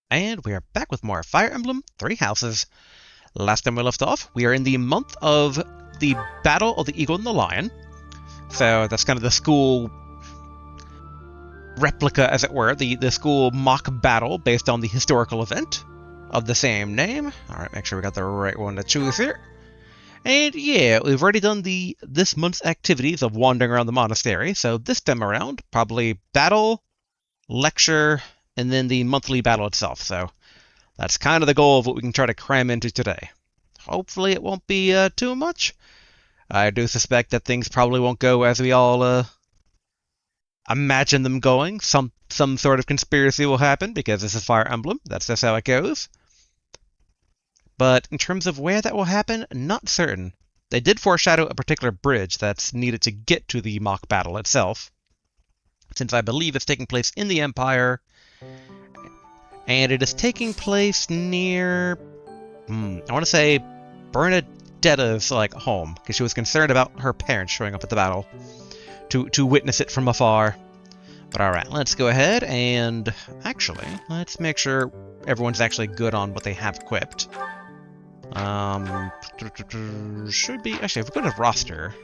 And we are back with more Fire Emblem Three Houses. Last time we left off, we are in the month of the Battle of the Eagle and the Lion. So that's kind of the school replica, as it were, the school mock battle based on the historical event of the same name. Alright, make sure we got the right one to choose here. And yeah, we've already done this month's activities of wandering around the monastery, so this time around, probably battle, lecture, and then the monthly battle itself. So that's kind of the goal of what we can try to cram into today. Hopefully it won't be too much. I do suspect that things probably won't go as we all imagine them going. Some sort of conspiracy will happen because this is Fire Emblem. That's just how it goes. But in terms of where that will happen, not certain. They did foreshadow a particular bridge that's needed to get to the mock battle itself, since I believe it's taking place in the Empire, and it is taking place near, I want to say, Bernadetta's home, because she was concerned about her parents showing up at the battle to witness it from afar. But alright, let's go ahead and actually, let's make sure everyone's actually good on what they have equipped. Should be, actually, if we go to roster,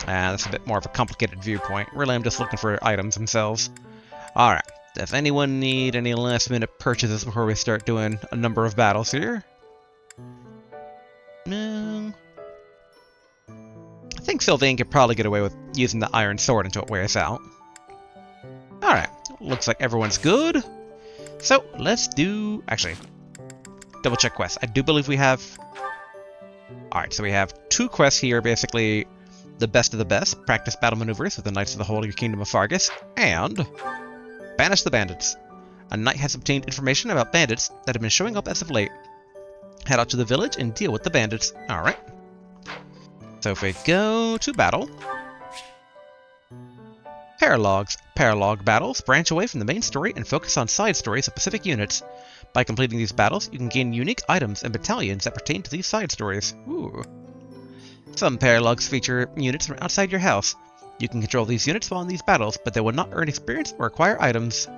that's a bit more of a complicated viewpoint. Really, I'm just looking for items themselves. Alright, does anyone need any last minute purchases before we start doing a number of battles here? No. I think Sylvain could probably get away with using the iron sword until it wears out. Alright, looks like everyone's good. So, let's do, actually, double check quests. I do believe we have, alright, so we have 2 quests here, basically the best of the best, practice battle maneuvers with the Knights of the Holy Kingdom of Fargus, and banish the bandits. A knight has obtained information about bandits that have been showing up as of late. Head out to the village and deal with the bandits. Alright. So if we go to battle, Paralogue Battles branch away from the main story and focus on side stories of specific units. By completing these battles, you can gain unique items and battalions that pertain to these side stories. Ooh. Some Paralogues feature units from outside your house. You can control these units while in these battles, but they will not earn experience or acquire items.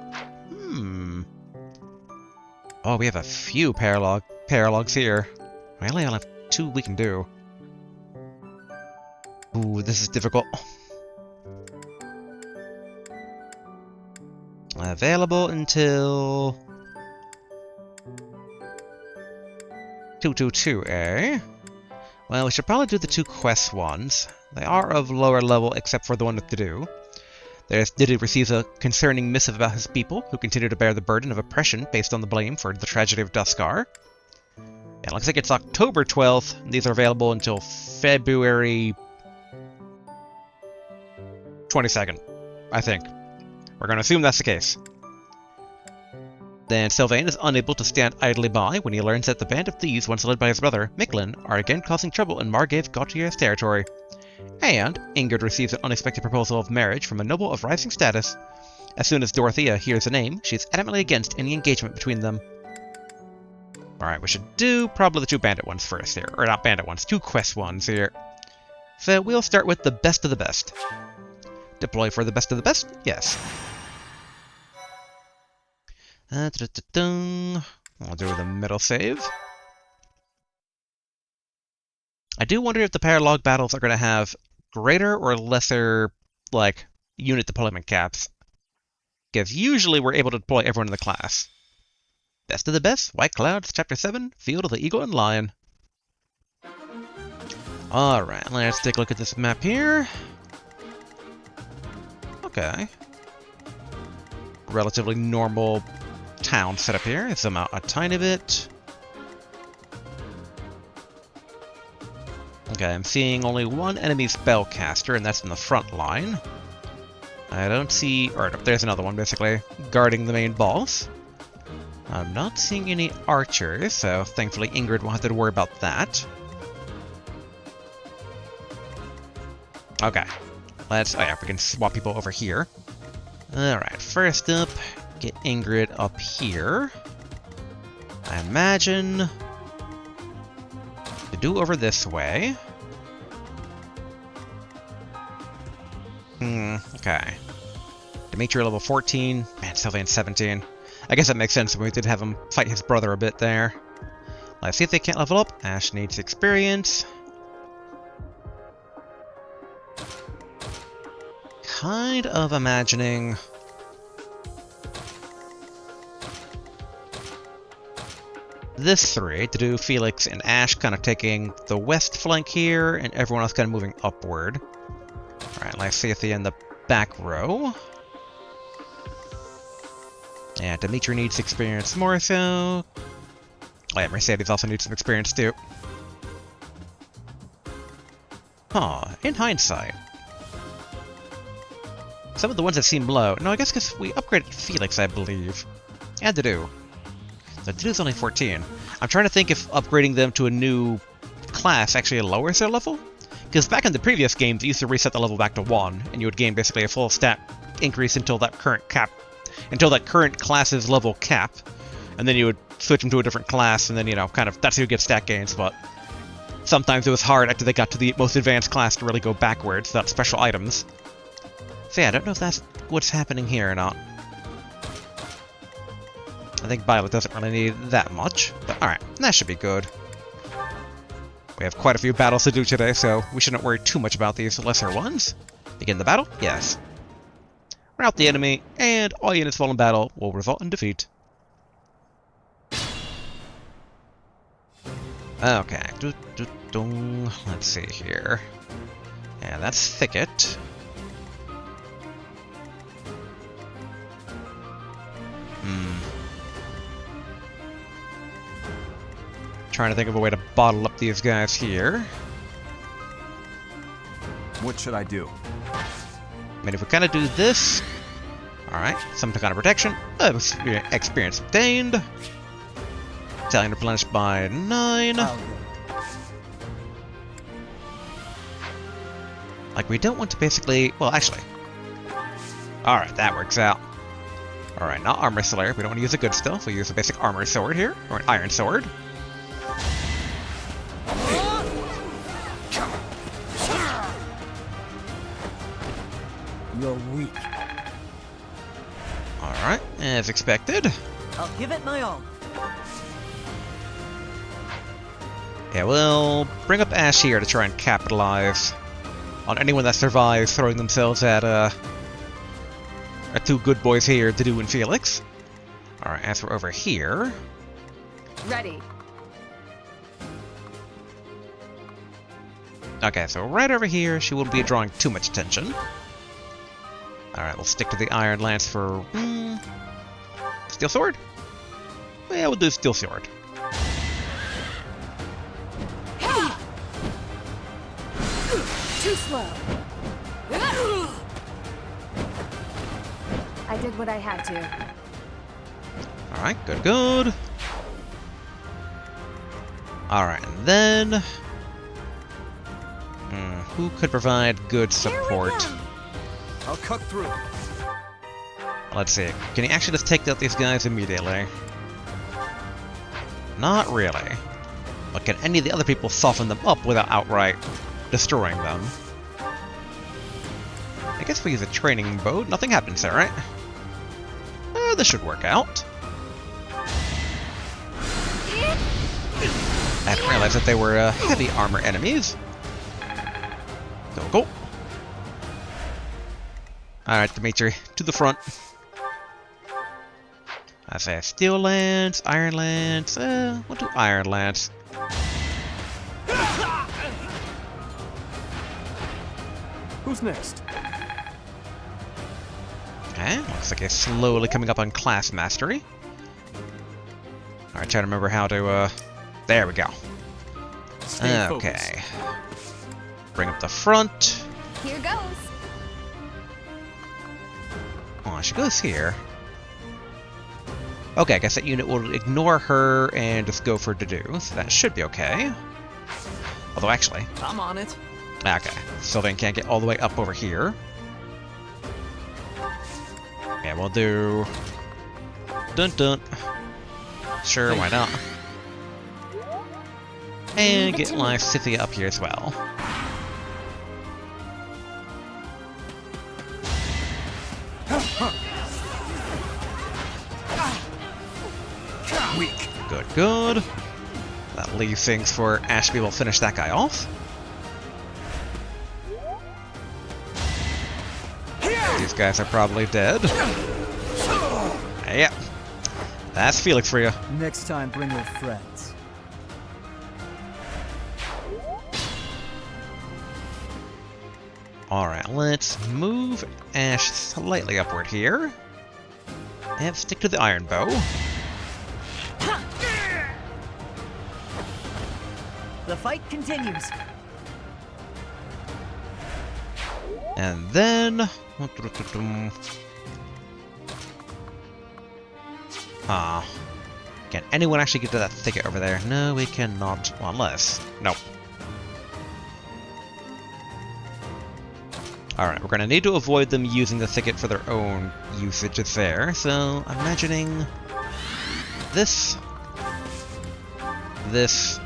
Oh, we have a few Paralogues here. We only have 2 we can do. Ooh, this is difficult. Available until 222, eh? Well, we should probably do the 2 quest ones. They are of lower level except for the one with to-do. There's Diddy receives a concerning missive about his people, who continue to bear the burden of oppression based on the blame for the tragedy of Duskar. It looks like it's October 12th. These are available until February 22nd, I think. We're going to assume that's the case. Then Sylvain is unable to stand idly by when he learns that the band of thieves, once led by his brother, Miklin, are again causing trouble in Margaeve Gautier's territory. And Ingrid receives an unexpected proposal of marriage from a noble of rising status. As soon as Dorothea hears the name, she is adamantly against any engagement between them. Alright, we should do probably the 2 bandit ones first here. Or not bandit ones, 2 quest ones here. So we'll start with the best of the best. Deploy for the best of the best? Yes. I'll do the middle save. I do wonder if the Paralogue battles are going to have greater or lesser, unit deployment caps. Because usually we're able to deploy everyone in the class. Best of the best, White Clouds, Chapter 7, Field of the Eagle and Lion. Alright, let's take a look at this map here. Okay. Relatively normal town setup here. Zoom out a tiny bit. Okay, I'm seeing only 1 enemy spellcaster, and that's in the front line. I don't see... or there's another one, basically, guarding the main boss. I'm not seeing any archers, so thankfully Ingrid won't have to worry about that. Okay. Let's... oh yeah, we can swap people over here. Alright, first up, get Ingrid up here. I imagine... to do over this way. Okay. Dimitri level 14. Man, Sylvain's 17. I guess that makes sense. We did have him fight his brother a bit there. Let's see if they can't level up. Ash needs experience. Kind of imagining... this three, to do Felix and Ash kind of taking the west flank here, and everyone else kind of moving upward. Alright, let's see if they in the back row. Yeah, Dimitri needs experience more so. Oh yeah, Mercedes also needs some experience too. Huh, in hindsight. Some of the ones that seem low. No, I guess because we upgraded Felix, I believe. And Dedu. So Dedu's only 14. I'm trying to think if upgrading them to a new class actually lowers their level. Because back in the previous games, you used to reset the level back to 1, and you would gain basically a full stat increase until that current class's level cap. And then you would switch them to a different class, and then, you know, kind of, that's how you get stat gains, but sometimes it was hard after they got to the most advanced class to really go backwards without special items. So yeah, I don't know if that's what's happening here or not. I think Violet doesn't really need that much, but alright, that should be good. We have quite a few battles to do today, so we shouldn't worry too much about these lesser ones. Begin the battle? Yes. Rout the enemy, and all units fall in battle will result in defeat. Okay, let's see here. Yeah, that's Thicket. Trying to think of a way to bottle up these guys here. What should I do? I mean, if we kind of do this... Alright, some kind of protection. Experience obtained. Italian replenished by 9. Like, we don't want to basically... Well, actually... Alright, that works out. Alright, not Armor Slayer. We don't want to use the good stuff. We'll use a basic Armor Sword here. Or an Iron Sword. You're weak. Alright, as expected. I'll give it my all. Yeah, we'll bring up Ash here to try and capitalize on anyone that survives throwing themselves at our two good boys here, Dedu and Felix. Alright, as we're over here... Ready. Okay, so right over here, she won't be drawing too much attention. Alright, we'll stick to the Iron Lance for... Steel Sword? Yeah, we'll do Steel Sword. Too slow. I did what I had to. Alright, good. Alright, and then... who could provide good support? I'll cut through. Let's see. Can he actually just take out these guys immediately? Not really. But can any of the other people soften them up without outright destroying them? I guess we use a training bow. Nothing happens there, right? This should work out. I didn't realize that they were heavy armor enemies. Go. Alright, Dimitri, to the front. I say Steel Lance, Iron Lance, we'll do Iron Lance. Who's next? Okay, looks like he's slowly coming up on class mastery. Alright, trying to remember how to, there we go. Okay. Bring up the front. Here goes. Oh, she goes here. Okay, I guess that unit will ignore her and just go for Dedu, so that should be okay. Although, actually... I'm on it. Okay, Sylvain can't get all the way up over here. Yeah, we'll do... Dun. Sure, why not? And get my Scythia up here as well. Weak. Good, good. That leaves things for Ash to be able to finish that guy off. These guys are probably dead. Yep. That's Felix for you. Next time, bring your friends. Alright, let's move Ash slightly upward here. And stick to the iron bow. The fight continues. And then... Can anyone actually get to that thicket over there? No, we cannot. Well, unless... Nope. Alright, we're going to need to avoid them using the thicket for their own usages there. So, I'm imagining... This... This...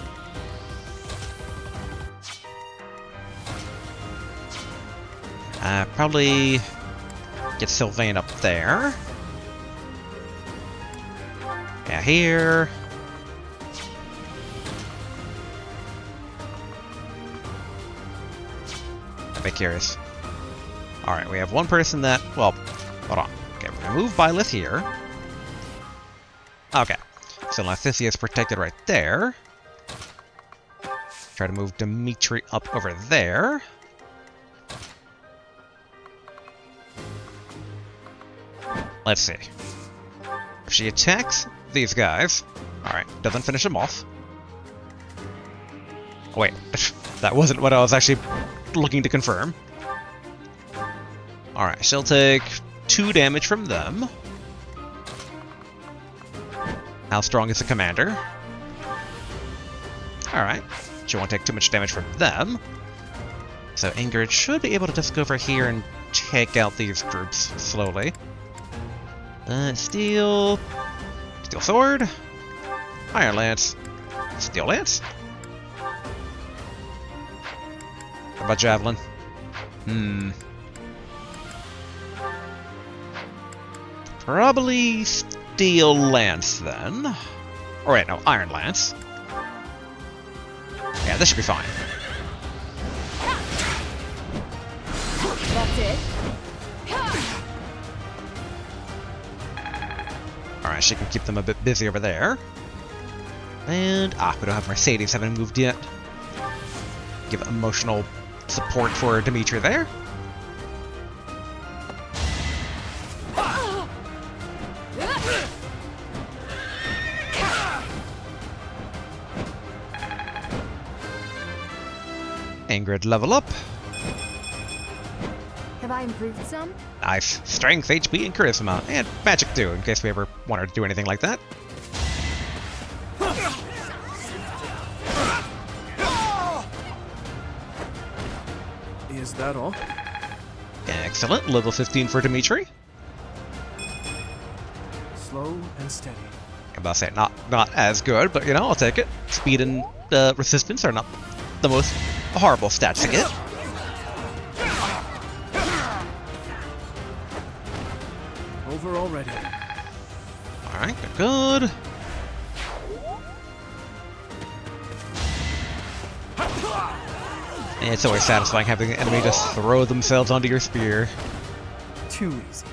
Probably... Get Sylvain up there. Yeah, here. I'm a bit curious. Alright, we have one person that... Well, hold on. Okay, we're gonna move Byleth here. Okay. So Lethithia is protected right there. Try to move Dimitri up over there. Let's see. If she attacks these guys... Alright, doesn't finish them off. Oh, wait, that wasn't what I was actually looking to confirm. Alright, she'll take 2 damage from them. How strong is the commander? Alright, she won't take too much damage from them. So Ingrid should be able to just go over here and take out these groups slowly. Steel Sword, Iron Lance, Steel Lance. How about Javelin? Probably Steel Lance then. Or wait, no, Iron Lance. Yeah, this should be fine. That's it. Alright, she can keep them a bit busy over there. And, we don't have Mercedes, haven't moved yet. Give emotional support for Dimitri there. Ingrid level up. Have I improved some? Nice. Strength, HP, and Charisma. And Magic too, in case we ever want her to do anything like that. Is that all? Excellent. Level 15 for Dimitri. Slow and steady. I'm about to say, not as good, but you know, I'll take it. Speed and resistance are not the most horrible stats to get. Over already. Alright, good. And it's always satisfying having the enemy just throw themselves onto your spear. Too easy.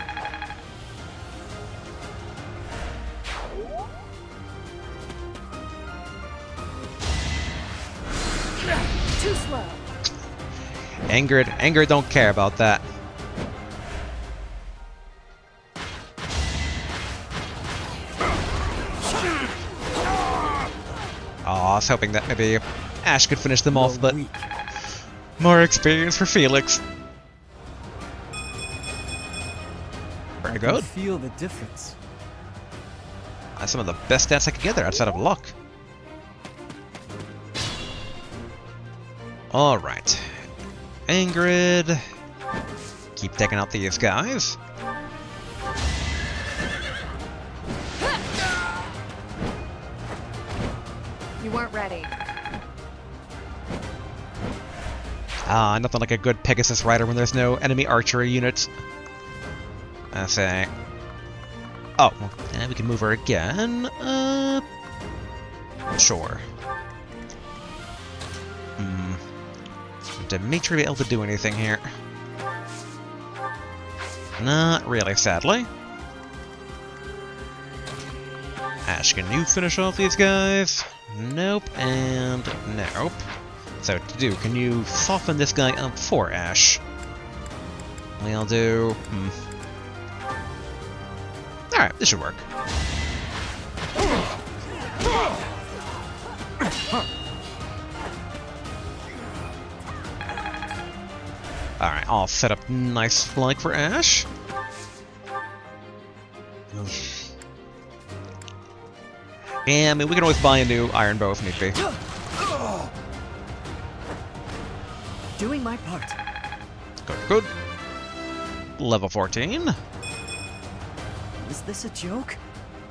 Too slow. Ingrid don't care about that. I was hoping that maybe Ash could finish them off, but more experience for Felix. Very I good. feel the difference. That's some of the best stats I could get there outside of luck. Alright. Ingrid. Keep taking out these guys. You weren't ready. Nothing like a good Pegasus rider when there's no enemy archery units. I say. Oh, and we can move her again. Sure. Dimitri be able to do anything here? Not really, sadly. Ash, can you finish off these guys? Nope, and nope. So, to do, can you soften this guy up for Ash? We'll do... Alright, this should work. Alright, I'll set up nice flank for Ash. Yeah, I mean, we can always buy a new iron bow if need be. Doing my part. Good, good. Level 14. Is this a joke?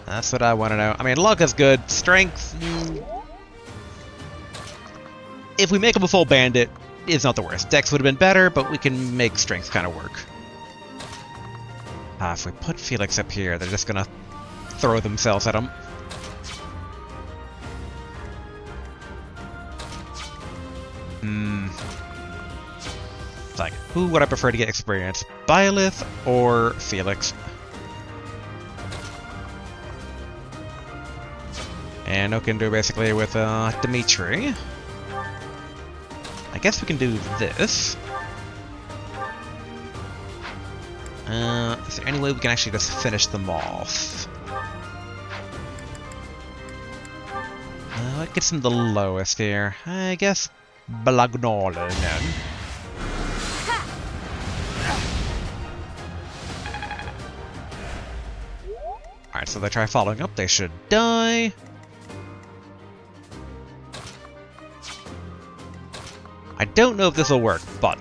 That's what I want to know. I mean, luck is good. Strength... If we make him a full bandit, it's not the worst. Dex would have been better, but we can make strength kind of work. If we put Felix up here, they're just gonna throw themselves at him. It's like, who would I prefer to get experience? Byleth or Felix? And no can do basically with Dimitri. I guess we can do this. Is there any way we can actually just finish them off? What gets them the lowest here? I guess Blagnolen. Alright, so they try following up, they should die. I don't know if this will work, but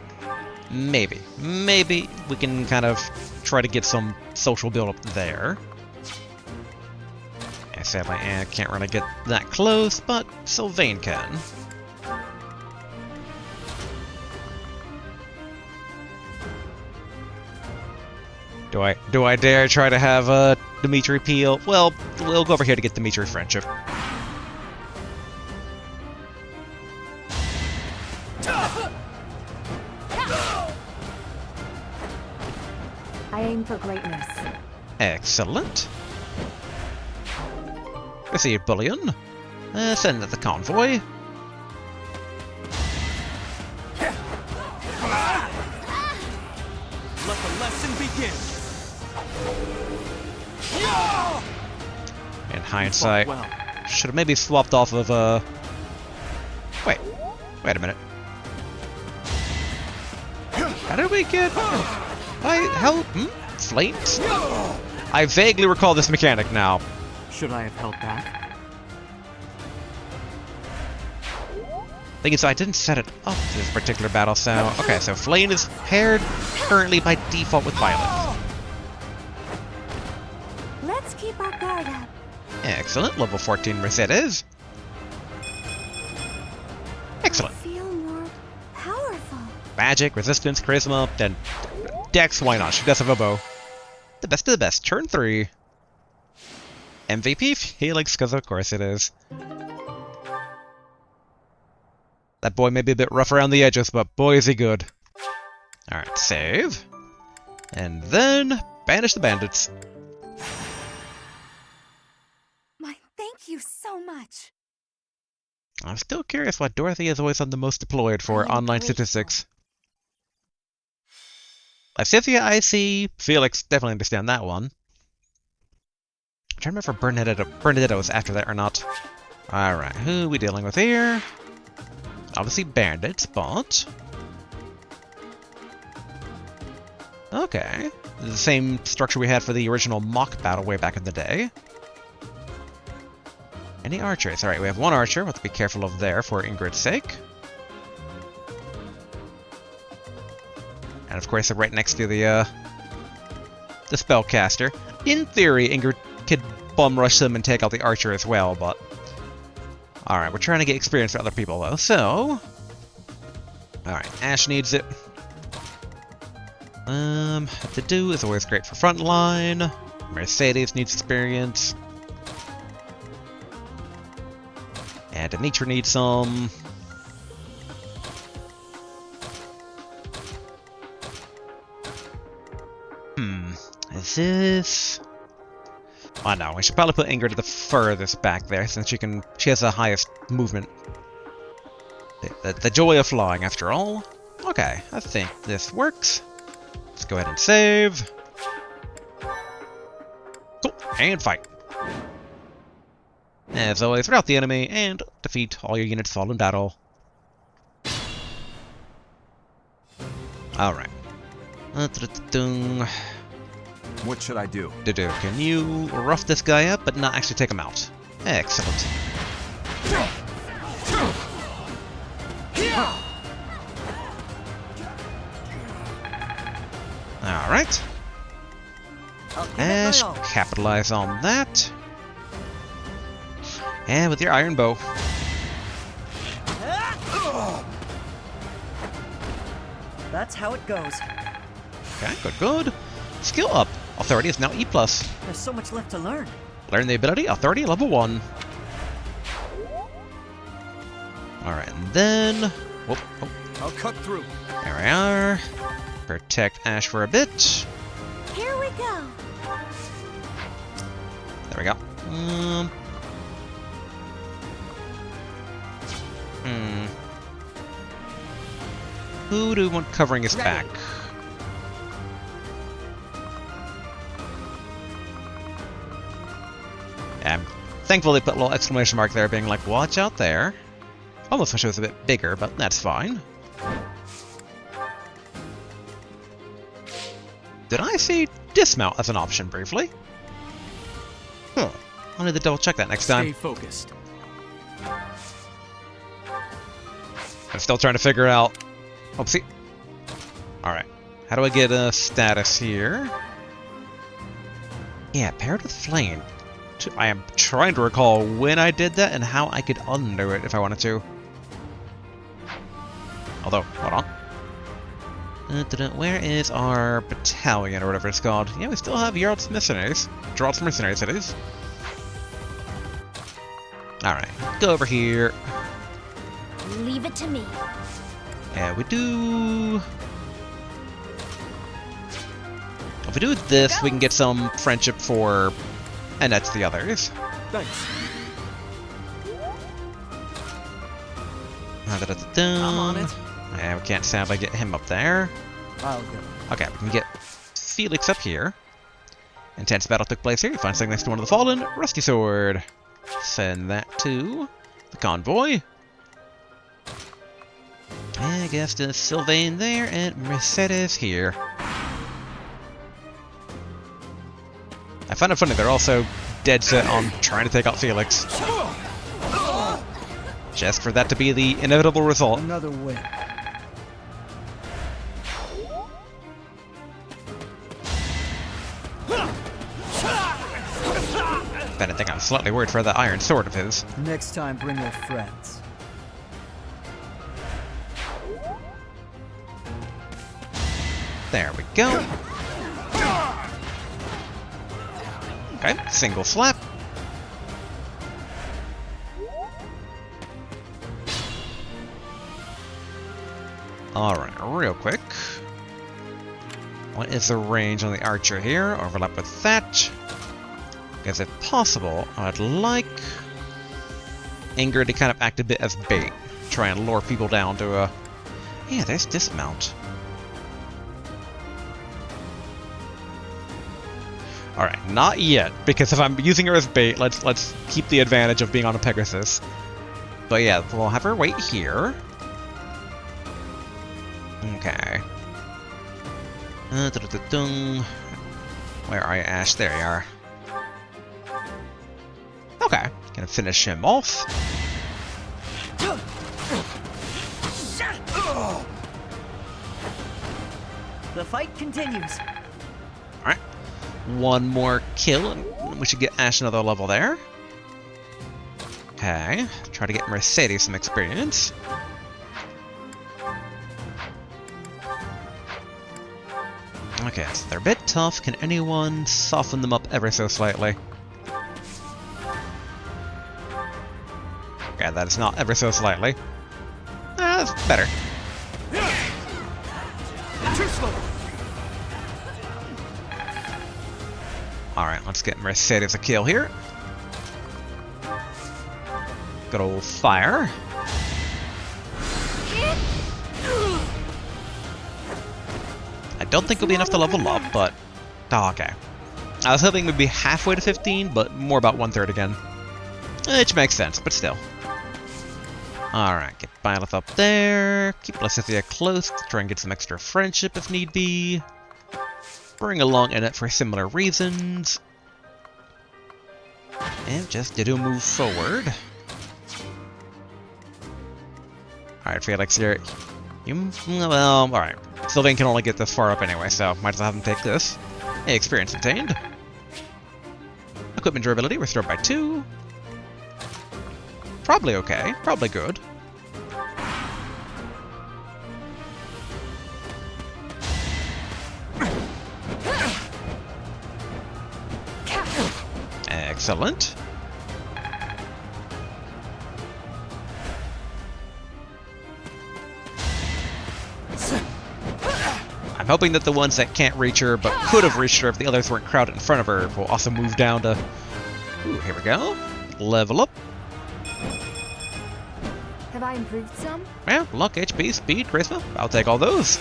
maybe. Maybe we can kind of try to get some social build-up there. And sadly, I can't really get that close, but Sylvain can. Do I dare try to have Dimitri peel? Well, we'll go over here to get Dimitri friendship. I aim for greatness. Excellent. Receive bullion. Send the convoy. Let the lesson begin. In hindsight, Well, should have maybe swapped off of Wait a minute. How did we get? Flames? I vaguely recall this mechanic now. should I have held back? Thing is, I didn't set it up for this particular battle, so... Okay, so Flame is paired currently by default with Violet. Let's keep our guard up. Excellent, level 14 reset is. Excellent. Feel more powerful. Magic, resistance, charisma, then Dex, why not? She does have a bow. The best of the best. Turn 3. MVP Felix, because of course it is. That boy may be a bit rough around the edges, but boy is he good. Alright, save. And then banish the bandits. My thank you so much. I'm still curious why Dorothy is always on the most deployed for I am online grateful. statistics. Lysithia, I see. Felix, definitely understand that one. I'm trying to remember if Bernadetta was after that or not. Alright, who are we dealing with here? Obviously bandits, but... Okay. This is the same structure we had for the original mock battle way back in the day. Any archers? Alright, we have one archer. We'll have to be careful of there for Ingrid's sake. And of course, they're right next to the spellcaster. In theory, Ingrid could bum rush them and take out the archer as well, but... Alright, we're trying to get experience for other people, though, so... Alright, Ash needs it. To do is always great for frontline. Mercedes needs experience. And Anitra needs some. Is this... I know, I should probably put Ingrid to the furthest back there, since she has the highest movement. The joy of flying, after all. Okay, I think this works. Let's go ahead and save. Cool, and fight. As always, rout the enemy, and defeat all your units fall in battle. Alright. What should I do? Can you rough this guy up, but not actually take him out? Excellent. Alright. Ash, capitalize on that. And with your iron bow. That's how it goes. Okay, good. Skill up. Authority is now E+. There's so much left to learn. Learn the ability, Authority, level 1. Alright, and then... Whoop, oh. I'll cut through. There we are. Protect Ash for a bit. Here we go. There we go. Who do we want covering his back? Thankfully they put a little exclamation mark there being like, watch out there. Almost wish it was a bit bigger, but that's fine. Did I see dismount as an option briefly? Huh. I'll need to double check that next time. Stay focused. I'm still trying to figure out... Oopsie. Alright. How do I get a status here? Yeah, paired with flame. I am trying to recall when I did that and how I could undo it if I wanted to. Although, hold on. Where is our battalion or whatever it's called? Yeah, we still have Jarl's Mercenaries. Jarl's Mercenaries, it is. Alright, go over here. Leave it to me. Yeah, we do... If we do this, we can get some friendship for... And that's the others. Thanks. I'm on it. Yeah, we can't sadly get him up there. I'll go. Okay, we can get Felix up here. Intense battle took place here. You find something next to one of the fallen. Rusty sword. Send that to the convoy. I guess the Sylvain there and Mercedes here. I find it funny, they're also dead set on trying to take out Felix. Just for that to be the inevitable result. Another win. If anything, I'm slightly worried for that iron sword of his. Next time, bring your friends. There we go. Okay, single slap. Alright, real quick. What is the range on the archer here? Overlap with that. Because if possible, I'd like Ingrid to kind of act a bit as bait. Try and lure people down to a... Yeah, there's dismount. Alright, not yet, because if I'm using her as bait, let's keep the advantage of being on a Pegasus. But yeah, we'll have her wait here. Okay. Where are you, Ash? There you are. Okay, gonna finish him off. The fight continues. Alright. One more kill, and we should get Ash another level there. Okay, try to get Mercedes some experience. Okay, so they're a bit tough. Can anyone soften them up ever so slightly? Okay, that is not ever so slightly. That's better. Too slow. Alright, let's get Mercedes a kill here. Good old fire. I don't think it'll be enough to level up, but... Oh, okay. I was hoping it would be halfway to 15, but more about 1/3 again. Which makes sense, but still. Alright, get Byleth up there. Keep Lysithea close to try and get some extra friendship if need be. Bring along Ennett for similar reasons. And just do move forward. Alright, Felix, well, alright. Sylvain can only get this far up anyway, so might as well have him take this. Hey, experience obtained. Equipment durability restored by 2. Probably okay. Probably good. Excellent. I'm hoping that the ones that can't reach her but could have reached her if the others weren't crowded in front of her will also move down to... Ooh, here we go. Level up. Have I improved some? Yeah, luck, HP, speed, charisma. I'll take all those.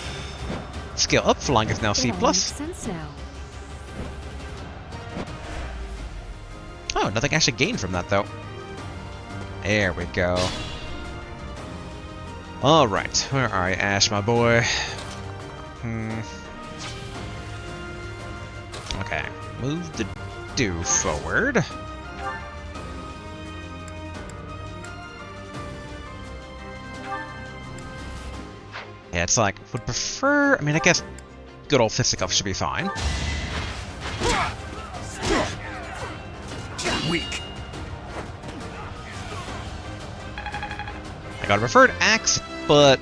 Skill up, flying is now C+. It all makes sense now. Oh, nothing actually gained from that, though. There we go. Alright, where are you, Ash, my boy? Okay, move the do forward. Yeah, it's like, would prefer... I mean, I guess good old fisticuffs should be fine. Weak. I got a preferred axe, but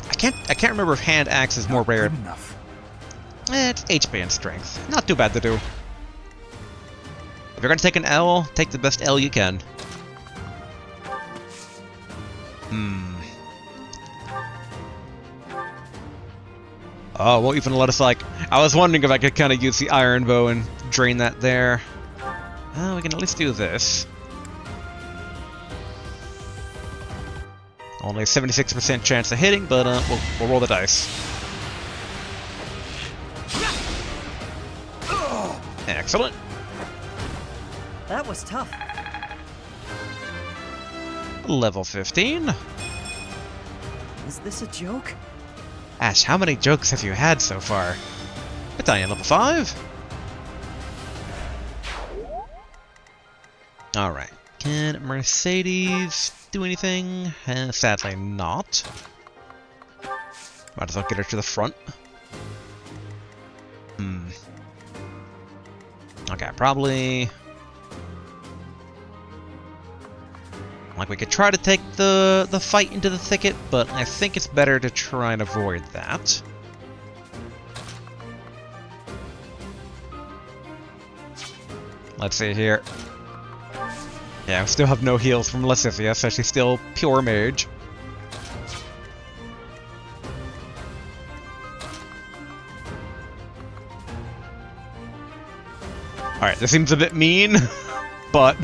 I can't remember if hand axe is more rare. Good enough. It's HP and strength. Not too bad to do. If you're gonna take an L, take the best L you can. Oh, won't even let us, like... I was wondering if I could kind of use the iron bow and drain that there. Oh, we can at least do this. Only a 76% chance of hitting, but we'll roll the dice. Excellent. That was tough. Level 15. Is this a joke? Ash, how many jokes have you had so far? Battalion level 5. Alright. Can Mercedes do anything? Sadly not. Might as well get her to the front. Okay, probably... Like, we could try to take the fight into the thicket, but I think it's better to try and avoid that. Let's see here. Yeah, we still have no heals from Lysithea, so she's still pure mage. Alright, this seems a bit mean, but...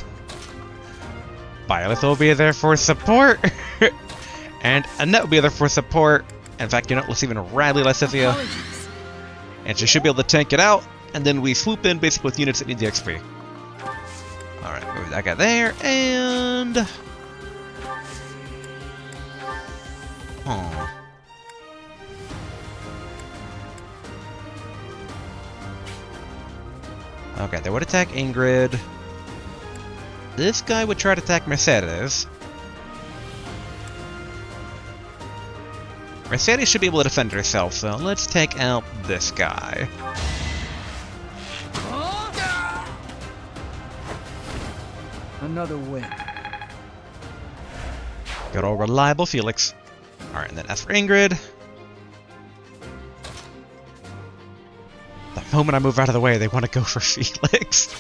Byleth will be there for support! And Ennett will be there for support. In fact, you know, let's even rally Lysithea. Apologies. And she should be able to tank it out, and then we swoop in basically with units that need the XP. Alright, move that guy there, and... Oh. Okay, they would attack Ingrid. This guy would try to attack Mercedes. Mercedes should be able to defend herself, so let's take out this guy. Another win. Good old reliable Felix. Alright, and then as for Ingrid... moment I move out of the way, they want to go for Felix.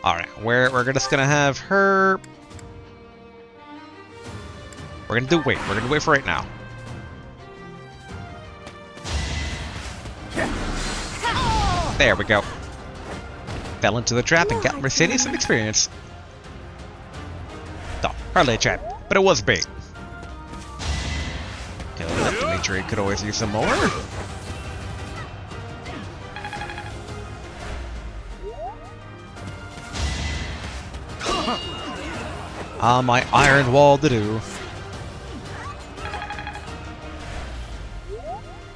Alright, we're just gonna have her... We're gonna wait for right now. There we go. Fell into the trap and got Mercedes some experience. No, hardly a trap, but it was bait. Okay, left Dimitri could always use some more. My iron wall to do.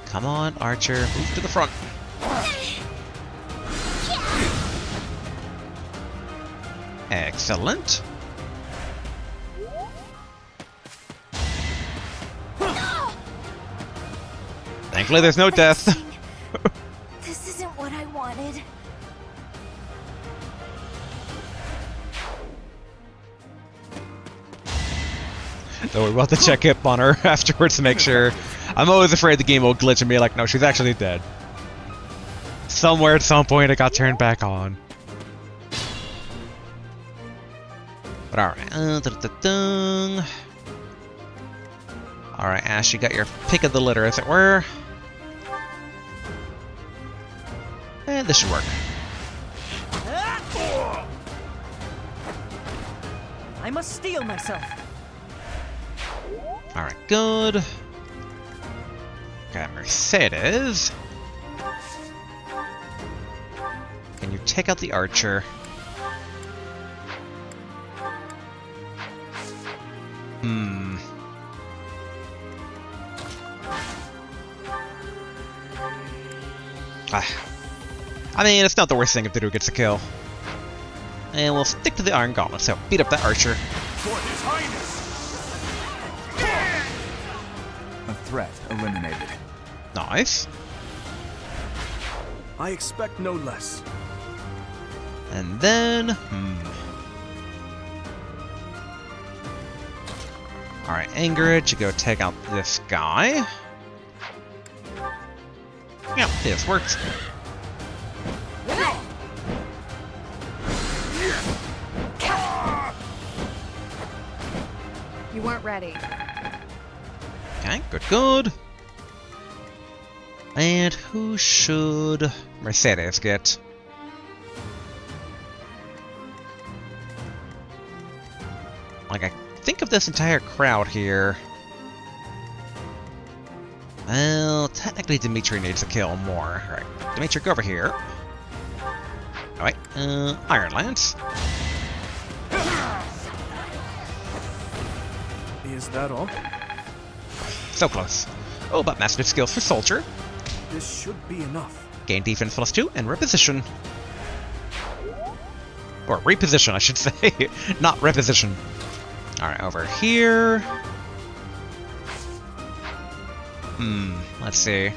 Come on, Archer, move to the front. Excellent. Thankfully, there's no death. This isn't what I wanted. So we'll have to check up on her afterwards to make sure. I'm always afraid the game will glitch and be like, no, she's actually dead. Somewhere at some point it got turned back on. But alright. Alright, Ash, you got your pick of the litter, as it were. And this should work. I must steel myself. Alright, good. Got Mercedes. Can you take out the Archer? I mean, it's not the worst thing if Dido gets a kill. And we'll stick to the Iron Gauntlet, so beat up that Archer. For His Highness! A threat eliminated. Nice. I expect no less. And then... Alright, Ingrid, you go take out this guy. Yep, this works. You weren't ready. Okay, good. And who should Mercedes get? Like, I think of this entire crowd here. Well, technically Dimitri needs to kill more. Alright, Dimitri, go over here. Alright, Iron Lance. Is that all? So close. Oh, but massive skills for Soldier. This should be enough. Gain defense +2 and reposition. Or reposition, I should say. Not reposition. Alright, over here. Let's see.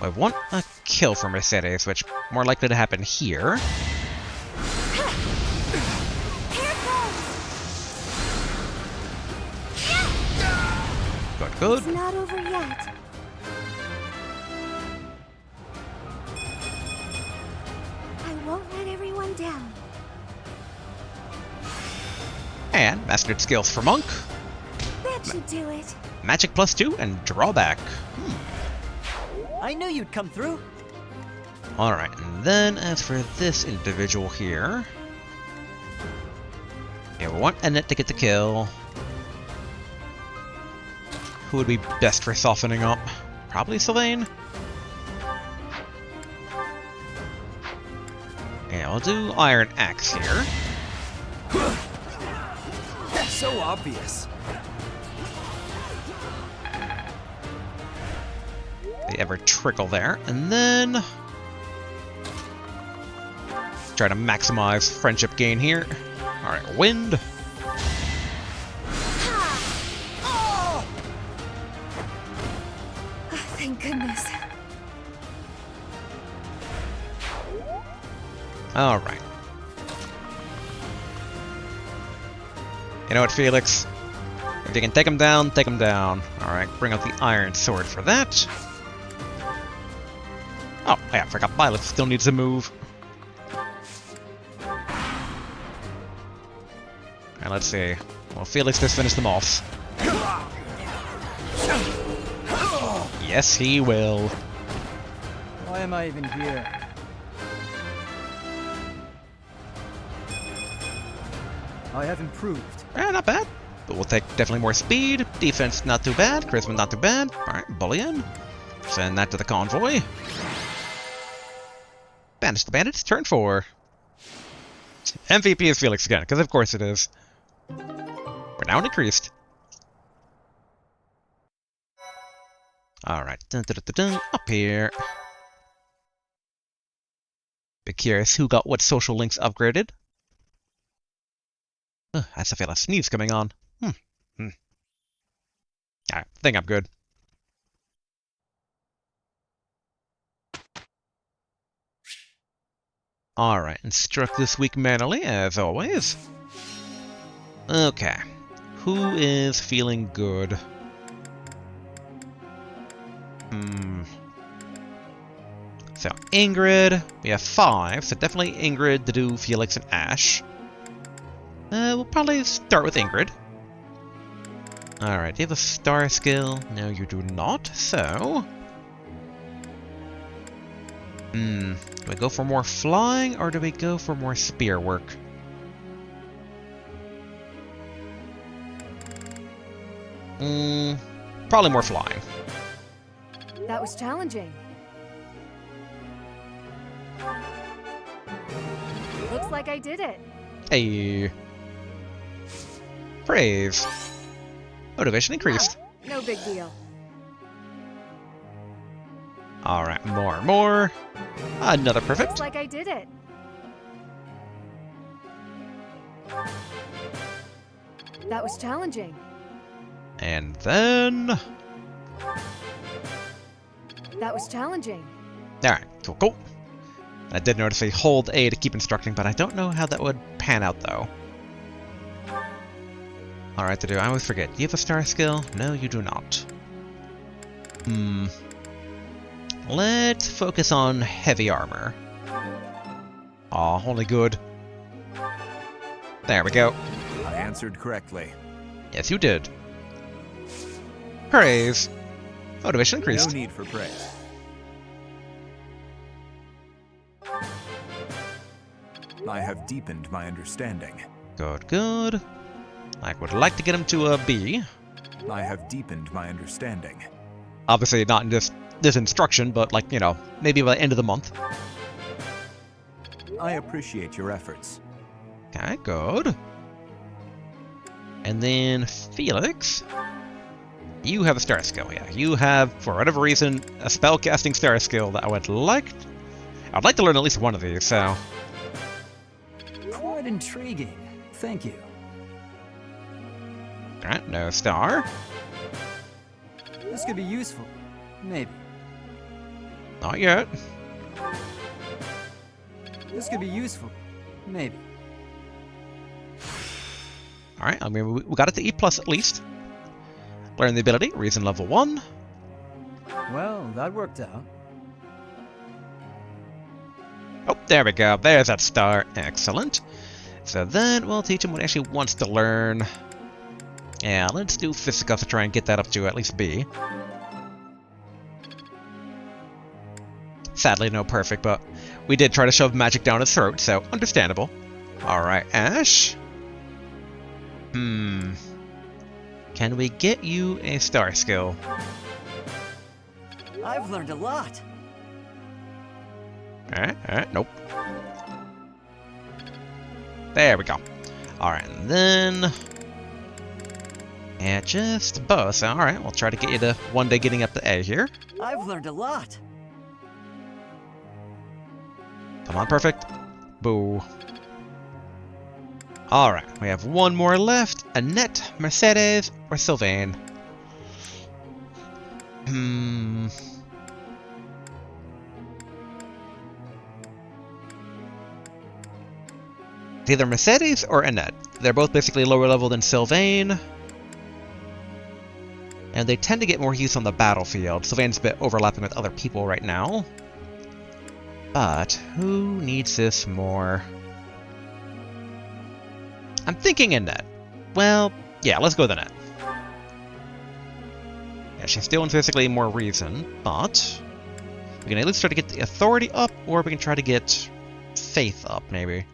I want a kill for Mercedes, which more likely to happen here. Good. It's not over yet. I won't let everyone down. And mastered skills for Monk. That should do it. Magic +2 and drawback. I knew you'd come through. Alright, and then as for this individual here. Yeah, we want Annette to get the kill. Who would be best for softening up? Probably Sylvain? Yeah, we'll do Iron Axe here. So obvious. They ever trickle there, and then try to maximize friendship gain here. Alright, Wind. Thank goodness. Alright. You know what, Felix? If you can take him down, take him down. Alright, bring out the iron sword for that. Oh, yeah, I forgot Violet still needs to move. Alright, let's see. Well, Felix just finished them off. Yes, he will. Why am I even here? I have improved. Yeah, not bad. But we'll take definitely more speed. Defense not too bad. Charisma not too bad. Alright, bullion. Send that to the convoy. Banish the bandits. Turn 4. MVP is Felix again, because of course it is. Renown increased. Alright, dun, dun, dun, dun, dun. Up here. Be curious who got what social links upgraded. I still feel a sneeze coming on. Alright, I think I'm good. Alright, instruct this week manually, as always. Okay. Who is feeling good? So, Ingrid, we have 5, so definitely Ingrid to do Felix and Ash. We'll probably start with Ingrid. Alright, do you have a star skill? No, you do not, so... do we go for more flying, or do we go for more spear work? Probably more flying. That was challenging. Looks like I did it. Hey. Praise. Motivation increased. No big deal. Alright, more. Another perfect. Looks like I did it. That was challenging. And then... That was challenging. Alright, cool. I did notice a hold A to keep instructing, but I don't know how that would pan out, though. Alright to do, I always forget. Do you have a star skill? No, you do not. Let's focus on heavy armor. Aw, only good. There we go. I answered correctly. Yes, you did. Praise. Motivation increased. No need for praise. I have deepened my understanding. Good. I would like to get him to a B. I have deepened my understanding. Obviously not in this instruction, but like, you know, maybe by the end of the month. I appreciate your efforts. Okay, good. And then Felix, you have a star skill. Yeah, you have, for whatever reason, a spellcasting star skill that I'd like to learn at least one of these, so... Quite intriguing. Thank you. Alright, no star. This could be useful. Maybe. Not yet. This could be useful. Maybe. Alright, I mean, we got it to E+ at least. Learn the ability, reason level 1. Well, that worked out. Oh, there we go. There's that star. Excellent. So then we'll teach him what he actually wants to learn. Yeah, let's do Physical to try and get that up to at least B. Sadly, no perfect, but we did try to shove magic down his throat, so understandable. Alright, Ash. Can we get you a star skill? I've learned a lot. Alright, nope. There we go. Alright, and then... And just both. Alright, we'll try to get you to one day getting up to A here. I've learned a lot. Come on, perfect. Boo. Alright, we have one more left. Annette, Mercedes, or Sylvain. It's either Mercedes or Annette. They're both basically lower level than Sylvain. And they tend to get more use on the battlefield. Sylvain's a bit overlapping with other people right now. But who needs this more? I'm thinking Annette. Well, yeah, let's go with Annette. Yeah, she's still intrinsically more reason, but we can at least try to get the authority up, or we can try to get faith up, maybe.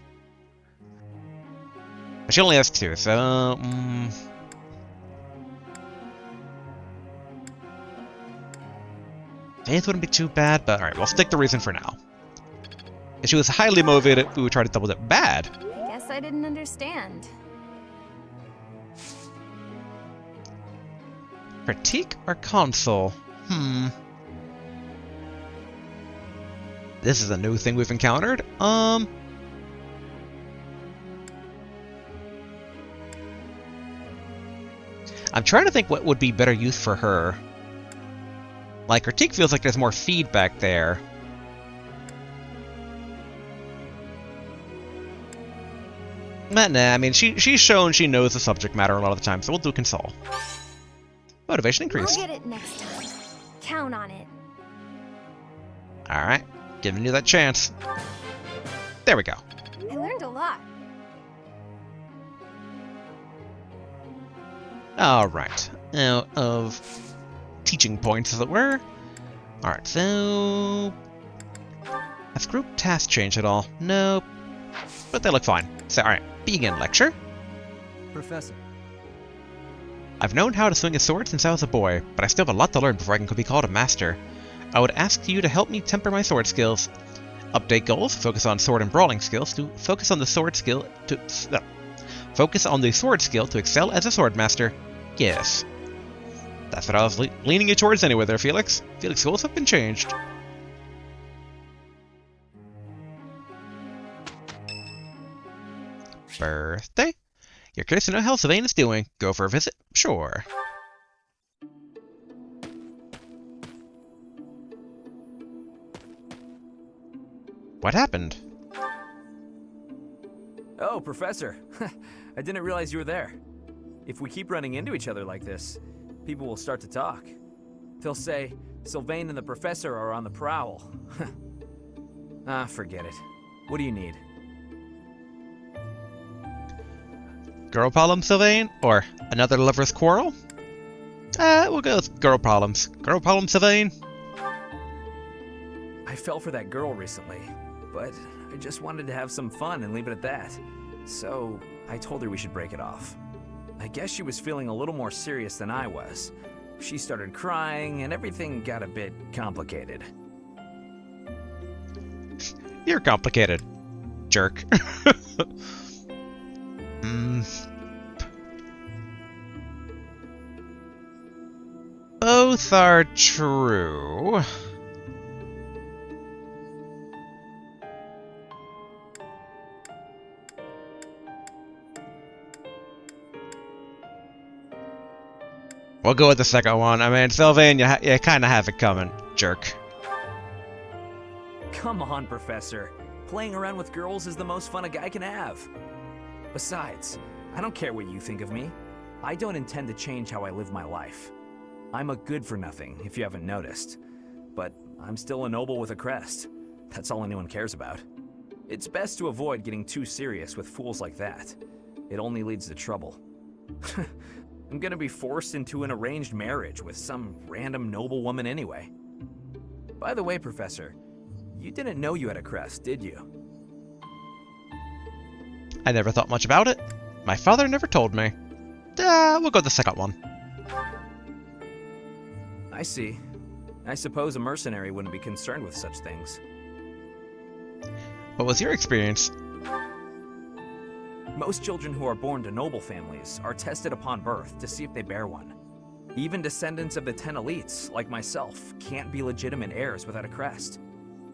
But she only has 2, so... Faith wouldn't be too bad, but alright, we'll stick to reason for now. If she was highly motivated, we would try to double it. Bad. I guess I didn't understand. Critique or console? This is a new thing we've encountered. I'm trying to think what would be better use for her. Like, critique feels like there's more feedback there. But nah, I mean, she's shown she knows the subject matter a lot of the time, so we'll do console. Motivation increased. I'll get it next time. Count on it. Alright, giving you that chance. There we go. I learned a lot. Alright, out of teaching points, as it were. Alright, so... Has group task changed at all? Nope. But they look fine. So, alright, begin lecture. Professor. I've known how to swing a sword since I was a boy, but I still have a lot to learn before I can be called a master. I would ask you to help me temper my sword skills. Update goals, focus on sword and brawling skills to focus on the sword skill to... focus on the sword skill to excel as a sword master. Yes. That's what I was leaning you towards anyway there, Felix. Felix, goals have been changed. Birthday? You're curious to know how Sylvain is doing. Go for a visit? Sure. What happened? Oh, Professor. I didn't realize you were there. If we keep running into each other like this, people will start to talk. They'll say, Sylvain and the Professor are on the prowl. Ah, forget it. What do you need? Girl problem, Sylvain? Or another lover's quarrel? We'll go with girl problems. Girl problem, Sylvain? I fell for that girl recently, but I just wanted to have some fun and leave it at that. So, I told her we should break it off. I guess she was feeling a little more serious than I was. She started crying, and everything got a bit complicated. You're complicated. Jerk. Both are true. We'll go with the second one. I mean, Sylvain, you kind of have it coming, jerk. Come on, Professor. Playing around with girls is the most fun a guy can have. Besides, I don't care what you think of me. I don't intend to change how I live my life. I'm a good-for-nothing, if you haven't noticed. But I'm still a noble with a crest. That's all anyone cares about. It's best to avoid getting too serious with fools like that. It only leads to trouble. I'm gonna be forced into an arranged marriage with some random noble woman anyway. By the way, Professor, you didn't know you had a crest, did you? I never thought much about it. My father never told me. We'll go with the second one. I see. I suppose a mercenary wouldn't be concerned with such things. What was your experience? Most children who are born to noble families are tested upon birth to see if they bear one. Even descendants of the 10 elites, like myself, can't be legitimate heirs without a crest.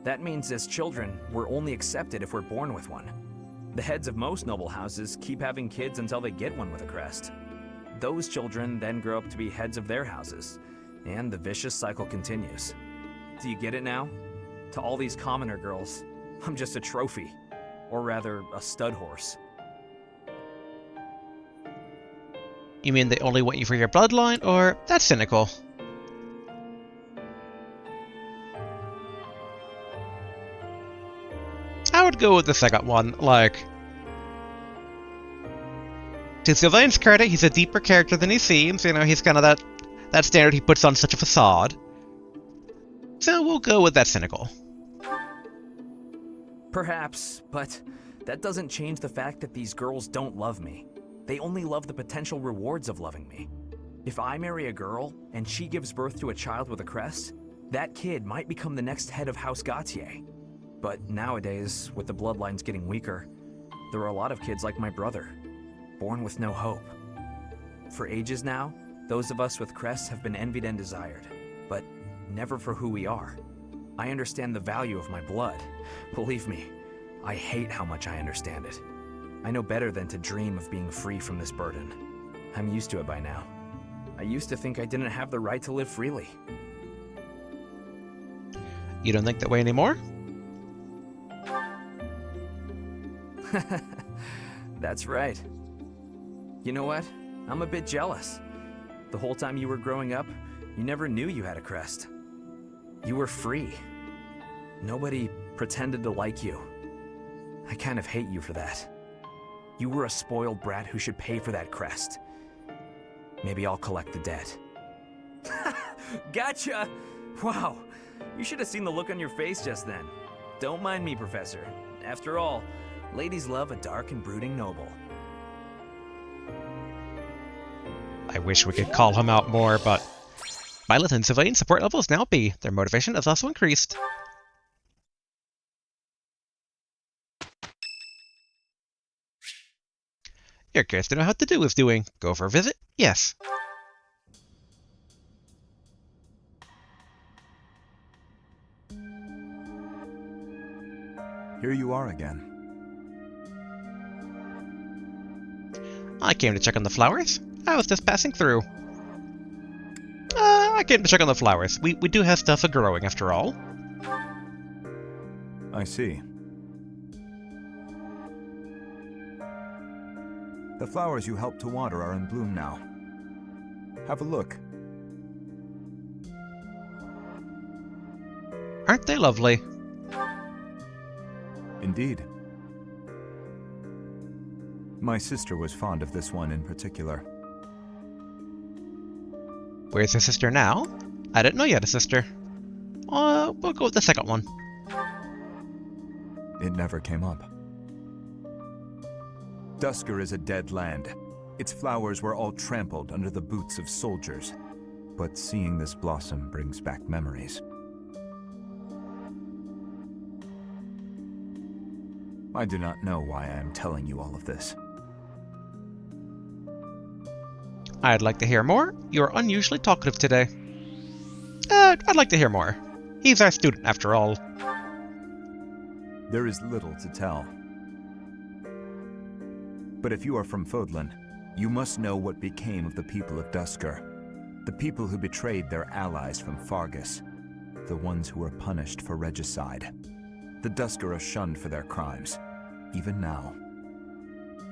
That means as children, we're only accepted if we're born with one. The heads of most noble houses keep having kids until they get one with a crest. Those children then grow up to be heads of their houses, and the vicious cycle continues. Do you get it now? To all these commoner girls, I'm just a trophy, or rather, a stud horse. You mean they only want you for your bloodline, or that's cynical? I would go with the second one, like... To Sylvain's credit, he's a deeper character than he seems, you know, he's kind of that standard he puts on such a facade. So we'll go with that cynical. Perhaps, but that doesn't change the fact that these girls don't love me. They only love the potential rewards of loving me. If I marry a girl, and she gives birth to a child with a crest, that kid might become the next head of House Gautier. But nowadays, with the bloodlines getting weaker, there are a lot of kids like my brother, born with no hope. For ages now, those of us with crests have been envied and desired, but never for who we are. I understand the value of my blood. Believe me, I hate how much I understand it. I know better than to dream of being free from this burden. I'm used to it by now. I used to think I didn't have the right to live freely. You don't think that way anymore? That's right. You know what? I'm a bit jealous. The whole time you were growing up, you never knew you had a crest. You were free. Nobody pretended to like you. I kind of hate you for that. You were a spoiled brat who should pay for that crest. Maybe I'll collect the debt. Gotcha! Wow, you should have seen the look on your face just then. Don't mind me, Professor. After all, ladies love a dark and brooding noble. I wish we could call him out more, but... Violet and Sylvain support levels now B. Their motivation has also increased. You're curious to know how to do is doing. Go for a visit? Yes. Here you are again. I came to check on the flowers. I was just passing through. I came to check on the flowers. We do have stuff growing after all. I see. The flowers you helped to water are in bloom now. Have a look. Aren't they lovely? Indeed. My sister was fond of this one in particular. Where's your sister now? I didn't know you had a sister. We'll go with the second one. It never came up. Dusker is a dead land. Its flowers were all trampled under the boots of soldiers. But seeing this blossom brings back memories. I do not know why I am telling you all of this. I'd like to hear more. You're unusually talkative today. I'd like to hear more. He's our student, after all. There is little to tell. But if you are from Fodlan, you must know what became of the people of Dusker. The people who betrayed their allies from Fargus. The ones who were punished for regicide. The Dusker are shunned for their crimes, even now.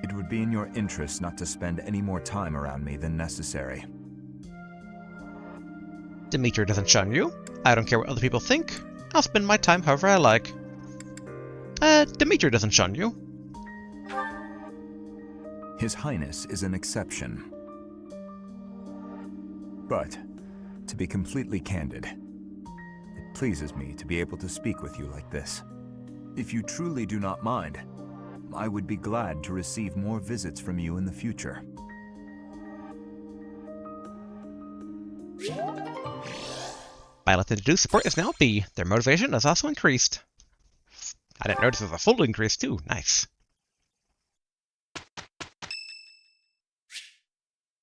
It would be in your interest not to spend any more time around me than necessary. Dimitri doesn't shun you. I don't care what other people think. I'll spend my time however I like. Dimitri doesn't shun you. His Highness is an exception. But, to be completely candid, it pleases me to be able to speak with you like this. If you truly do not mind, I would be glad to receive more visits from you in the future. Violet and Deduce support is now B. Their motivation has also increased. I didn't notice it was a full increase too. Nice.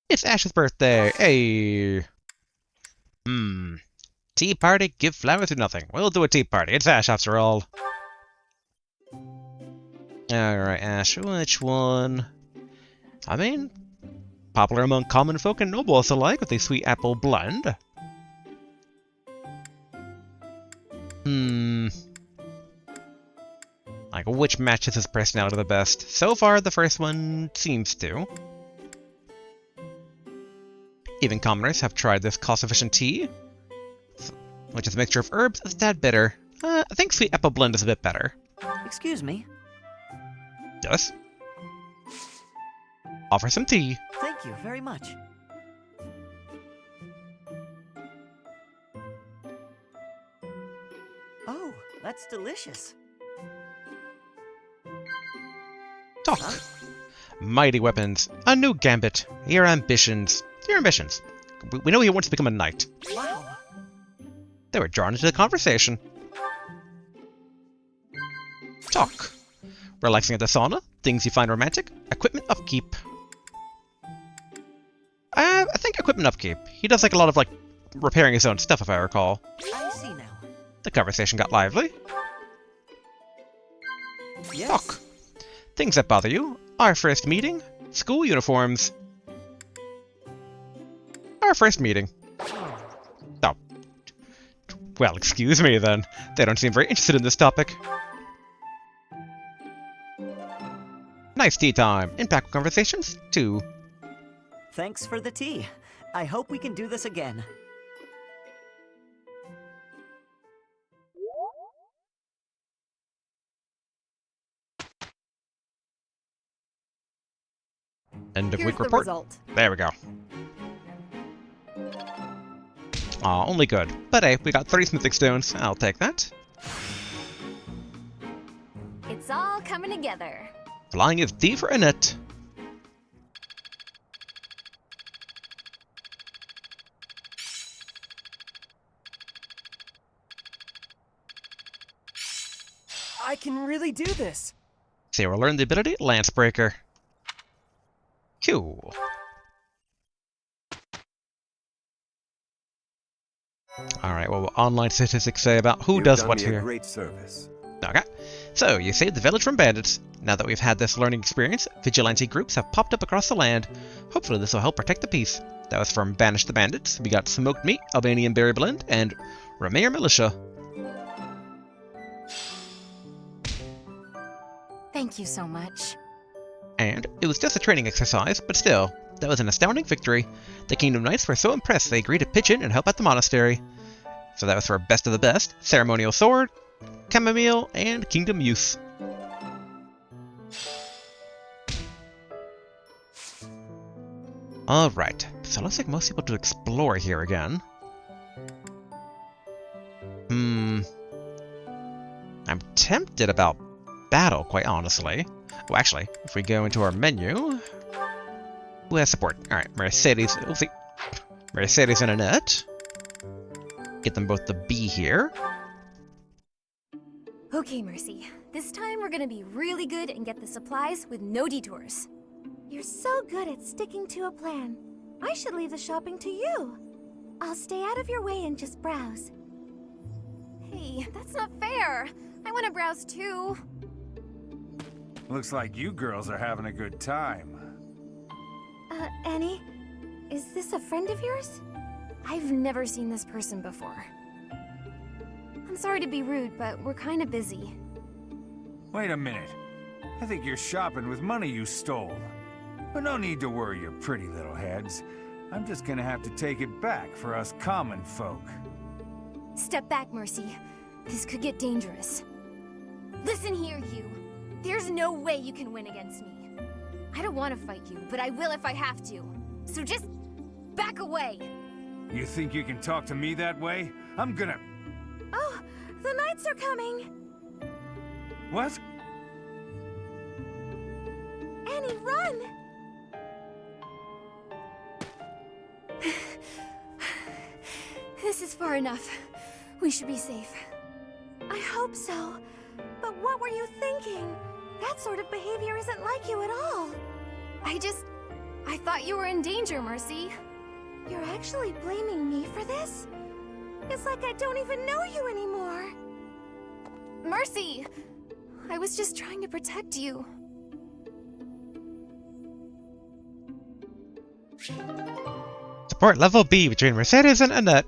It's Ash's birthday. Hey. Tea party, give flowers or nothing. We'll do a tea party. It's Ash after all. Alright, Ash, which one? I mean, popular among common folk and nobles alike with a sweet apple blend. Like, which matches his personality the best? So far, the first one seems to. Even commoners have tried this cost-efficient tea, which is a mixture of herbs. It's a tad bitter. I think sweet apple blend is a bit better. Excuse me. Yes. Offer some tea. Thank you very much. Oh, that's delicious. Talk. Mighty weapons. A new gambit. Your ambitions. Your ambitions. We know he wants to become a knight. Wow. They were drawn into the conversation. Talk. Relaxing at the sauna. Things you find romantic. Equipment upkeep. I think equipment upkeep. He does like a lot of like repairing his own stuff, if I recall. I see now. The conversation got lively. Yes. Talk. Things that bother you. Our first meeting. School uniforms. Our first meeting. Oh. Well, excuse me then. They don't seem very interested in this topic. Nice tea time. Impactful conversations, 2. Thanks for the tea. I hope we can do this again. End of Here's week the report. result. There we go. Aw, only good. But hey, we got 30 smithing stones. I'll take that. It's all coming together. Flying is D for Annette. I can really do this. Sarah learned the ability Lancebreaker. Cool. Alright, what will online statistics say about who You've does done what me a here? great service. Okay. So, you saved the village from bandits. Now that we've had this learning experience, vigilante groups have popped up across the land. Hopefully this will help protect the peace. That was from Banish the Bandits. We got Smoked Meat, Albanian Berry Blend, and Rameyer Militia. Thank you so much. And it was just a training exercise, but still, that was an astounding victory. The Kingdom Knights were so impressed they agreed to pitch in and help out the monastery. So that was for Best of the Best, Ceremonial Sword, Chamomile, and Kingdom Youth. Alright, so it looks like most people do explore here again. I'm tempted about battle, quite honestly. Well, actually, if we go into our menu, who has support? Alright, Mercedes, we'll see. Mercedes and Annette. Get them both to B here. Okay, Mercy. This time we're gonna be really good and get the supplies with no detours. You're so good at sticking to a plan. I should leave the shopping to you. I'll stay out of your way and just browse. Hey, that's not fair. I wanna browse too. Looks like you girls are having a good time. Annie? Is this a friend of yours? I've never seen this person before. I'm sorry to be rude, but we're kinda busy. Wait a minute. I think you're shopping with money you stole. But no need to worry your pretty little heads. I'm just gonna have to take it back for us common folk. Step back, Mercy. This could get dangerous. Listen here, you. There's no way you can win against me. I don't want to fight you, but I will if I have to. So just back away. You think you can talk to me that way? I'm gonna... Oh, the knights are coming! What? Annie, run! This is far enough. We should be safe. I hope so. But what were you thinking? That sort of behavior isn't like you at all. I thought you were in danger, Mercy. You're actually blaming me for this? It's like I don't even know you anymore. Mercy! I was just trying to protect you. Support level B between Mercedes and Annette.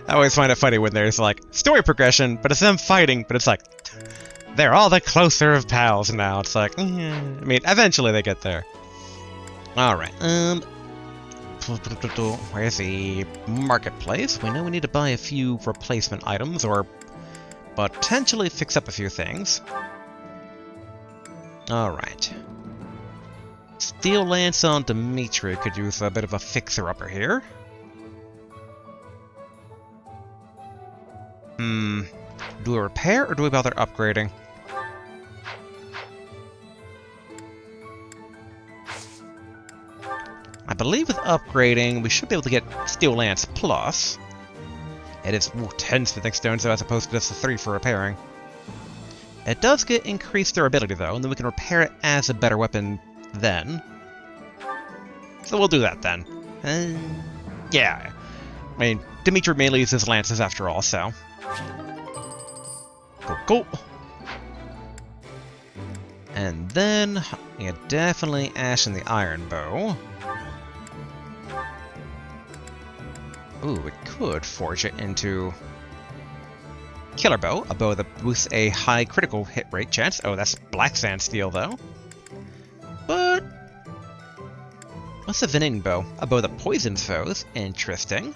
I always find it funny when there's like story progression, but it's them fighting, but it's like they're all the closer of pals now. It's like, I mean, eventually they get there. All right. Where's the marketplace? We know we need to buy a few replacement items, or potentially fix up a few things. Alright. Steel Lance on Dimitri could use a bit of a fixer-upper here. Do we repair, or do we bother upgrading? I believe with upgrading, we should be able to get Steel Lance Plus. It is 10 smithing stones, as opposed to just the 3 for repairing. It does get increased durability, though, and then we can repair it as a better weapon then. So we'll do that then. Yeah. I mean, Dimitri mainly uses lances after all, so... Cool. And then, yeah, definitely Ash and the Iron Bow. Ooh, we could forge it into Killer Bow, a bow that boosts a high critical hit rate chance. Oh, that's Black Sand Steel, though. But what's the Venin Bow? A bow that poisons foes. Interesting.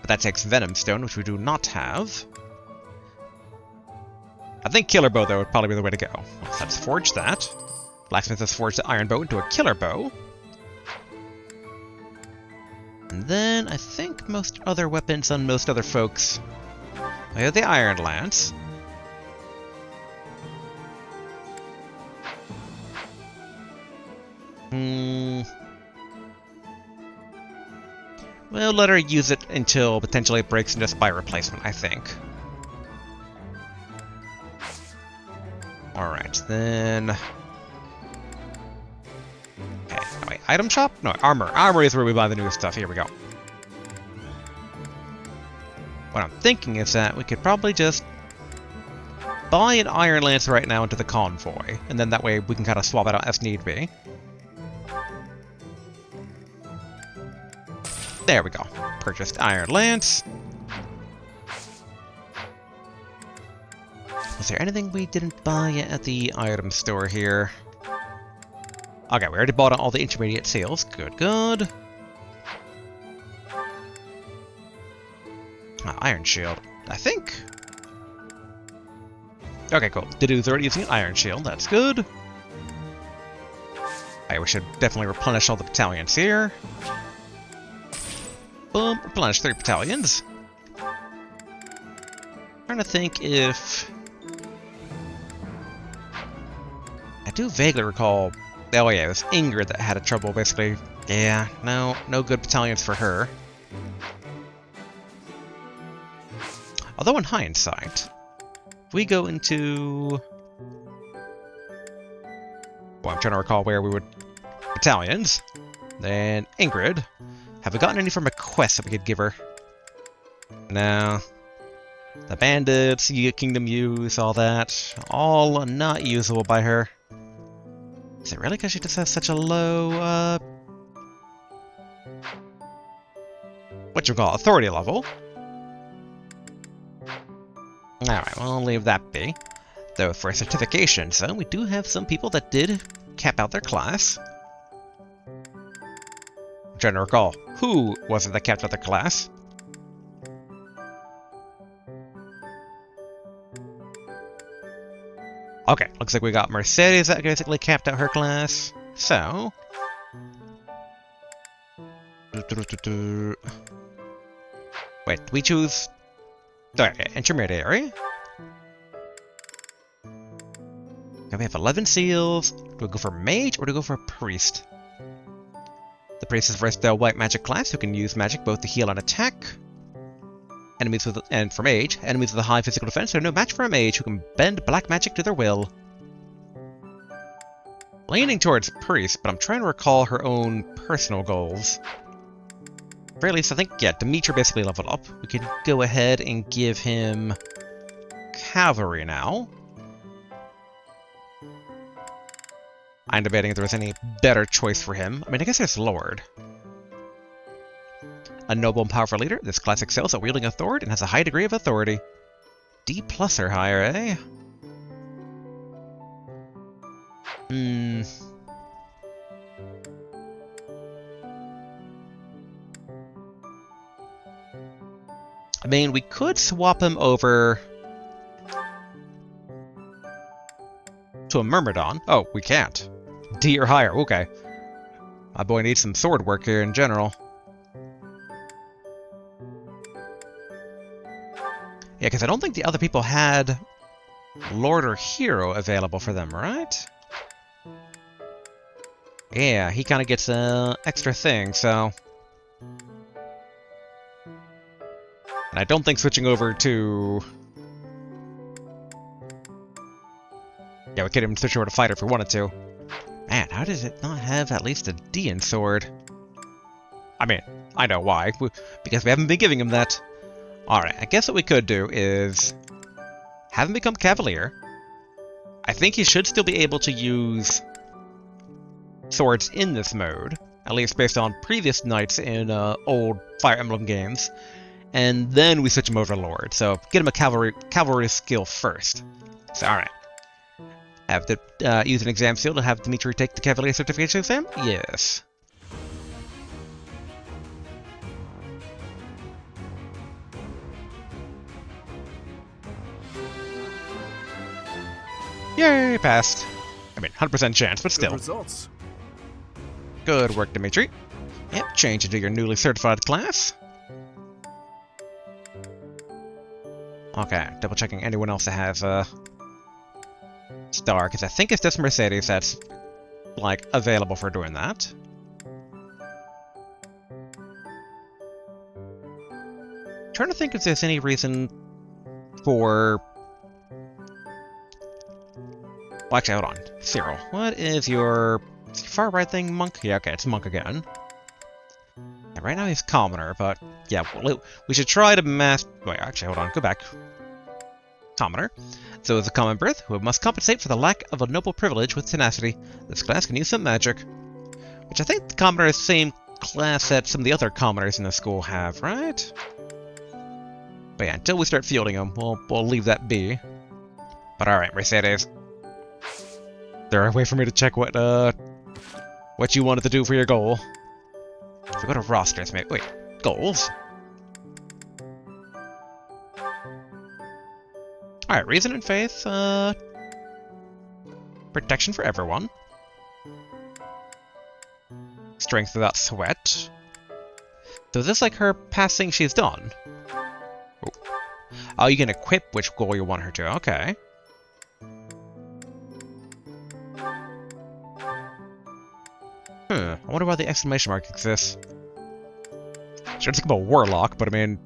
But that takes Venom Stone, which we do not have. I think Killer Bow, though, would probably be the way to go. So let's forge that. Blacksmith has forged the Iron Bow into a Killer Bow. And then, I think most other weapons on most other folks... I have the Iron Lance. We'll let her use it until potentially it breaks and just buy a replacement, I think. Alright, then... Okay, wait, item shop? No, armor. Armor is where we buy the new stuff. Here we go. What I'm thinking is that we could probably just buy an Iron Lance right now into the convoy, and then that way we can kind of swap it out as need be. There we go. Purchased Iron Lance. Was there anything we didn't buy at the item store here? Okay, we already bought all the intermediate seals. Good. Iron Shield, I think. Okay, cool. Didu's already using an Iron Shield. That's good. Okay, we should definitely replenish all the battalions here. Boom, replenish 3 battalions. Trying to think if... I do vaguely recall... Oh yeah, it was Ingrid that had trouble, basically. Yeah, no good battalions for her. Although in hindsight, if we go into... Well, I'm trying to recall where we would... Battalions. Then Ingrid. Have we gotten any from a quest that we could give her? No. The bandits, Kingdom Use, all that. All not usable by her. Is it really because she just has such a low, authority level? Alright, we'll leave that be. Though for certifications, though, we do have some people that did cap out their class. I'm trying to recall who was it that capped out their class. Okay, looks like we got Mercedes that basically capped out her class. So... Wait, we choose... Okay, intermediary. Okay, we have 11 seals. Do we go for mage or do we go for priest? The priest is a versatile white magic class who can use magic both to heal and attack. Enemies with, and for mage, enemies with a high physical defense are no match for a mage who can bend black magic to their will. Leaning towards priest, but I'm trying to recall her own personal goals. At the very least, I think, yeah, Dimitri basically leveled up. We can go ahead and give him cavalry now. I'm debating if there was any better choice for him. I mean, I guess there's Lord. A noble and powerful leader, this class excels at wielding authority and has a high degree of authority. D+ or higher, eh? I mean, we could swap him over to a Myrmidon. Oh, we can't. D or higher, okay. My boy needs some sword work here in general. Yeah, because I don't think the other people had Lord or Hero available for them, right? Yeah, he kind of gets an extra thing, so... And I don't think switching over to... Yeah, we could even switch over to Fighter if we wanted to. Man, how does it not have at least a D in Sword? I mean, I know why. Because we haven't been giving him that. Alright, I guess what we could do is... have him become Cavalier. I think he should still be able to use swords in this mode, at least based on previous knights in old Fire Emblem games. And then we switch him over to Lord. So get him a cavalry skill first. So alright. Have to use an exam seal to have Dimitri take the Cavalier Certification exam? Yes. Yay, passed. I mean, 100% chance, but still. Good results. Good work, Dimitri. Yep, change into your newly certified class. Okay, double checking anyone else that has a star, because I think it's just Mercedes that's, like, available for doing that. Trying to think if there's any reason for... Well, actually, hold on. Cyril, what is your far right thing? Monk? Yeah, okay, it's Monk again. Yeah, right now he's Commoner, but yeah, we should try to Wait, actually, hold on, go back. Commoner. So it's a common birth who must compensate for the lack of a noble privilege with tenacity. This class can use some magic. Which I think the Commoner is the same class that some of the other Commoners in the school have, right? But yeah, until we start fielding them, we'll leave that be. But alright, Mercedes. There a way for me to check what you wanted to do for your goal? If we go to rosters, maybe. Wait, goals? Alright, reason and faith, protection for everyone. Strength without sweat. So is this like her passing she's done? Oh, you can equip which goal you want her to, okay. I wonder why the exclamation mark exists. Should think about Warlock, but I mean...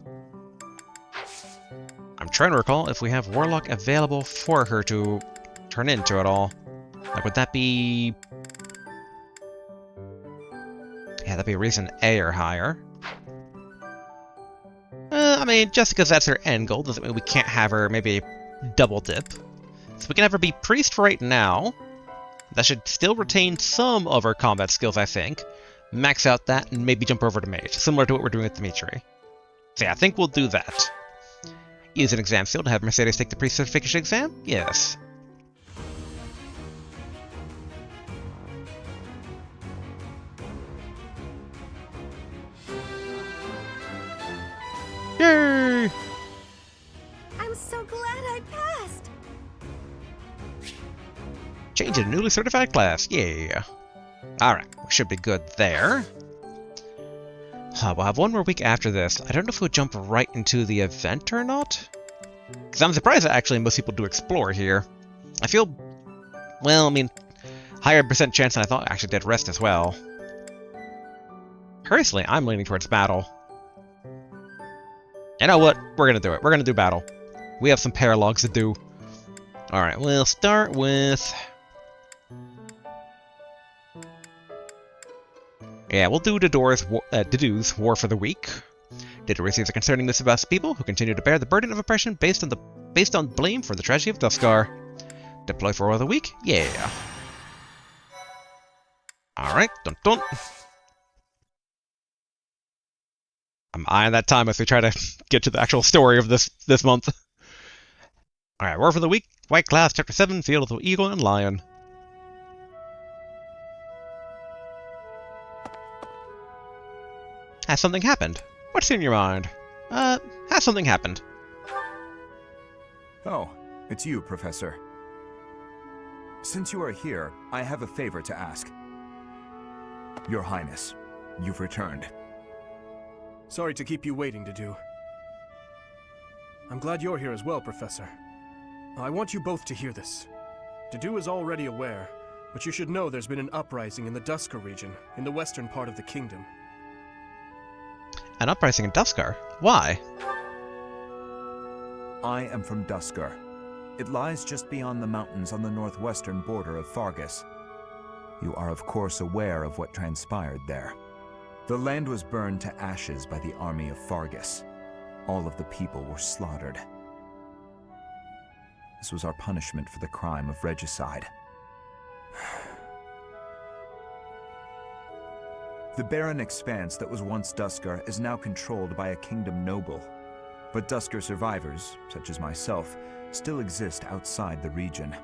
I'm trying to recall if we have Warlock available for her to turn into at all. Like, would that be... Yeah, that'd be a reason A or higher. I mean, just because that's her end goal doesn't mean we can't have her maybe double dip. So we can have her be Priest right now. That should still retain some of her combat skills, I think. Max out that and maybe jump over to Mage, similar to what we're doing with Dimitri. So yeah, I think we'll do that. Use an exam seal to have Mercedes take the Priest Certification exam? Yes. Yay! I'm so glad I passed. Change to newly certified class, yeah. Alright, we should be good there. We'll have one more week after this. I don't know if we'll jump right into the event or not. Because I'm surprised that actually most people do explore here. I feel, well, I mean, higher percent chance than I thought I actually did rest as well. Personally, I'm leaning towards battle. You know what? We're gonna do it. We're gonna do battle. We have some paralogues to do. Alright, we'll start with... Yeah, we'll do Didu's War for the Weak. Didu receives a concerning list of us people who continue to bear the burden of oppression based on blame for the tragedy of Duscar. Deploy for War of the Week? Yeah. Alright, dun dun. I'm eyeing that time as we try to get to the actual story of this month. Alright, War for the Week, White Class, Chapter 7, Field of the Eagle and Lion. Has something happened? What's in your mind? has something happened? Oh, it's you, Professor. Since you are here, I have a favor to ask. Your Highness, you've returned. Sorry to keep you waiting, Dedu. I'm glad you're here as well, Professor. I want you both to hear this. Dedu is already aware, but you should know there's been an uprising in the Duscar region, in the western part of the kingdom. An uprising in Duscar? Why? I am from Duscar. It lies just beyond the mountains on the northwestern border of Fargus. You are of course aware of what transpired there. The land was burned to ashes by the army of Fargus. All of the people were slaughtered. This was our punishment for the crime of regicide. The barren expanse that was once Duscar is now controlled by a kingdom noble. But Duscar survivors, such as myself, still exist outside the region.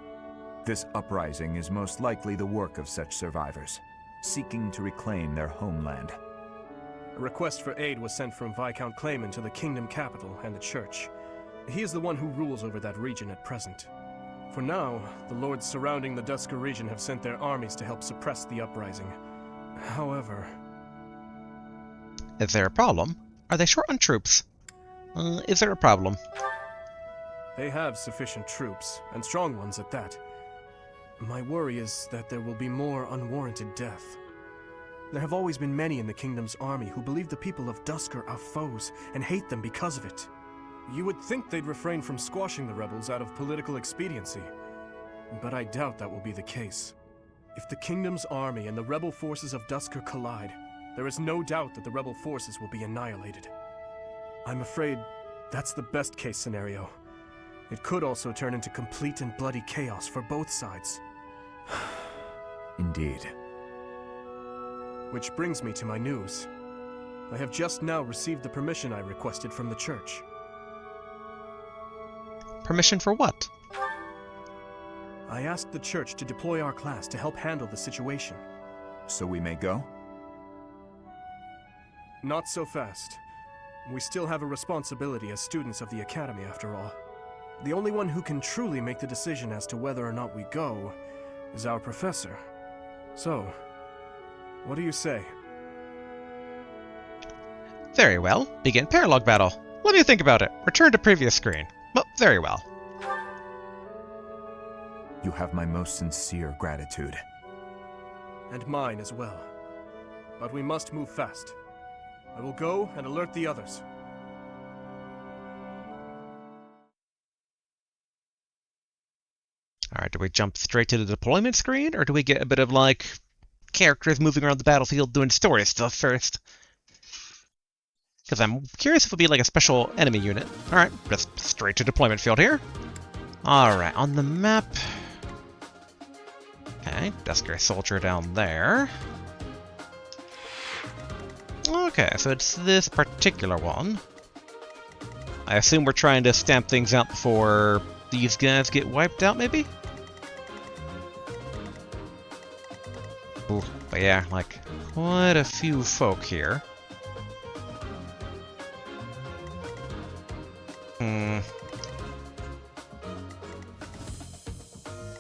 This uprising is most likely the work of such survivors, seeking to reclaim their homeland. A request for aid was sent from Viscount Clayman to the kingdom capital and the church. He is the one who rules over that region at present. For now, the lords surrounding the Duscar region have sent their armies to help suppress the uprising. However... Is there a problem? Are they short on troops? Is there a problem? They have sufficient troops, and strong ones at that. My worry is that there will be more unwarranted death. There have always been many in the kingdom's army who believe the people of Duscar are foes and hate them because of it. You would think they'd refrain from squashing the rebels out of political expediency, but I doubt that will be the case. If the kingdom's army and the rebel forces of Duscar collide, there is no doubt that the rebel forces will be annihilated. I'm afraid that's the best case scenario. It could also turn into complete and bloody chaos for both sides. Indeed. Which brings me to my news. I have just now received the permission I requested from the church. Permission for what? I asked the church to deploy our class to help handle the situation. So we may go? Not so fast. We still have a responsibility as students of the academy, after all. The only one who can truly make the decision as to whether or not we go is our professor. So, what do you say? Very well. Begin Paralogue Battle. Let me think about it. Return to previous screen. Well, very well. You have my most sincere gratitude. And mine as well. But we must move fast. I will go and alert the others. Alright, do we jump straight to the deployment screen, or do we get a bit of, like, characters moving around the battlefield doing story stuff first? Because I'm curious if it'll be like a special enemy unit. Alright, just straight to deployment field here. Alright, on the map... Okay, Duscar soldier down there. Okay, so it's this particular one. I assume we're trying to stamp things out before these guys get wiped out, maybe? Ooh, but yeah, like, quite a few folk here.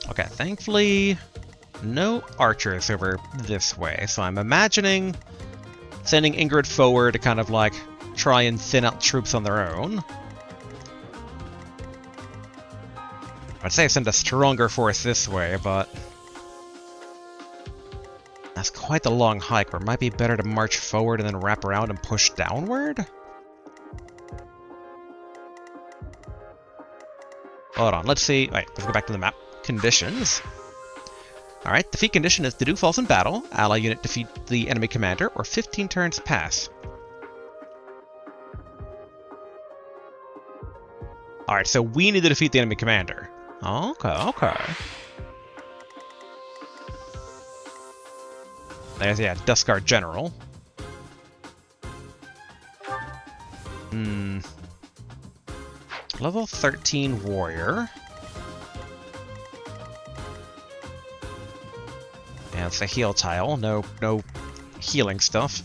Okay, thankfully, no archers over this way, so I'm imagining sending Ingrid forward to kind of like try and thin out troops on their own. I'd say send a stronger force this way, but that's quite the long hike, where it might be better to march forward and then wrap around and push downward. Hold on, let's see. Wait, let's go back to the map. Conditions. Alright, defeat condition is Dedu falls in battle, ally unit defeat the enemy commander, or 15 turns pass. Alright, so we need to defeat the enemy commander. Okay, okay. There's, yeah, Duscar General. Level 13 Warrior. Yeah, it's a heal tile. No healing stuff.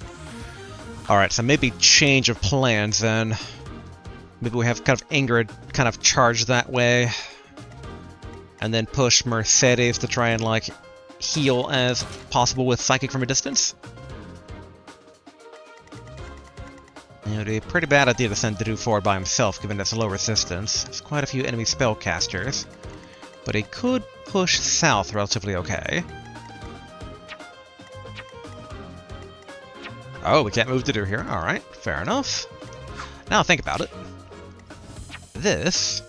Alright, so maybe change of plans then. Maybe we have kind of Ingrid kind of charge that way. And then push Mercedes to try and, like, heal as possible with Psychic from a distance. It would be a pretty bad idea to send Dedu forward by himself, given its low resistance. There's quite a few enemy spellcasters. But he could push south relatively okay. Oh, we can't move Dedu here. Alright, fair enough. Now think about it. This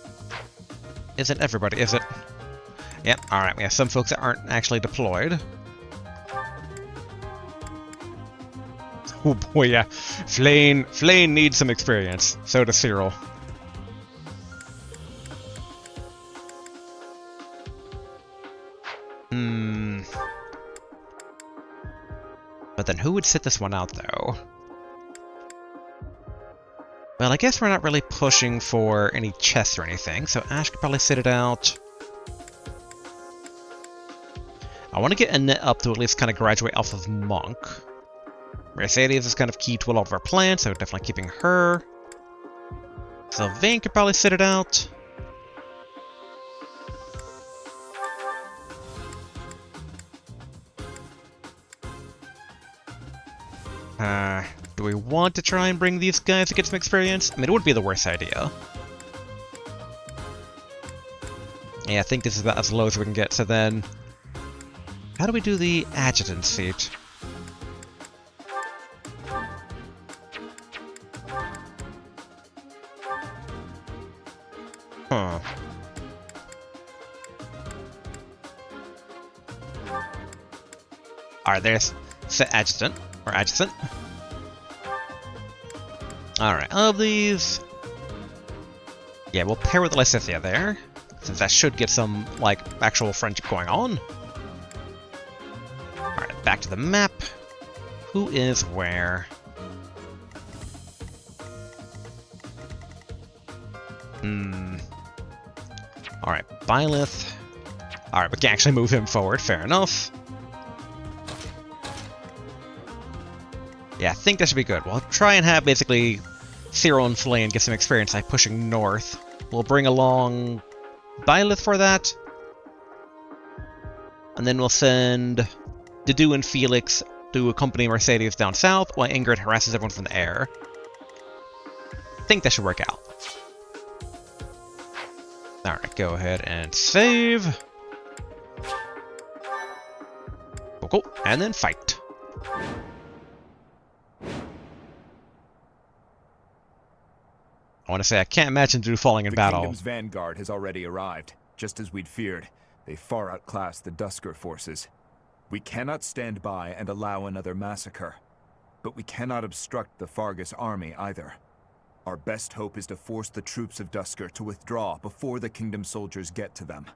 isn't everybody, is it? Yep, alright, we have some folks that aren't actually deployed. Oh boy, yeah. Flane needs some experience. So does Cyril. But then who would sit this one out, though? Well, I guess we're not really pushing for any chests or anything, so Ash could probably sit it out. I want to get Annette up to at least kind of graduate off of Monk. Mercedes is kind of key to a lot of our plans, so definitely keeping her. Sylvain could probably sit it out. Do we want to try and bring these guys to get some experience? I mean, it would be the worst idea. Yeah, I think this is about as low as we can get, so then... How do we do the adjutant seat? Huh. Alright, there's set adjutant, or adjutant. Alright, of these... Yeah, we'll pair with Lysithia there, since that should get some, like, actual friendship going on. Alright, back to the map. Who is where? Alright, Byleth. Alright, we can actually move him forward, fair enough. Yeah, I think that should be good. We'll try and have basically Cyril and Flane get some experience by pushing north. We'll bring along Byleth for that. And then we'll send Dedu and Felix to accompany Mercedes down south while Ingrid harasses everyone from the air. I think that should work out. Alright, go ahead and save. Cool, and then fight. I want to say I can't imagine Dedu falling in battle. The kingdom's vanguard has already arrived, just as we'd feared. They far outclass the Dusker forces. We cannot stand by and allow another massacre. But we cannot obstruct the Fargus army either. Our best hope is to force the troops of Dusker to withdraw before the kingdom's soldiers get to them.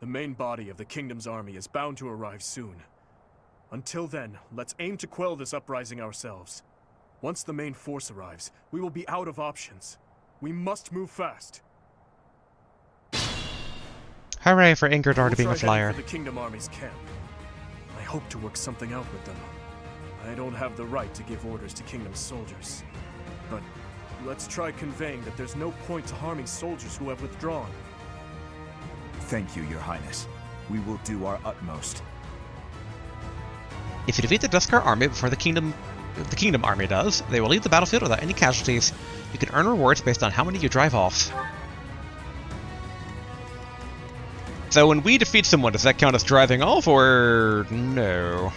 The main body of the kingdom's army is bound to arrive soon. Until then, let's aim to quell this uprising ourselves. Once the main force arrives, we will be out of options. We must move fast. Hooray for Ingrid already being a We'll try flyer. heading for the Kingdom Army's camp. I hope to work something out with them. I don't have the right to give orders to Kingdom soldiers. But let's try conveying that there's no point to harming soldiers who have withdrawn. Thank you, Your Highness. We will do our utmost. If you defeat the Duskar army before the Kingdom Army does, they will leave the battlefield without any casualties. You can earn rewards based on how many you drive off. So when we defeat someone, does that count as driving off, or no?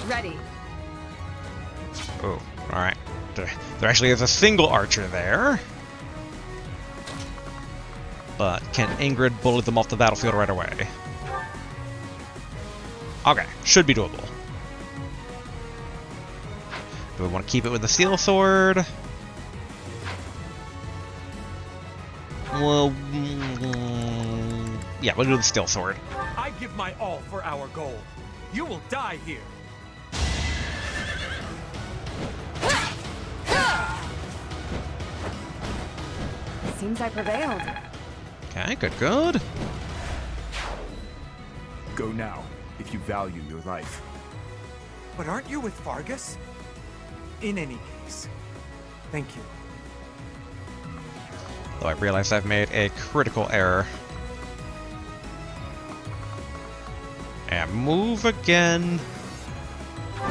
Ready. Oh, alright. There actually is a single archer there. But can Ingrid bullet them off the battlefield right away? Okay, should be doable. Do we want to keep it with the steel sword? Well, yeah, we'll do the steel sword. I give my all for our goal. You will die here. Seems I prevailed. Okay, good. Go now, if you value your life. But aren't you with Fargus? In any case, Thank you. Though I realize I've made a critical error. And move again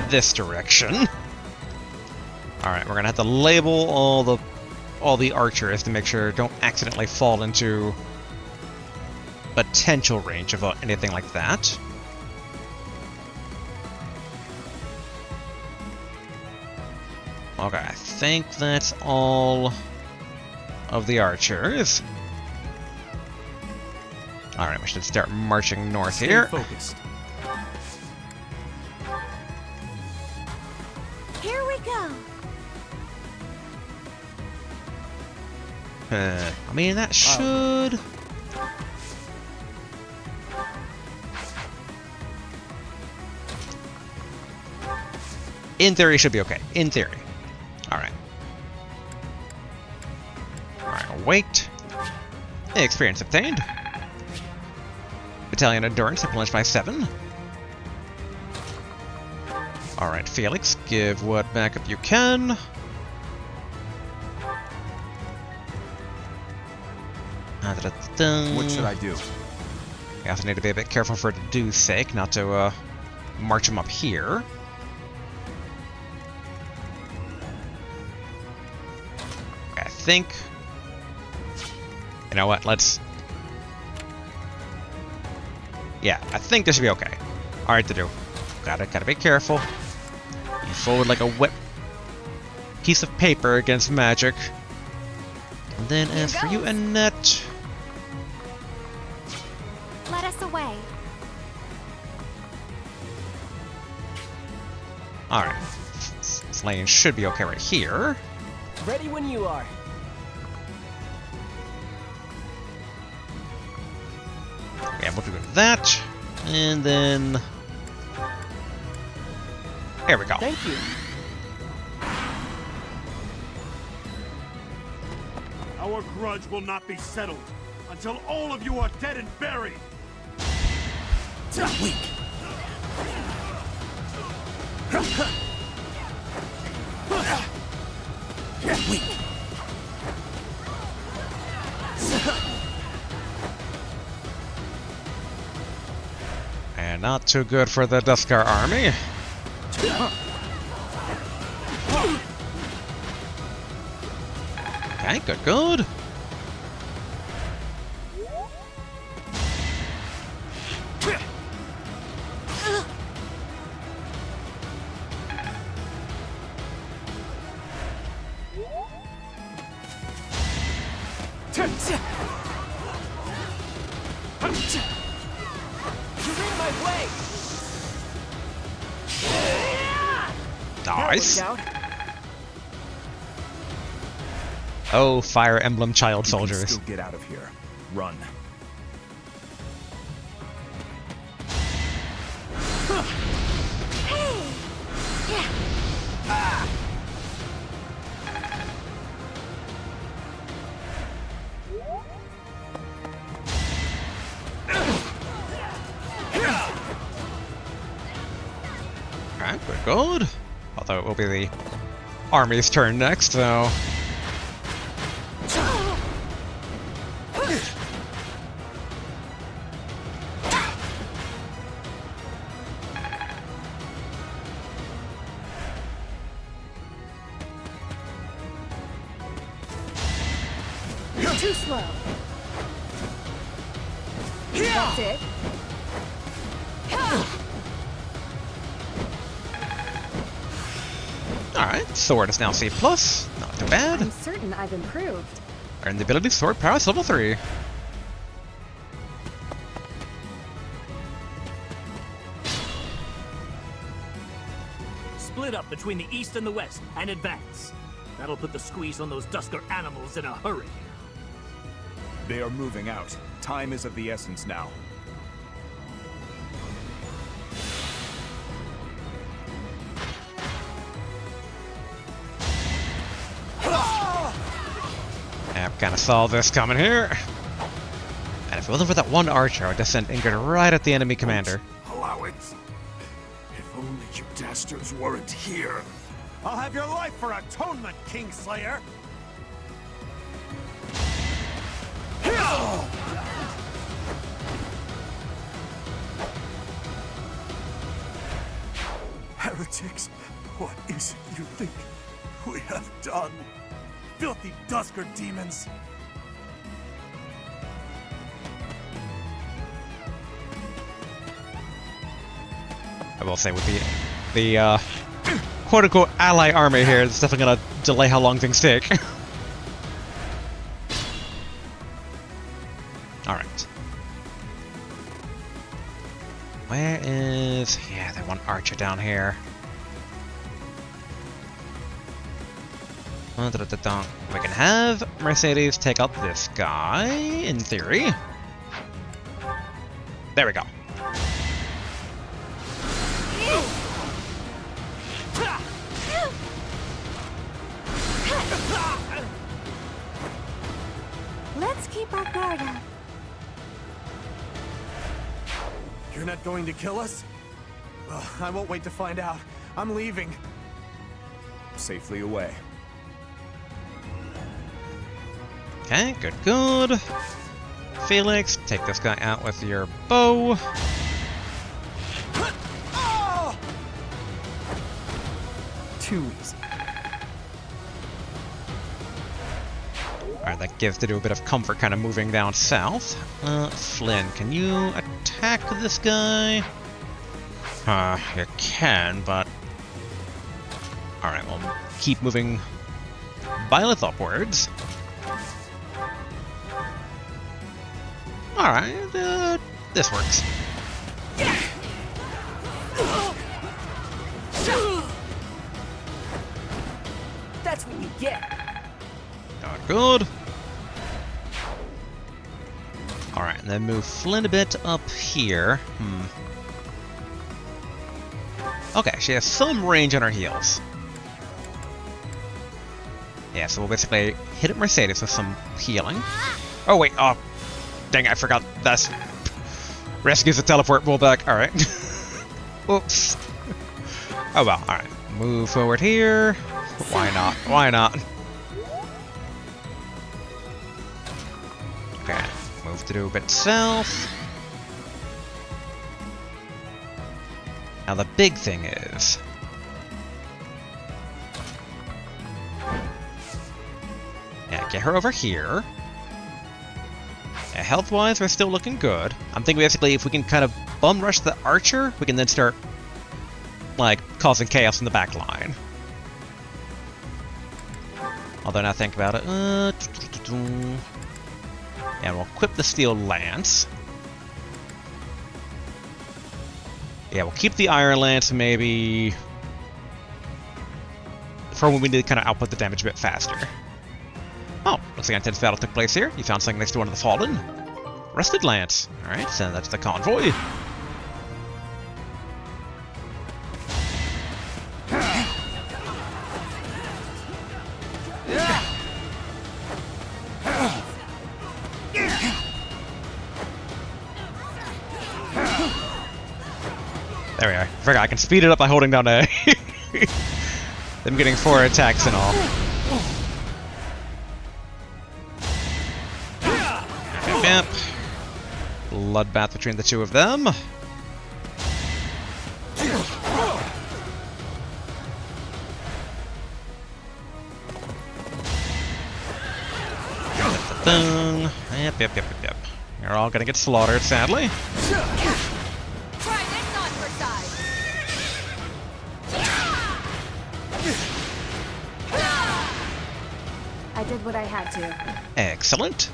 this direction. Alright, we're gonna have to label all the archers to make sure don't accidentally fall into potential range of anything like that. Okay, I think that's all of the archers. Alright, we should start marching north here. Focused. Here we go. I mean, that should... In theory, should be okay. In theory. Alright. Alright, wait. Experience obtained. Battalion Endurance replenished by 7. Alright, Felix, give what backup you can. What should I do? I also need to be a bit careful for Dude's sake, not to march him up here. Okay, I think... You know what, let's... Yeah, I think this should be okay. Alright to do. Gotta be careful. You forward like a wet piece of paper against magic. And then as for you, Annette... Let us away. Alright. This lane should be okay right here. Ready when you are. Yeah, we'll do that. And then... Here we go. Thank you. Our grudge will not be settled until all of you are dead and buried. Weak. Weak. And not too good for the Duskar army. Okay, good. Nice. Oh, Fire Emblem child soldiers. Still get out of here. Run. Alright, good. Although it will be the army's turn next, so... Too slow. That's it. Alright, sword is now C+. Not too bad. I'm certain I've improved. Earn the ability Sword Prowess level 3. Split up between the east and the west and advance. That'll put the squeeze on those Dusker animals in a hurry. They are moving out. Time is of the essence now. I kind of saw this coming here. And if it wasn't for that one archer, I'd just send Ingrid right at the enemy commander. Allow it. If only you dastards weren't here. I'll have your life for atonement, Kingslayer! Heretics, what is it you think we have done? Filthy Dusker demons! I will say with the quote-unquote ally army here, it's definitely gonna delay how long things take. Alright. Where is... yeah, that one archer down here. We can have Mercedes take out this guy, in theory. There we go. Let's keep our guard up. You're not going to kill us? Well, I won't wait to find out. I'm leaving. Safely away. Okay, good, good. Felix, take this guy out with your bow. Too easy. Alright, that gives the dude a bit of comfort kind of moving down south. Flynn, can you attack this guy? You can, but... alright, we'll keep moving Violet upwards. Alright, this works. That's what you get. Not good. Alright, and then move Flynn a bit up here. Okay, she has some range on her heels. Yeah, so we'll basically hit at Mercedes with some healing. Oh wait, oh, dang, I forgot that's... rescues the teleport pullback, alright. Oops. Oh well, alright. Move forward here. Why not? Why not? Okay, move through a bit south. Now the big thing is... yeah, get her over here. Yeah, health-wise, we're still looking good. I'm thinking basically if we can kind of bum rush the archer, we can then start, like, causing chaos in the back line. Although now think about it. Yeah, we'll equip the steel lance. Yeah, we'll keep the iron lance maybe for when we need to kind of output the damage a bit faster. Oh, looks like an intense battle took place here. You found something next to one of the fallen. Rusted lance. Alright, send that to the convoy. There we are. I forgot I can speed it up by holding down A. Them getting 4 attacks and all. Yep. Bloodbath between the two of them. Yep. You're all gonna get slaughtered, sadly. Try this on your side. I did what I had to. Excellent.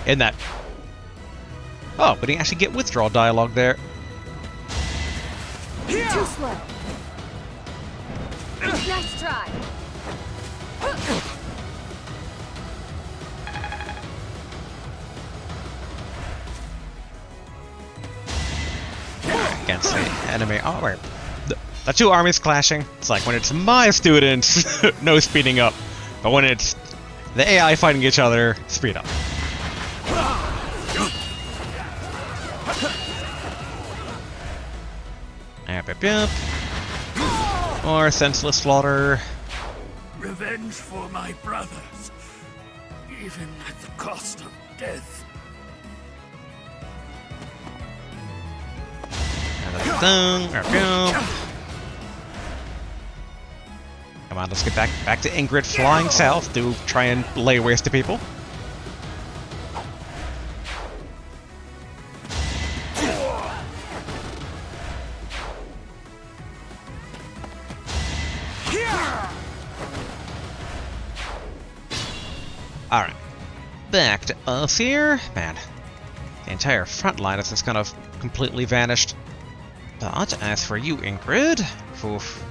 In that... oh, but he actually get withdrawal dialogue there. Too slow. Nice try. Against the enemy. Oh, wait. The two armies clashing. It's like when it's my students, no speeding up. But when it's the AI fighting each other, speed up. Yep. More senseless slaughter. Revenge for my brothers, even at the cost of death. Come on, let's get back to Ingrid flying south to try and lay waste to people. Alright, back to us here. Man, the entire front line has just kind of completely vanished. But as for you, Ingrid, oof.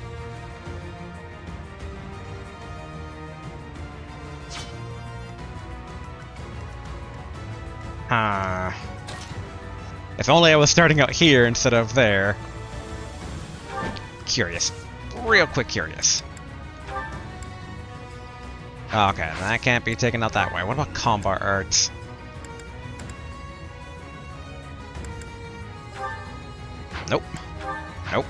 If only I was starting out here instead of there. Curious. Real quick curious. Okay, that can't be taken out that way. What about combat arts? Nope. Nope.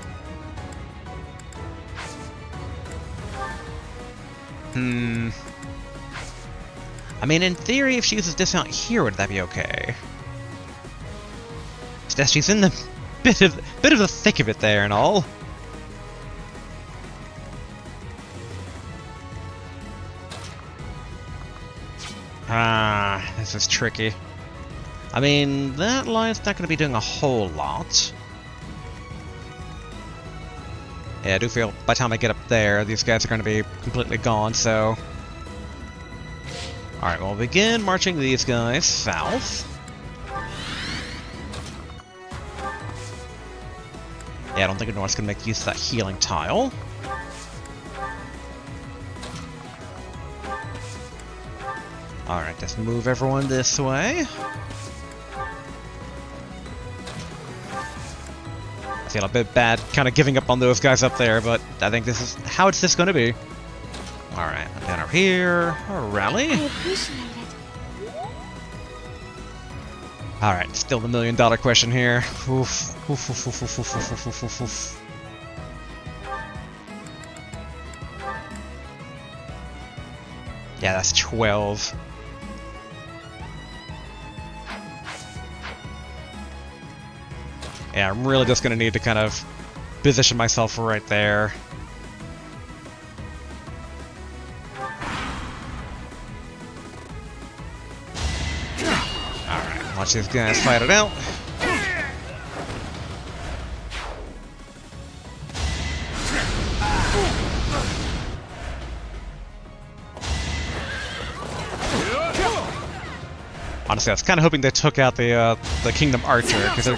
I mean, in theory, if she uses dismount here, would that be okay? It's that she's in the bit of the thick of it there and all. This is tricky. I mean, that line's not going to be doing a whole lot. Yeah, I do feel by the time I get up there, these guys are going to be completely gone, so... Alright, we'll begin marching these guys south. Yeah, I don't think anyone's going to make use of that healing tile. Alright, just move everyone this way. I feel a bit bad kind of giving up on those guys up there, but I think this is how it's just going to be. Alright, down over here. Rally. I appreciate it. Alright, still the $1 million question here. Oof. Oof, oof, oof, oof, oof, oof, oof, oof, oof. Yeah, that's 12. Yeah, I'm really just gonna need to kind of position myself right there. Alright, watch these guys fight it out. Honestly, I was kind of hoping they took out the Kingdom Archer, because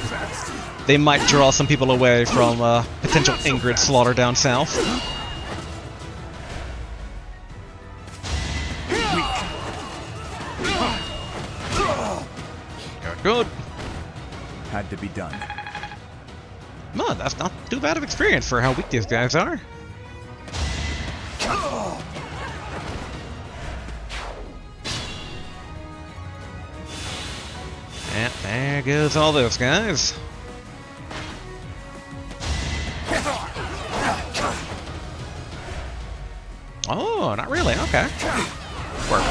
they might draw some people away from potential Ingrid slaughter down south. Good. Had to be done. No, that's not too bad of experience for how weak these guys are. And there goes all those guys. Oh, not really. Okay. Work.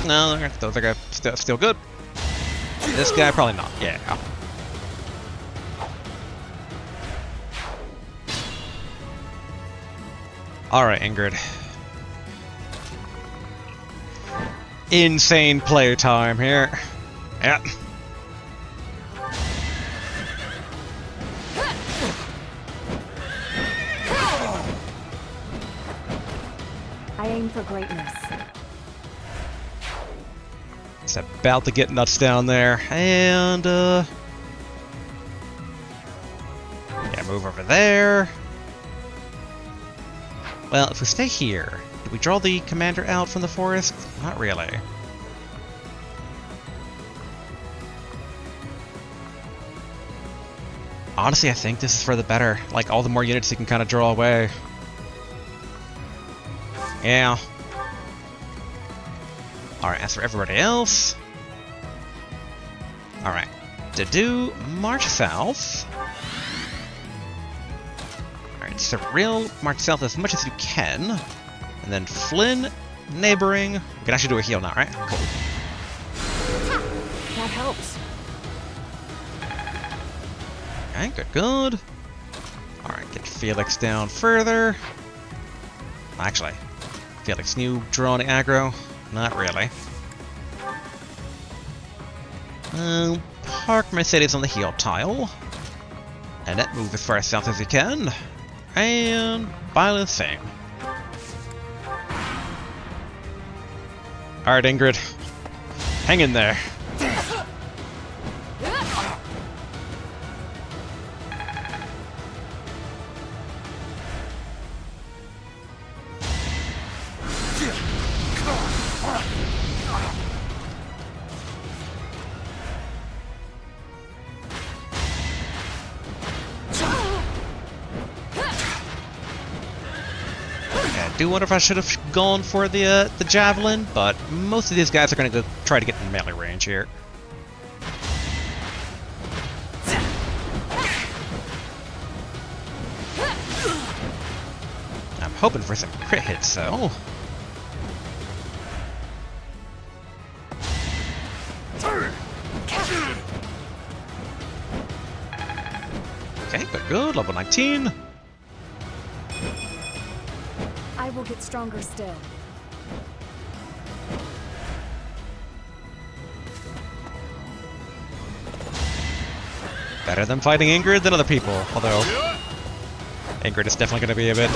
No, those are still good. This guy probably not. Yeah. All right, Ingrid. Insane play time here. Yeah. I aim for greatness. It's about to get nuts down there, and yeah, move over there. Well, if we stay here, do we draw the commander out from the forest? Not really. Honestly, I think this is for the better. Like, all the more units you can kind of draw away. Yeah. Alright, as for everybody else... Alright. To do march south... Alright, Alright, Cyril, march south as much as you can. And then Flynn, neighboring. We can actually do a heal now, right? Cool. That helps. Okay, good, good. Alright, get Felix down further. Actually, Felix, can you draw any aggro? Not really. Park Mercedes on the heal tile. And then move as far south as you can. And Violet same. Alright, Ingrid. Hang in there. I do wonder if I should have gone for the javelin, but most of these guys are going to go try to get in melee range here. I'm hoping for some crit hits, though. Okay, good, good. Level 19. I will get stronger still. Better than fighting Ingrid than other people, although Ingrid is definitely going to be a bit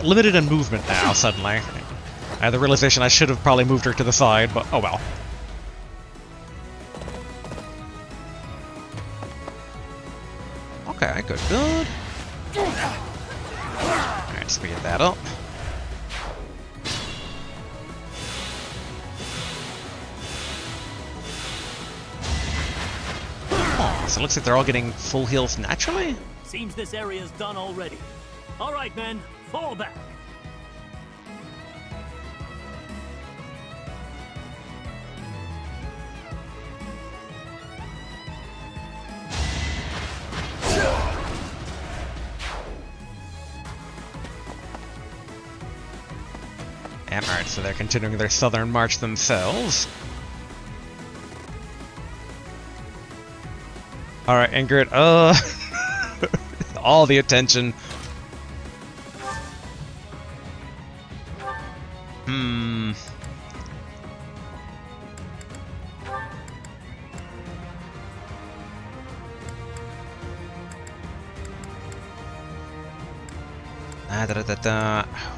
limited in movement now, suddenly. I had the realization I should have probably moved her to the side, but oh well. Okay, good, good. Alright, speed that up. Oh, so it looks like they're all getting full heals naturally? Seems this area's done already. All right, men, fall back. Alright, so they're continuing their southern march themselves. Alright, Ingrid, all the attention.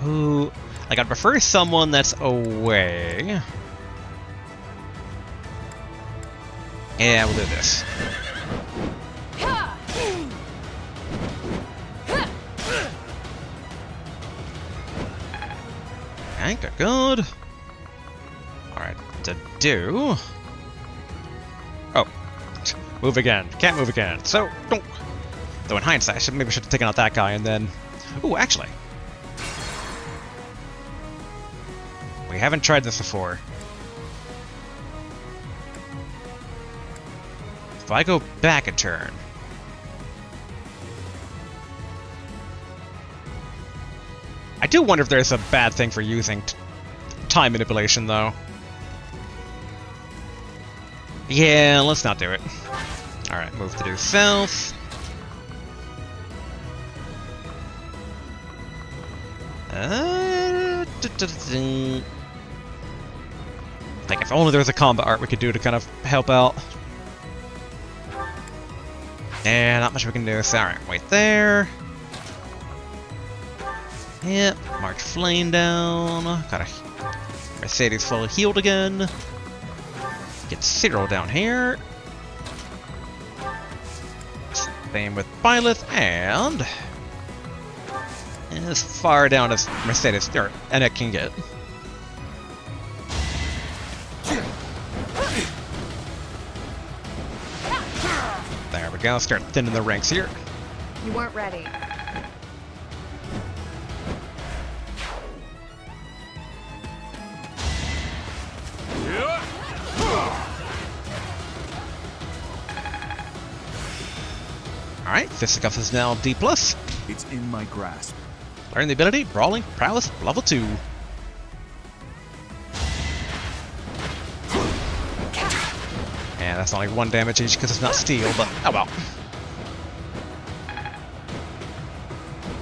Who... Like, I'd prefer someone that's away. Yeah, we'll do this. Okay, good, good. Alright, to do... Oh. Move again. Can't move again. So, don't... Though in hindsight, I maybe should have taken out that guy and then... Ooh, actually. We haven't tried this before. If I go back a turn... I do wonder if there's a bad thing for using time manipulation, though. Yeah, let's not do it. Alright, move to due south. Like, if only there was a combat art we could do to kind of help out. Yeah, not much we can do. So, alright, wait there. Yep, march flame down. Got a Mercedes fully healed again. Get Cyril down here. Same with Violet and as far down as Mercedes or Ennett can get. There we go. Start thinning the ranks here. You weren't ready. Alright, Fisticuff is now D+. It's in my grasp. Learn the ability Brawling Prowess level 2. And that's only 1 damage each because it's not steel, but oh well.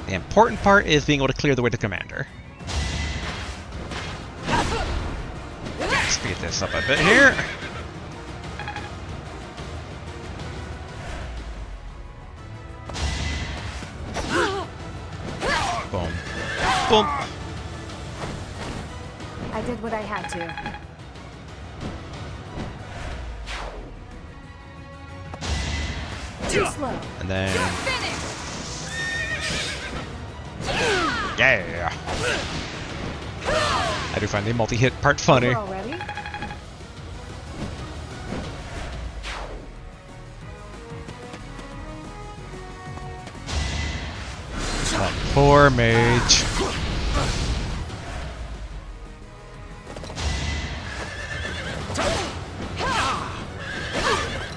The important part is being able to clear the way to Commander. Speed this up a bit here. Boom. Boom. I did what I had to. Too slow. And then... Yeah! I do find the multi-hit part funny. We're all ready? Oh, poor mage.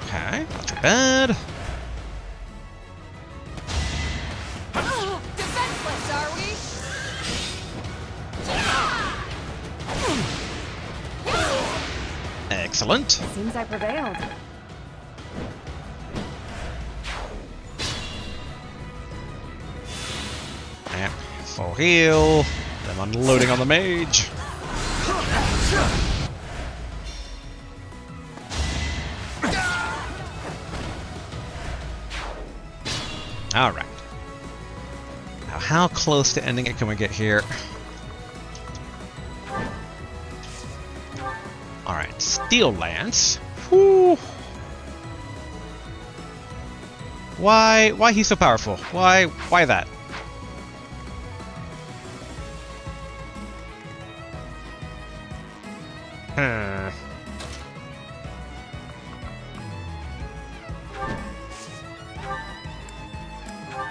Okay, not too bad. Defenseless, are we? Excellent. Seems I prevailed. Yep, full heal. Them unloading on the mage. Alright. Now, how close to ending it can we get here? Alright, Steel Lance. Whew. Why he's so powerful? Why that?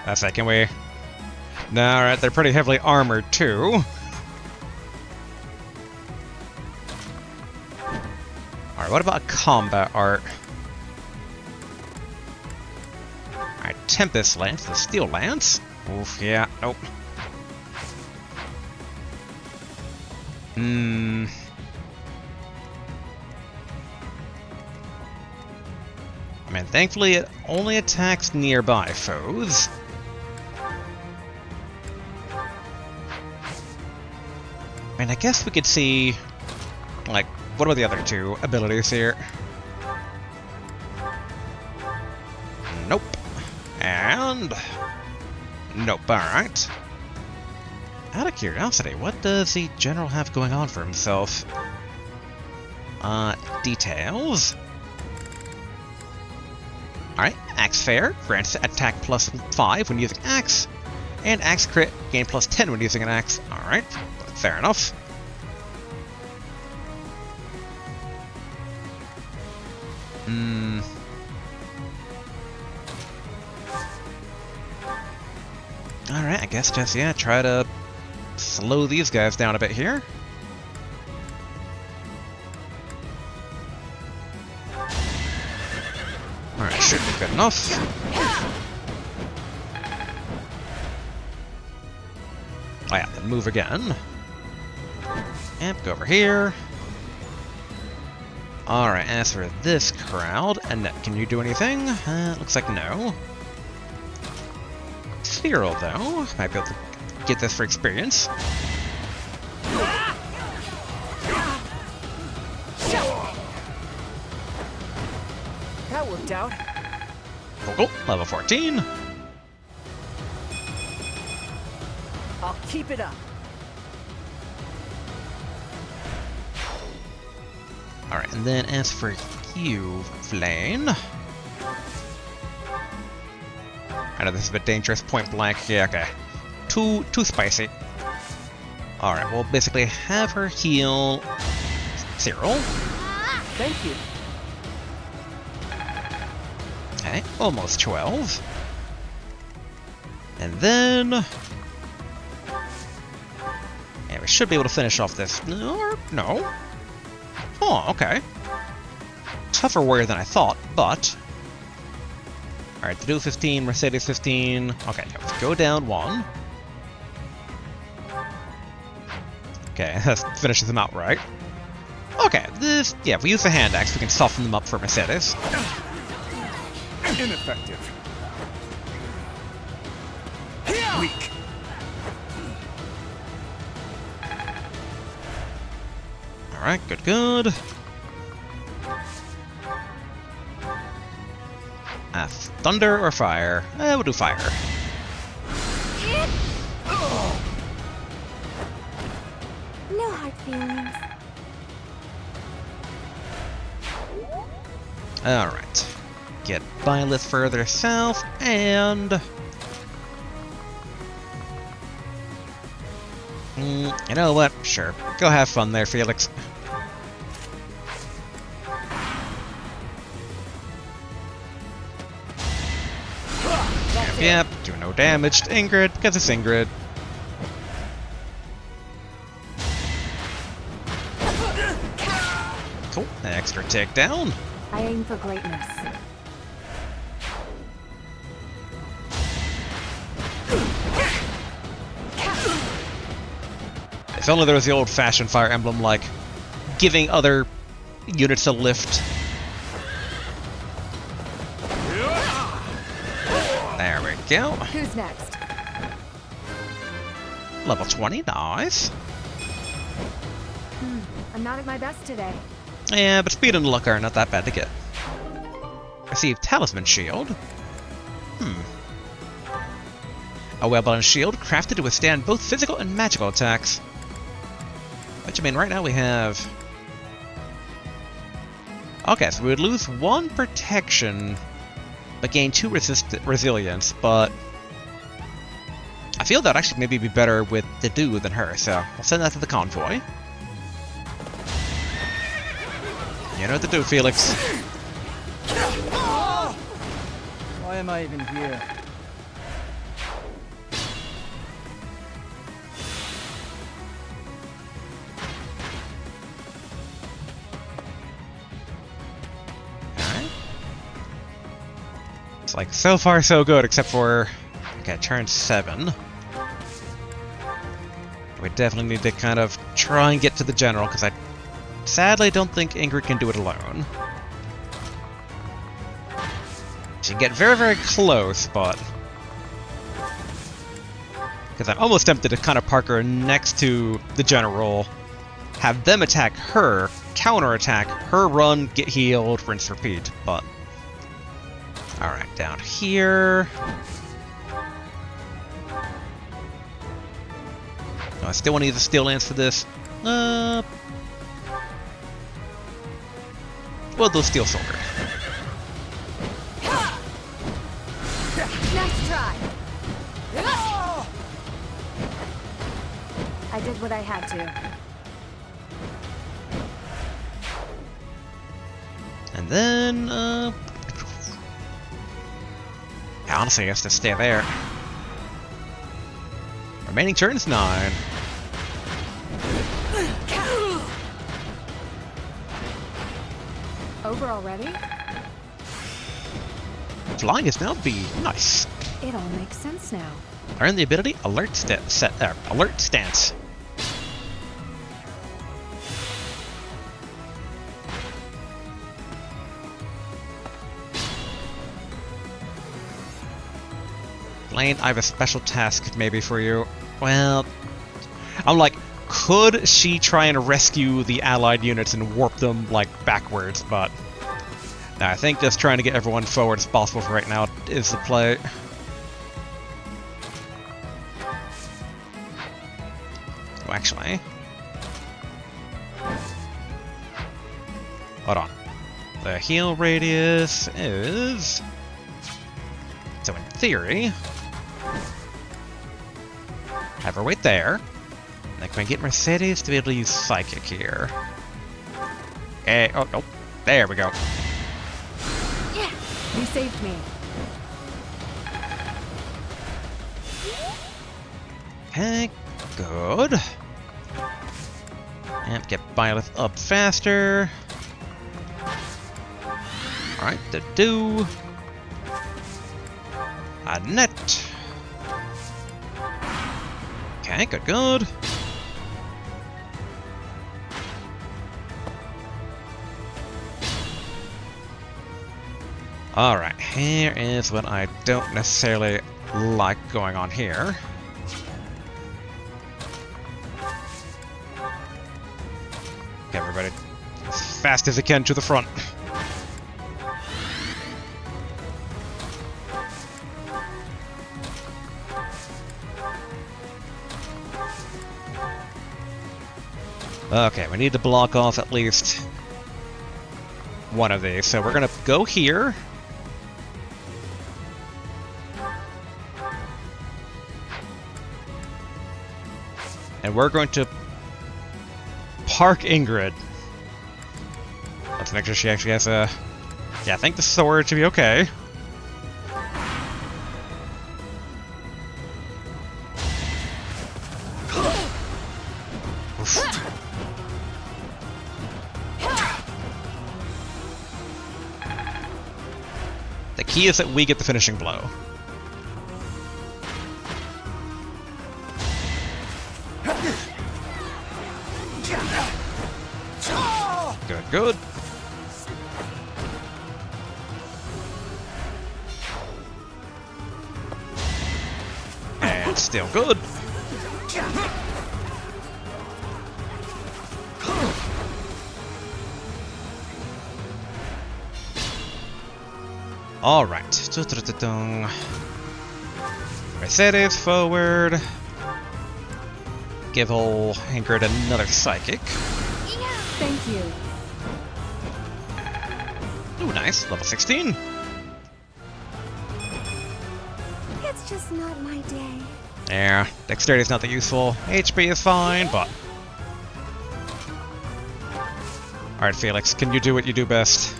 That's it, can we? No, alright, they're pretty heavily armored too. Alright, what about combat art? Alright, Tempest Lance, the Steel Lance. Oof, yeah, nope. I mean, thankfully it only attacks nearby foes. I mean, I guess we could see, like, what about the other two abilities here? Nope. And... nope, alright. Out of curiosity, what does the general have going on for himself? Details. Alright, Axe Fair grants attack +5 when using Axe, and Axe Crit gain +10 when using an Axe. Alright, fair enough. Alright, I guess just, yeah, try to slow these guys down a bit here. Alright, should be good enough. Oh yeah, then move again. And go over here. Alright, as for this crowd, Annette, can you do anything? Looks like no. Cyril, though, might be able to get this for experience. That worked out. Vogel, level 14. I'll keep it up. Alright, and then as for you, Flame. I know this is a bit dangerous, point blank. Yeah, okay. Too spicy. Alright, we'll basically have her heal Cyril. Thank you. Okay, almost 12. And then... yeah, we should be able to finish off this. No? Oh, okay. Tougher warrior than I thought, but... Alright, the do 15, Mercedes 15. Okay, let's go down 1. Okay, that finishes them out right. Okay, this, yeah, if we use the hand axe, we can soften them up for Mercedes. Ineffective. Weak. Alright, good, good. Thunder or fire? We'll do fire. No hard feelings. Alright. Get Byleth further south, and... you know what? Sure. Go have fun there, Felix. Yep, do no damage to Ingrid, because it's Ingrid. Cool, extra takedown. I aim for greatness. If only there was the old-fashioned Fire Emblem, like, giving other units a lift. There we go. Who's next? Level 20, nice. I'm not at my best today. Yeah, but speed and luck are not that bad to get. Receive Talisman Shield. A well-balanced shield crafted to withstand both physical and magical attacks. Which, I mean, right now we have... Okay, so we would lose 1 protection, but gain 2 resilience, but... I feel that actually maybe be better with the dude than her, so I'll send that to the convoy. You know what to do, Felix. Why am I even here? It's like, so far so good, except for... Okay, turn 7. We definitely need to kind of try and get to the general, because I sadly don't think Ingrid can do it alone. She can get very, very close, but... Because I'm almost tempted to kind of park her next to the general, have them attack her, counterattack, her run, get healed, rinse, repeat, but... Alright, down here... Oh, I still want to use the Steel Lance for this. Well, those Steel Sword. Nice try. I did what I had to. And then, honestly, I guess to stay there. Remaining turns 9. Over already? Flying is now B. Nice. It all makes sense now. Earn the ability Alert Alert Stance. Lane, I have a special task maybe for you. Well, I'm like, could she try and rescue the allied units and warp them, like, backwards, but... No, I think just trying to get everyone forward as possible for right now is the play. Oh, actually... Hold on. The heal radius is... So in theory... Have her wait there. Then can we get Mercedes to be able to use Psychic here? Okay, oh, there we go. Yeah, you saved me. Okay, good. And get Byleth up faster. Alright, the do. A net. Okay, good, good. Alright, here is what I don't necessarily like going on here. Okay, everybody, as fast as you can to the front. Okay, we need to block off at least one of these, so we're gonna go here. And we're going to park Ingrid. Let's make sure she actually has a... Yeah, I think the sword should be okay. Oof. The key is that we get the finishing blow. Good, good. And still good. All right. Mercedes forward. Give old Ingrid another psychic. Thank you. Ooh, nice. Level 16. It's just not my day. Yeah, dexterity is not that useful. HP is fine, but... Alright, Felix, can you do what you do best?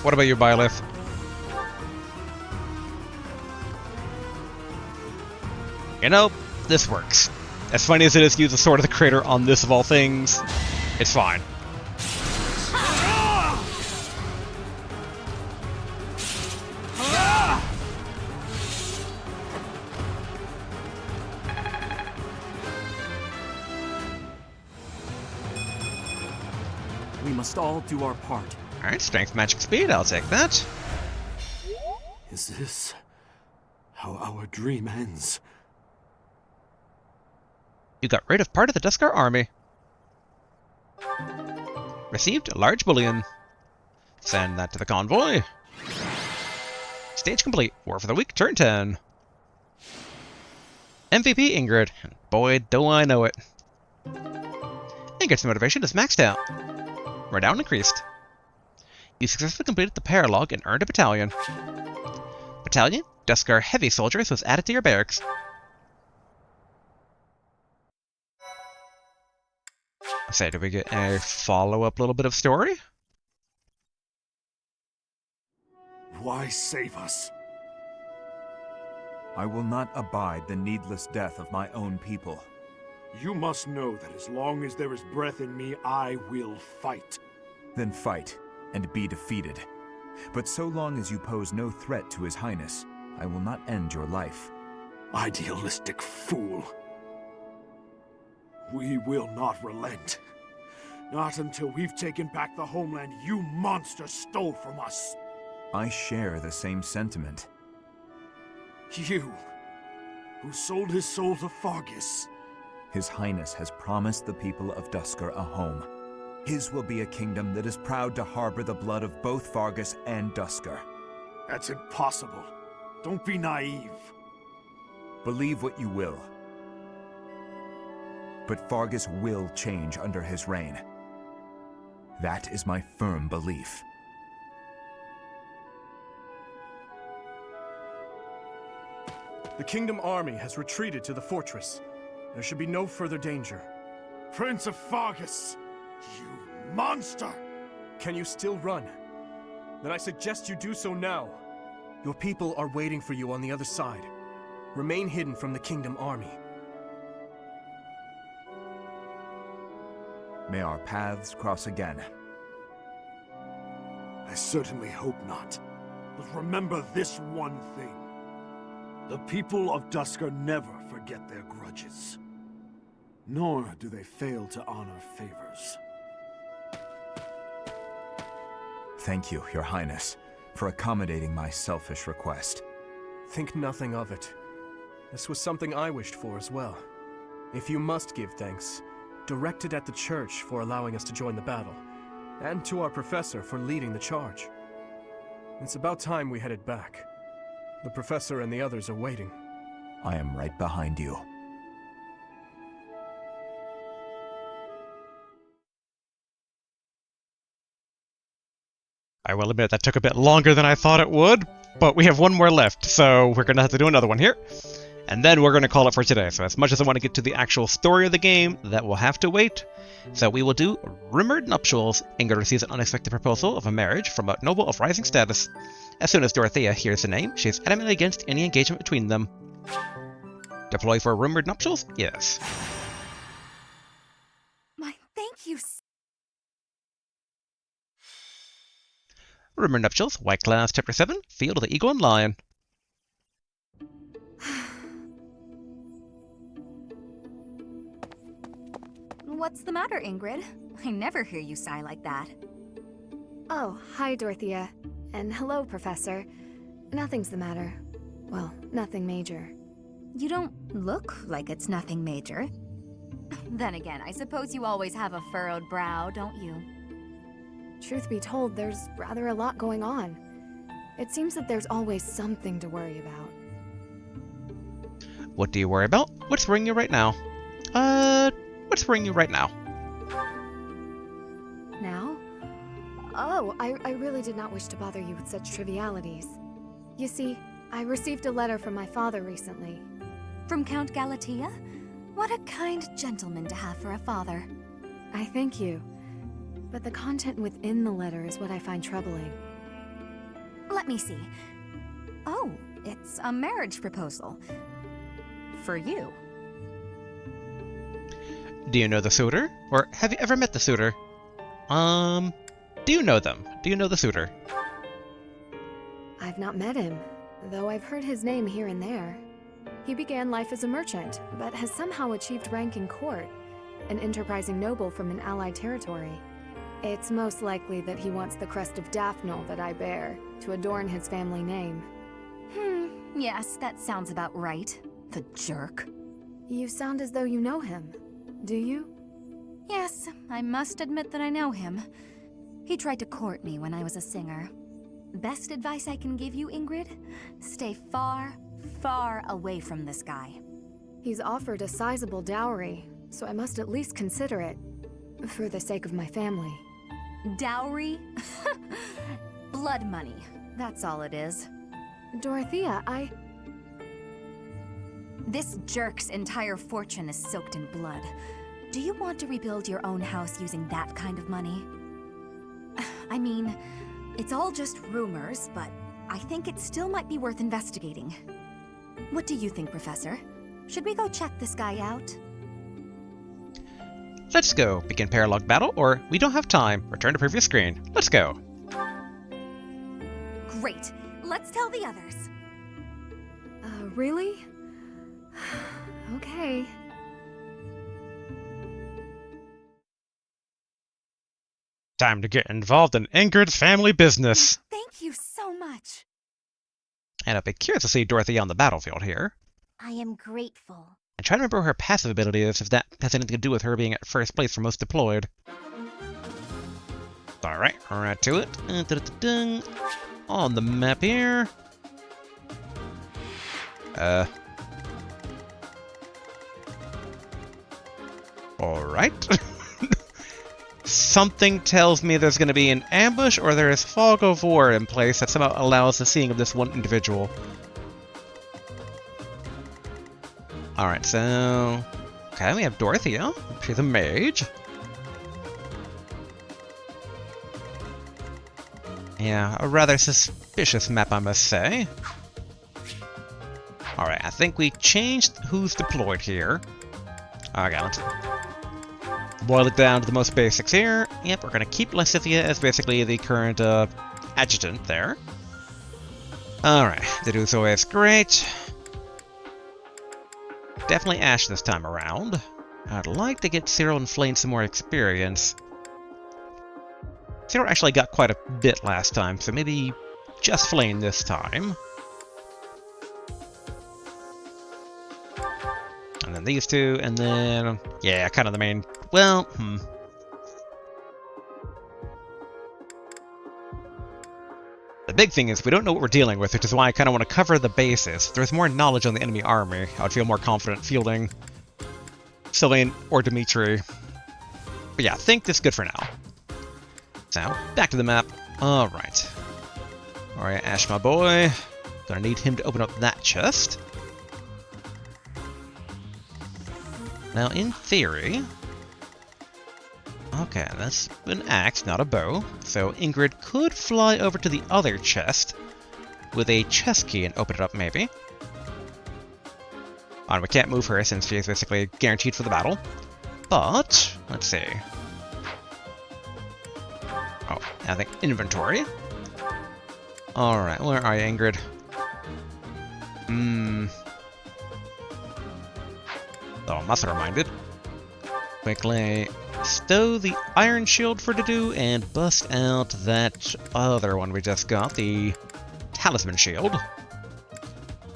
What about you, Byleth? You know, this works. As funny as it is to use the Sword of the Creator on this of all things, it's fine. We must all do our part. Alright, strength, magic, speed, I'll take that. Is this how our dream ends? You got rid of part of the Duskar army. Received a large bullion. Send that to the convoy. Stage complete. War for the week, turn 10. MVP Ingrid. Boy, do I know it. Ingrid's motivation is maxed out. Renown increased. You successfully completed the Paralogue and earned a battalion. Battalion, Duskar Heavy Soldiers was added to your barracks. Say, do we get a follow-up little bit of story? Why save us? I will not abide the needless death of my own people. You must know that as long as there is breath in me, I will fight. Then fight, and be defeated. But so long as you pose no threat to His Highness, I will not end your life. Idealistic fool. We will not relent. Not until we've taken back the homeland you monsters stole from us. I share the same sentiment. You, who sold his soul to Fargus. His Highness has promised the people of Duskar a home. His will be a kingdom that is proud to harbor the blood of both Fargus and Duskar. That's impossible. Don't be naive. Believe what you will. But Fargus will change under his reign. That is my firm belief. The Kingdom army has retreated to the fortress. There should be no further danger. Prince of Fargus! You monster! Can you still run? Then I suggest you do so now. Your people are waiting for you on the other side. Remain hidden from the Kingdom army. May our paths cross again. I certainly hope not. But remember this one thing. The people of Duscur never forget their grudges. Nor do they fail to honor favors. Thank you, Your Highness, for accommodating my selfish request. Think nothing of it. This was something I wished for as well. If you must give thanks, direct it at the church for allowing us to join the battle, and to our professor for leading the charge. It's about time we headed back. The professor and the others are waiting. I am right behind you. I will admit that took a bit longer than I thought it would, but we have one more left, so we're going to have to do another one here. And then we're going to call it for today. So as much as I want to get to the actual story of the game, that will have to wait. So we will do Rumored Nuptials. Ingrid receives an unexpected proposal of a marriage from a noble of rising status. As soon as Dorothea hears the name, she is adamantly against any engagement between them. Deploy for Rumored Nuptials? Yes. My thank you. Rumored Nuptials, White Class, Chapter 7, Field of the Eagle and Lion. What's the matter, Ingrid? I never hear you sigh like that. Oh, hi, Dorothea. And hello, Professor. Nothing's the matter. Well, nothing major. You don't look like it's nothing major. Then again, I suppose you always have a furrowed brow, don't you? Truth be told, there's rather a lot going on. It seems that there's always something to worry about. What do you worry about? What's worrying you right now? What's worrying you right now? Now? Oh, I really did not wish to bother you with such trivialities. You see, I received a letter from my father recently. From Count Galatea? What a kind gentleman to have for a father. I thank you. But the content within the letter is what I find troubling. Let me see. Oh, it's a marriage proposal. For you. Do you know the suitor? Or have you ever met the suitor? Do you know them? Do you know the suitor? I've not met him, though I've heard his name here and there. He began life as a merchant, but has somehow achieved rank in court, an enterprising noble from an allied territory. It's most likely that he wants the crest of Daphnel that I bear, to adorn his family name. Yes, that sounds about right. The jerk. You sound as though you know him. Do you? Yes, I must admit that I know him. He tried to court me when I was a singer. Best advice I can give you, Ingrid? Stay far, far away from this guy. He's offered a sizable dowry, so I must at least consider it. For the sake of my family. Dowry? Blood money. That's all it is. Dorothea, This jerk's entire fortune is soaked in blood. Do you want to rebuild your own house using that kind of money? I mean, it's all just rumors, but I think it still might be worth investigating. What do you think, Professor? Should we go check this guy out? Let's go. Begin Paralogue Battle, or we don't have time. Return to previous screen. Let's go. Great. Let's tell the others. Really? Okay. Time to get involved in Ingrid's family business. Thank you so much. And I'll be curious to see Dorothea on the battlefield here. I am grateful. I'm trying to remember what her passive ability is, if that has anything to do with her being at first place for most deployed. Alright, right to it. On the map here. Alright. Something tells me there's going to be an ambush, or there is fog of war in place that somehow allows the seeing of this one individual. Alright, so... Okay, we have Dorothea. She's a mage. Yeah, a rather suspicious map, I must say. Alright, I think we changed who's deployed here. Okay, let's boil it down to the most basics here. Yep, we're gonna keep Lysithea as basically the current adjutant there. Alright, Dedue's always great. Definitely Ash this time around. I'd like to get Cyril and Flame some more experience. Cyril actually got quite a bit last time, so maybe just Flame this time. And then these two, and then, yeah, kind of the main, well, The big thing is we don't know what we're dealing with, which is why I kind of want to cover the bases. If there's more knowledge on the enemy army, I would feel more confident fielding Sylvain or Dimitri. But yeah, I think this is good for now. So, back to the map. Alright. Alright, Ash, my boy. Gonna need him to open up that chest. Now, in theory... Okay, that's an axe, not a bow. So Ingrid could fly over to the other chest with a chest key and open it up, maybe. And we can't move her since she is basically guaranteed for the battle. But, let's see. Oh, I think inventory. Alright, where are you, Ingrid? Oh, I must have reminded. Quickly stow the iron shield for Dedue and bust out that other one we just got, the talisman shield.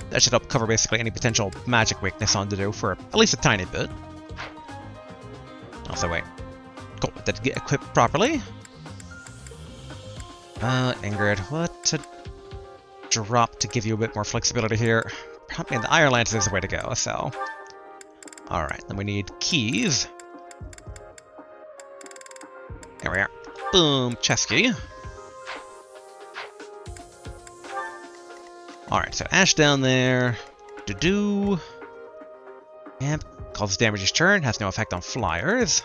That should help cover basically any potential magic weakness on Dedue for at least a tiny bit. Also, wait. Cool, did it get equipped properly? Ingrid, what to drop to give you a bit more flexibility here? Probably the Iron Lance is the way to go, so... Alright, then we need keys. There we are. Boom, chest key. Alright, so Ash down there. Dedue. Yep, causes damage each turn, has no effect on flyers.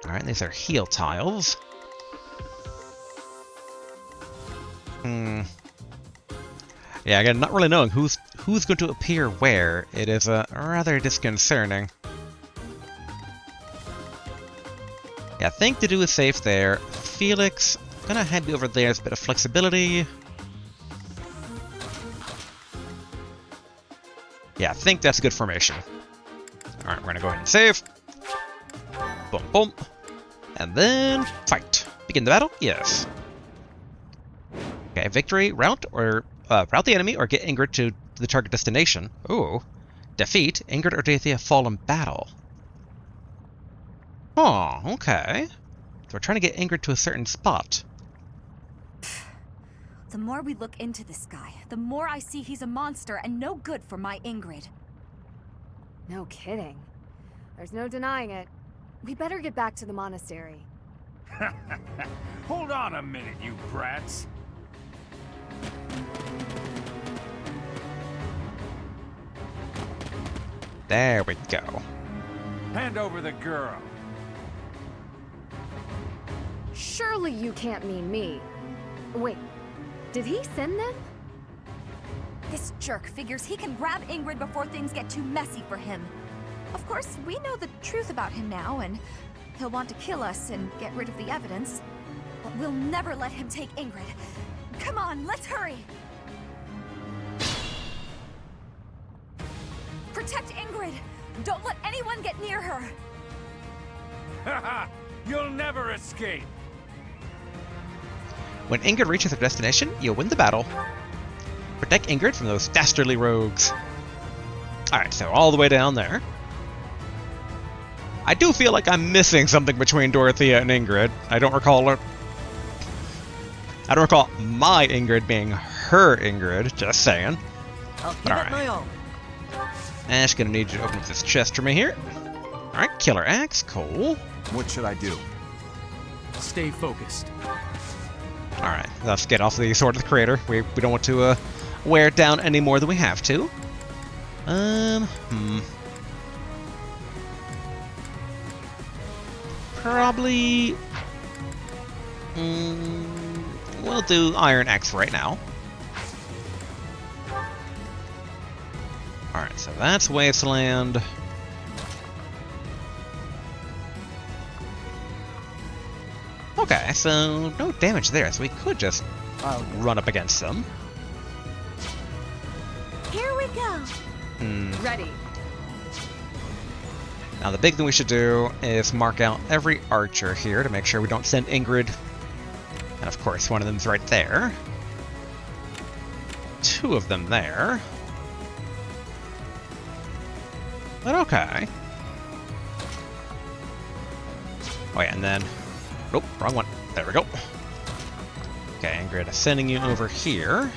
Alright, these are heal tiles. Yeah, again, not really knowing who's going to appear where. It is rather disconcerting. Yeah, I think Dedue is safe there. Felix, gonna head over there. There's a bit of flexibility. Yeah, I think that's a good formation. Alright, we're gonna go ahead and save. Boom, boom. And then fight. Begin the battle? Yes. Okay, victory, rout, or rout the enemy, or get Ingrid to the target destination. Ooh. Defeat, Ingrid or Dorothea fall in battle. Oh, okay. So we're trying to get Ingrid to a certain spot. The more we look into this guy, the more I see he's a monster and no good for my Ingrid. No kidding. There's no denying it. We better get back to the monastery. Hold on a minute, you brats. There we go. Hand over the girl. Surely you can't mean me. Wait, did he send them? This jerk figures he can grab Ingrid before things get too messy for him. Of course, we know the truth about him now, and he'll want to kill us and get rid of the evidence. But we'll never let him take Ingrid. Come on, let's hurry! Protect Ingrid! Don't let anyone get near her! Haha! You'll never escape! When Ingrid reaches her destination, you'll win the battle. Protect Ingrid from those dastardly rogues. Alright, so all the way down there. I do feel like I'm missing something between Dorothea and Ingrid. I don't recall my Ingrid being her Ingrid, just saying. I'll give it my all. Ash, gonna need you to open up this chest for me here. Alright, killer axe, cool. What should I do? Stay focused. Alright, let's get off the Sword of the Creator. We don't want to wear it down any more than we have to. Probably... we'll do Iron Axe right now. Alright, so that's Wasteland. Okay, so no damage there, so we could just run up against them. Here we go. Ready. Now the big thing we should do is mark out every archer here to make sure we don't send Ingrid. And of course, one of them's right there. Two of them there. But okay. Oh yeah, and then... Nope, wrong one. There we go. Okay, Ingrid, sending you over here.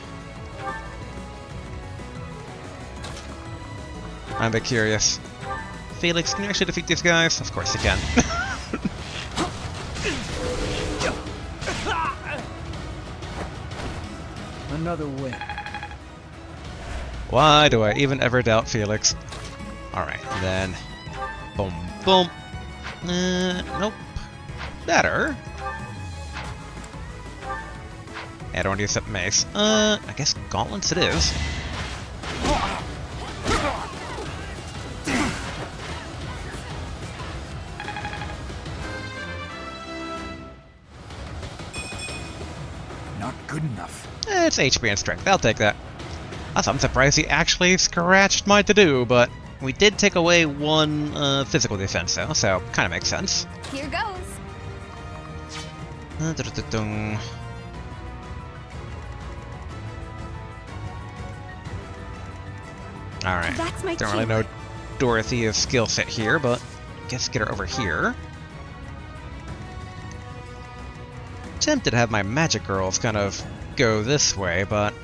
I'm a bit curious. Felix, can you actually defeat these guys? Of course you can. Another win. Why do I even ever doubt Felix? Alright, then... Boom, boom. Nope. Better. I don't want to use up mace. I guess gauntlets it is. Not good enough. It's HP and strength. I'll take that. Also, I'm surprised he actually scratched my to-do, but we did take away one physical defense, though, so kind of makes sense. Here goes. Alright. That's my Don't really cue. know Dorothea's skill set here, but I guess get her over here. Tempted to have my magic girls kind of go this way, but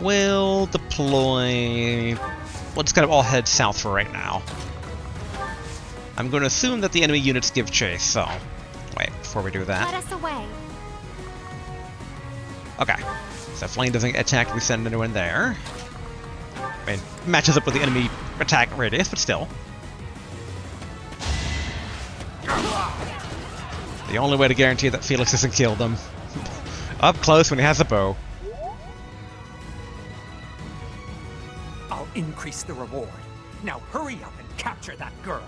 we'll deploy. We'll just kind of all head south for right now. I'm going to assume that the enemy units give chase, so wait before we do that. Let us away. Okay, so if Flame doesn't get attacked, we send anyone there. I mean, matches up with the enemy attack radius, but still. The only way to guarantee that Felix doesn't kill them. Up close when he has a bow. I'll increase the reward. Now hurry up and capture that girl.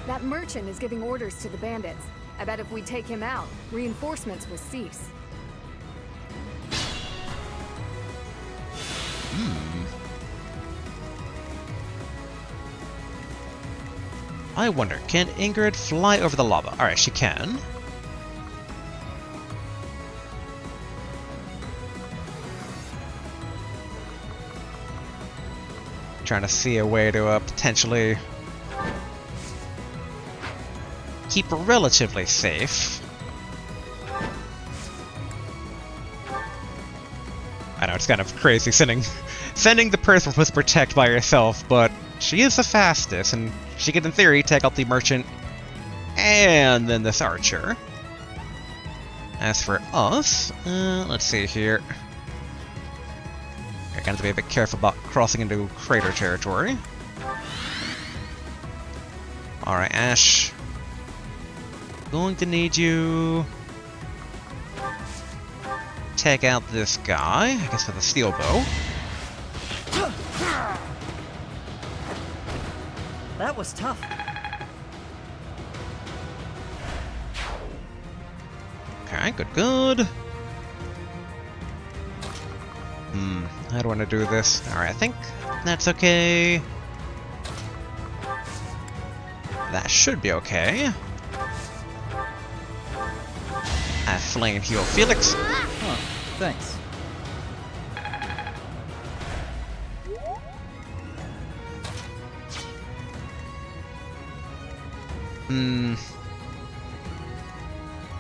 That merchant is giving orders to the bandits. I bet if we take him out, reinforcements will cease. I wonder, can Ingrid fly over the lava? Alright, she can. Trying to see a way to potentially keep her relatively safe. I know, it's kind of crazy sending the person supposed to protect by herself, but she is the fastest, and she could, in theory, take out the merchant and then this archer. As for us, let's see here. We're gonna have to be a bit careful about crossing into crater territory. Alright, Ash. Going to need you. Take out this guy, I guess with a steel bow. That was tough. Okay, good. How do I want to do this? Alright, I think that's okay. That should be okay. Flame heal Felix. Huh, thanks.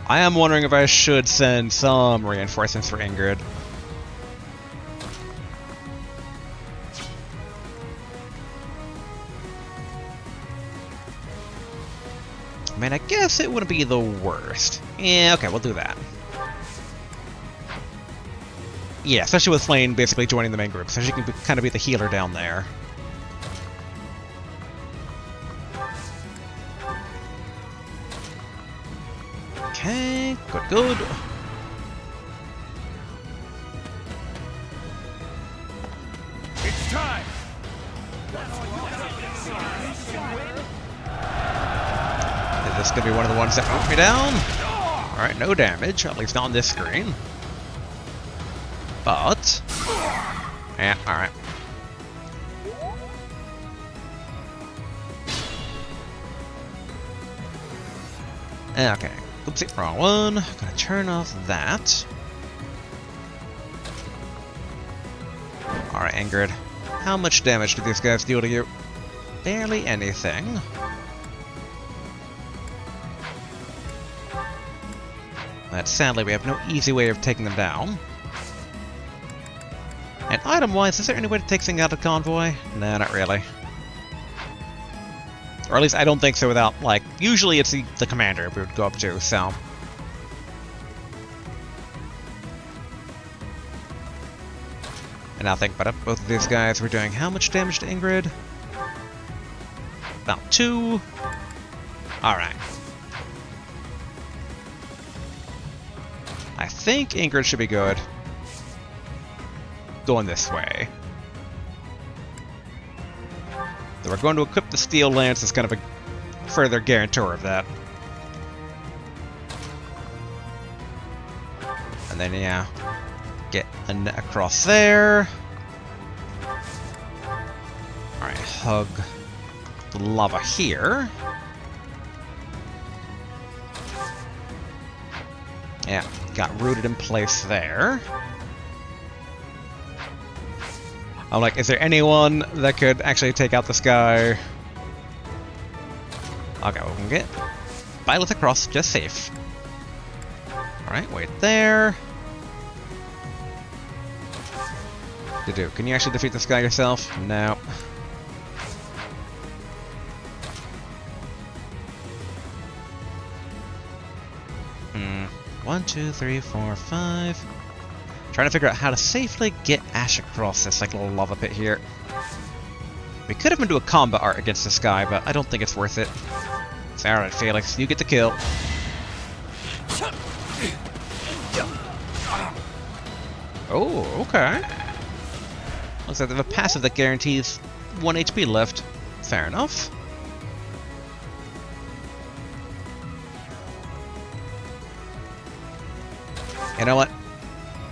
I am wondering if I should send some reinforcements for Ingrid. I mean, I guess it wouldn't be the worst. Yeah, okay, we'll do that. Yeah, especially with Flame basically joining the main group, so she can kind of be the healer down there. Okay, good. It's time! gonna be one of the ones that put me down. Alright, no damage, at least not on this screen. But... yeah, alright. Okay, oopsie, wrong one. Gonna turn off that. Alright, Ingrid. How much damage do these guys deal to you? Barely anything. But sadly, we have no easy way of taking them down. And item-wise, is there any way to take things out of convoy? No, not really. Or at least I don't think so without, like, usually it's the commander we would go up to, so... And now think about it, both of these guys were doing how much damage to Ingrid? About 2. Alright. I think Ingrid should be good. Going this way. So we're going to equip the steel lance as kind of a further guarantor of that. And then, yeah, get a net across there. Alright, hug the lava here. Yeah, got rooted in place there. I'm like, is there anyone that could actually take out this guy? Okay, we can get Violet across, just safe. Alright, wait there. Can you actually defeat this guy yourself? No. One, two, three, four, 5. Trying to figure out how to safely get Ash across this like little lava pit here. We could have been do a combat art against this guy, but I don't think it's worth it. So, alright, Felix, you get the kill. Oh, okay. Looks like they have a passive that guarantees 1 HP left. Fair enough. You know what?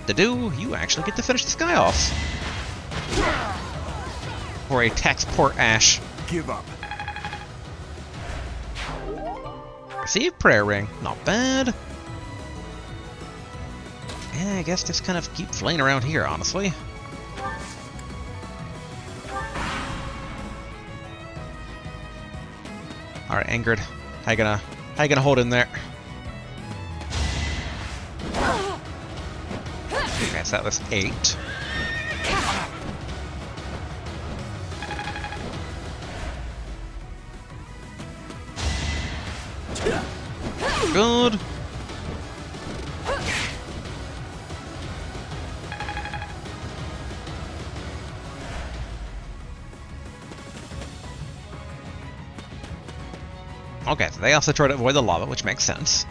You actually get to finish this guy off. Or he attacks poor Ash. Give up. Receive prayer ring. Not bad. Yeah, I guess just kind of keep flaying around here, honestly. Alright, Ingrid. How you gonna hold in there? Okay, so that was 8. Good. Okay, so they also try to avoid the lava, which makes sense.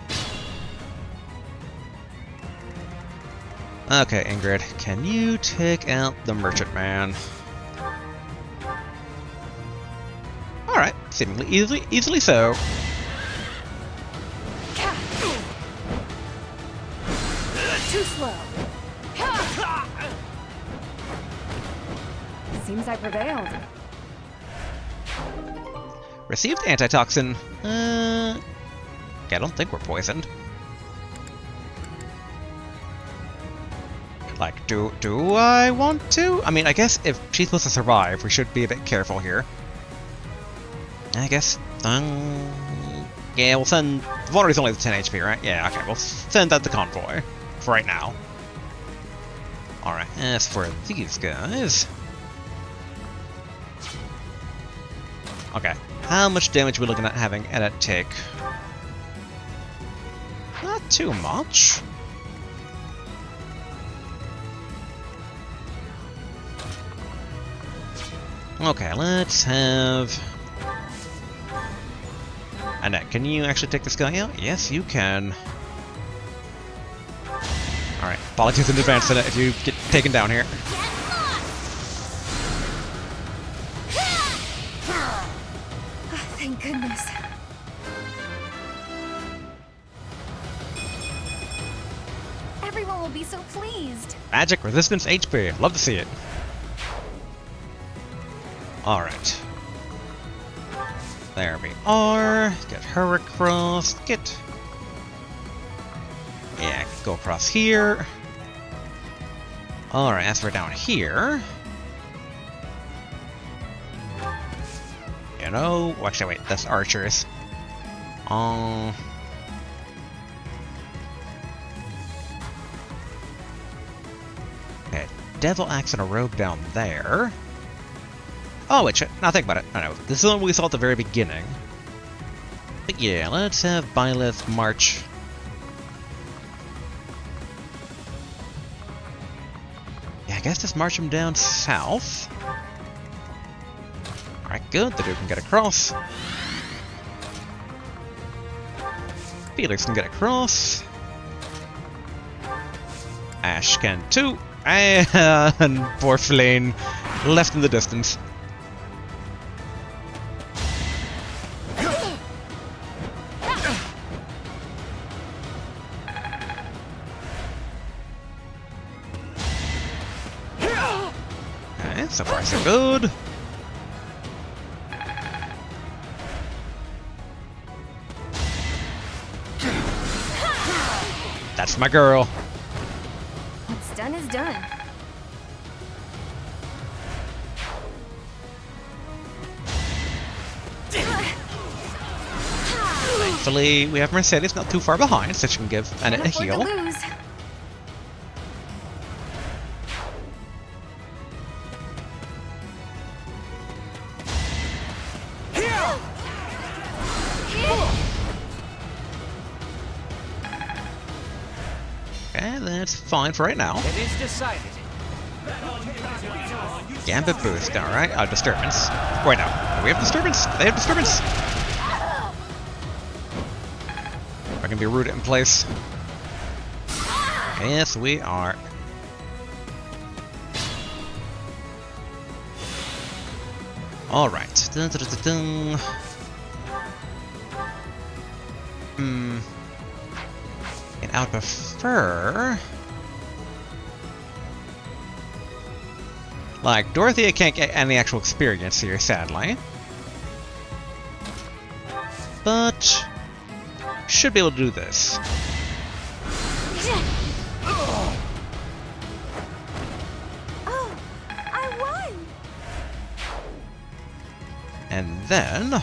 Okay, Ingrid, can you take out the merchant man? Alright, seemingly easily so. Too slow. Seems I prevailed. Received antitoxin. Yeah, I don't think we're poisoned. Like, do I want to? I mean, I guess if she's supposed to survive, we should be a bit careful here. I guess, yeah, we'll send... Valorie's only the 10 HP, right? Yeah, okay, we'll send that to convoy for right now. Alright, as for these guys... Okay, how much damage are we looking at having Edit take? Not too much. Okay, let's have... Annette, can you actually take this guy out? Yes, you can. Alright, apologies in advance, Annette, if you get taken down here. Thank goodness. Everyone will be so pleased. Magic resistance HP. Love to see it. Alright. There we are. Get her across. Get... Yeah, go across here. Alright, as for down here... You know... Well, actually, wait, that's archers. Okay, Devil Axe and a Rogue down there. Oh, wait, now think about it. I know, this is the one we saw at the very beginning. But yeah, let's have Byleth march. Yeah, I guess just march him down south. Alright, good, the dude can get across. Felix can get across. Ash can too. And poor Flane left in the distance. Okay, so far so good. That's my girl. What's done is done. Thankfully, we have Mercedes not too far behind, so she can give Annette a heal. Okay, that's fine for right now. It is decided. Gambit boost, alright. Disturbance. Wait, no. We have disturbance. They have disturbance. I can be rooted in place. Yes, we are. Alright. Dun, dun, dun, dun, dun. And I would prefer... Like, Dorothea can't get any actual experience here, sadly. But... should be able to do this. Oh, I won! And then...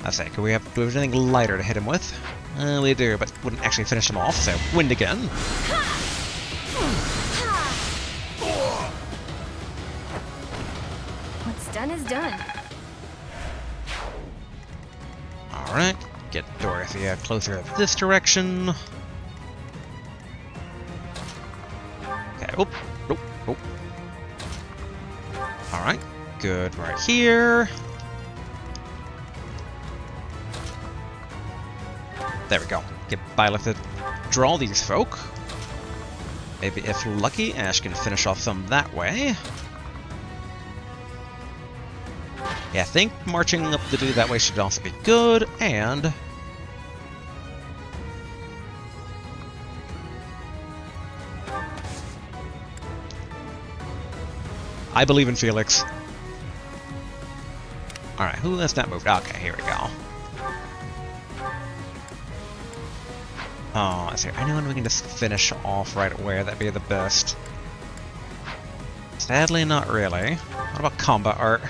I say, do we have anything lighter to hit him with? We do, but wouldn't actually finish him off, so wind again. What's done is done. Alright, get Dorothea closer this direction. Okay, oop, oop, oop. Alright, good right here. There we go. Get Byleth to draw these folk. Maybe if lucky, Ash can finish off some that way. Yeah, I think marching up the dude that way should also be good, and... I believe in Felix. Alright, who has not moved? Okay, here we go. Oh, is there anyone we can just finish off right where? That'd be the best. Sadly, not really. What about combat art?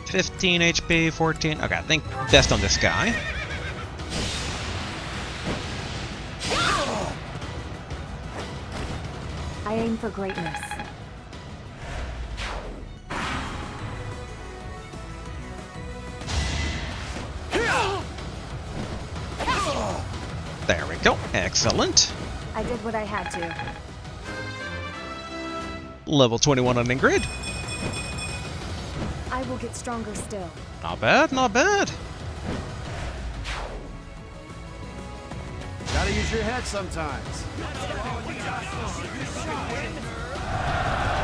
$15 HP, 14. Okay, I think best on this guy. I aim for greatness. There we go. Excellent. I did what I had to. Level 21 on Ingrid. I will get stronger still. Not bad, not bad. Gotta use your head sometimes.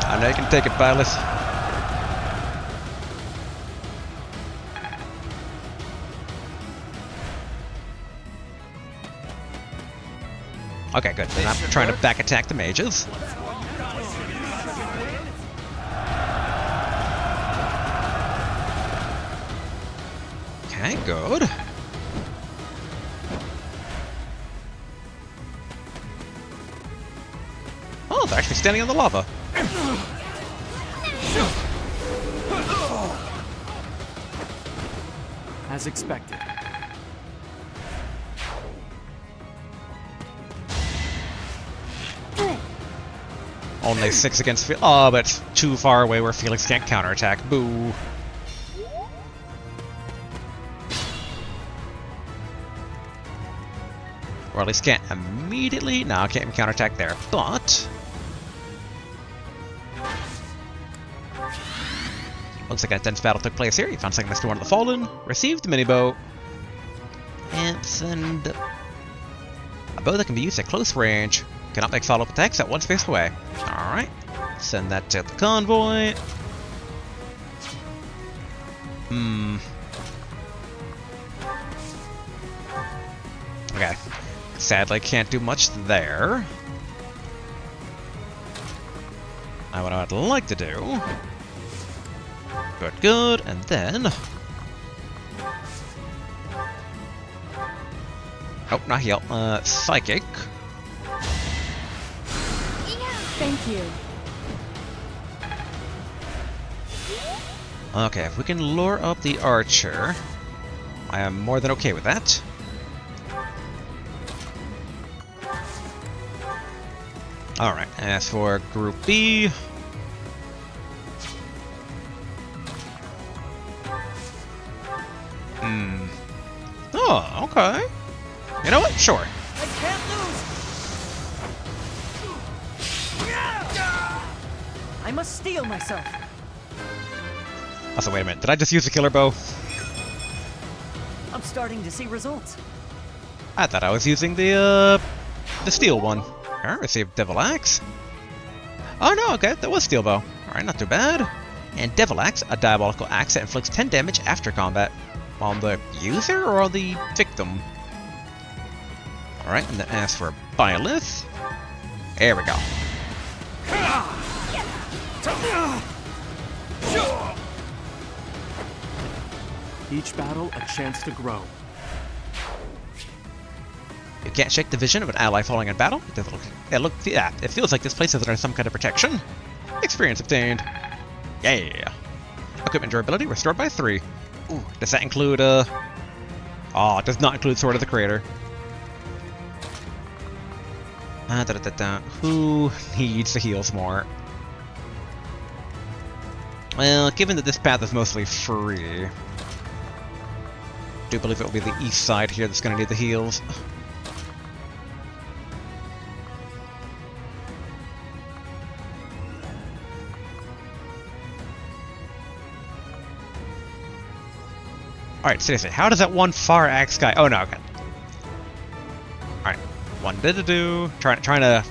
I know you can take it, Byleth. Okay, good. Then I'm trying to back attack the mages. Okay, good. Oh, they're actually standing on the lava. As expected. Only 6 against Felix. Oh, but it's too far away where Felix can't counterattack. Boo. Or at least can't immediately. No, can't even counterattack there. But looks like a dense battle took place here. You found something next to one of the fallen. Received the mini bow. And send a bow that can be used at close range. Cannot make follow-up attacks at one space away. Alright. Send that to the convoy. Okay. Sadly, can't do much there. Now what I'd like to do... Good, good, and then... Oh, not heal. Psychic. Thank you. Okay, if we can lure up the archer, I am more than okay with that. Alright, as for Group B... Oh, okay. You know what? Sure. I can't lose! I must steel myself. Also, wait a minute. Did I just use the killer bow? I'm starting to see results. I thought I was using the steel one. Alright, received Devil Axe. Oh no, okay, that was steel bow. Alright, not too bad. And Devil Axe, a diabolical axe that inflicts 10 damage after combat. On the user or on the victim? Alright, and then as for Byleth... There we go. Each battle, a chance to grow. You can't shake the vision of an ally falling in battle. It feels like this place is under some kind of protection. Experience obtained. Yeah. Equipment durability restored by 3. Ooh, does that include, Oh, it does not include Sword of the Creator. Who needs the heals more? Well, given that this path is mostly free, I do believe it will be the east side here that's going to need the heals. Alright, seriously, how does that one far axe guy... Oh, no, okay. Alright, one did do. Trying to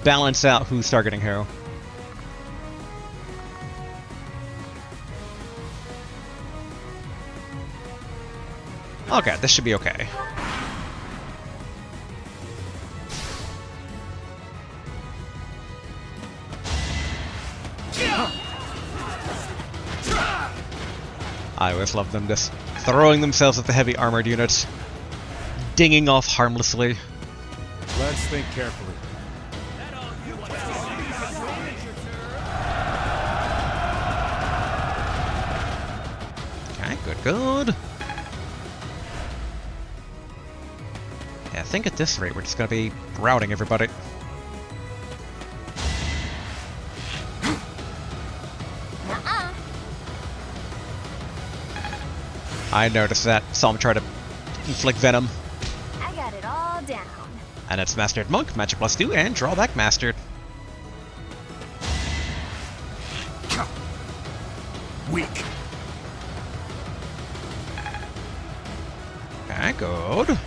balance out who's targeting who. Okay, this should be okay. I always love them just throwing themselves at the heavy armored units, dinging off harmlessly. Let's think carefully. Okay, good. Yeah, I think at this rate we're just gonna be routing everybody. I noticed that. Saw him try to inflict venom. I got it all down. And it's Mastered Monk, Magic +2, and Drawback Mastered. Weak. Okay, good.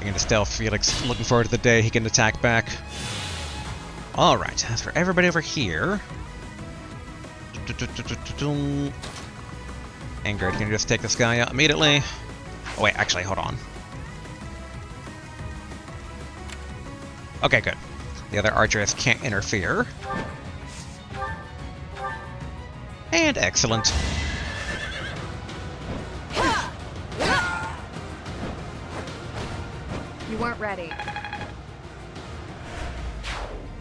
Again, to stealth Felix, looking forward to the day he can attack back. Alright, as for everybody over here, Ingrid can just take this guy out immediately. Oh wait, actually, hold on. Okay, good. The other archers can't interfere. And excellent. You weren't ready.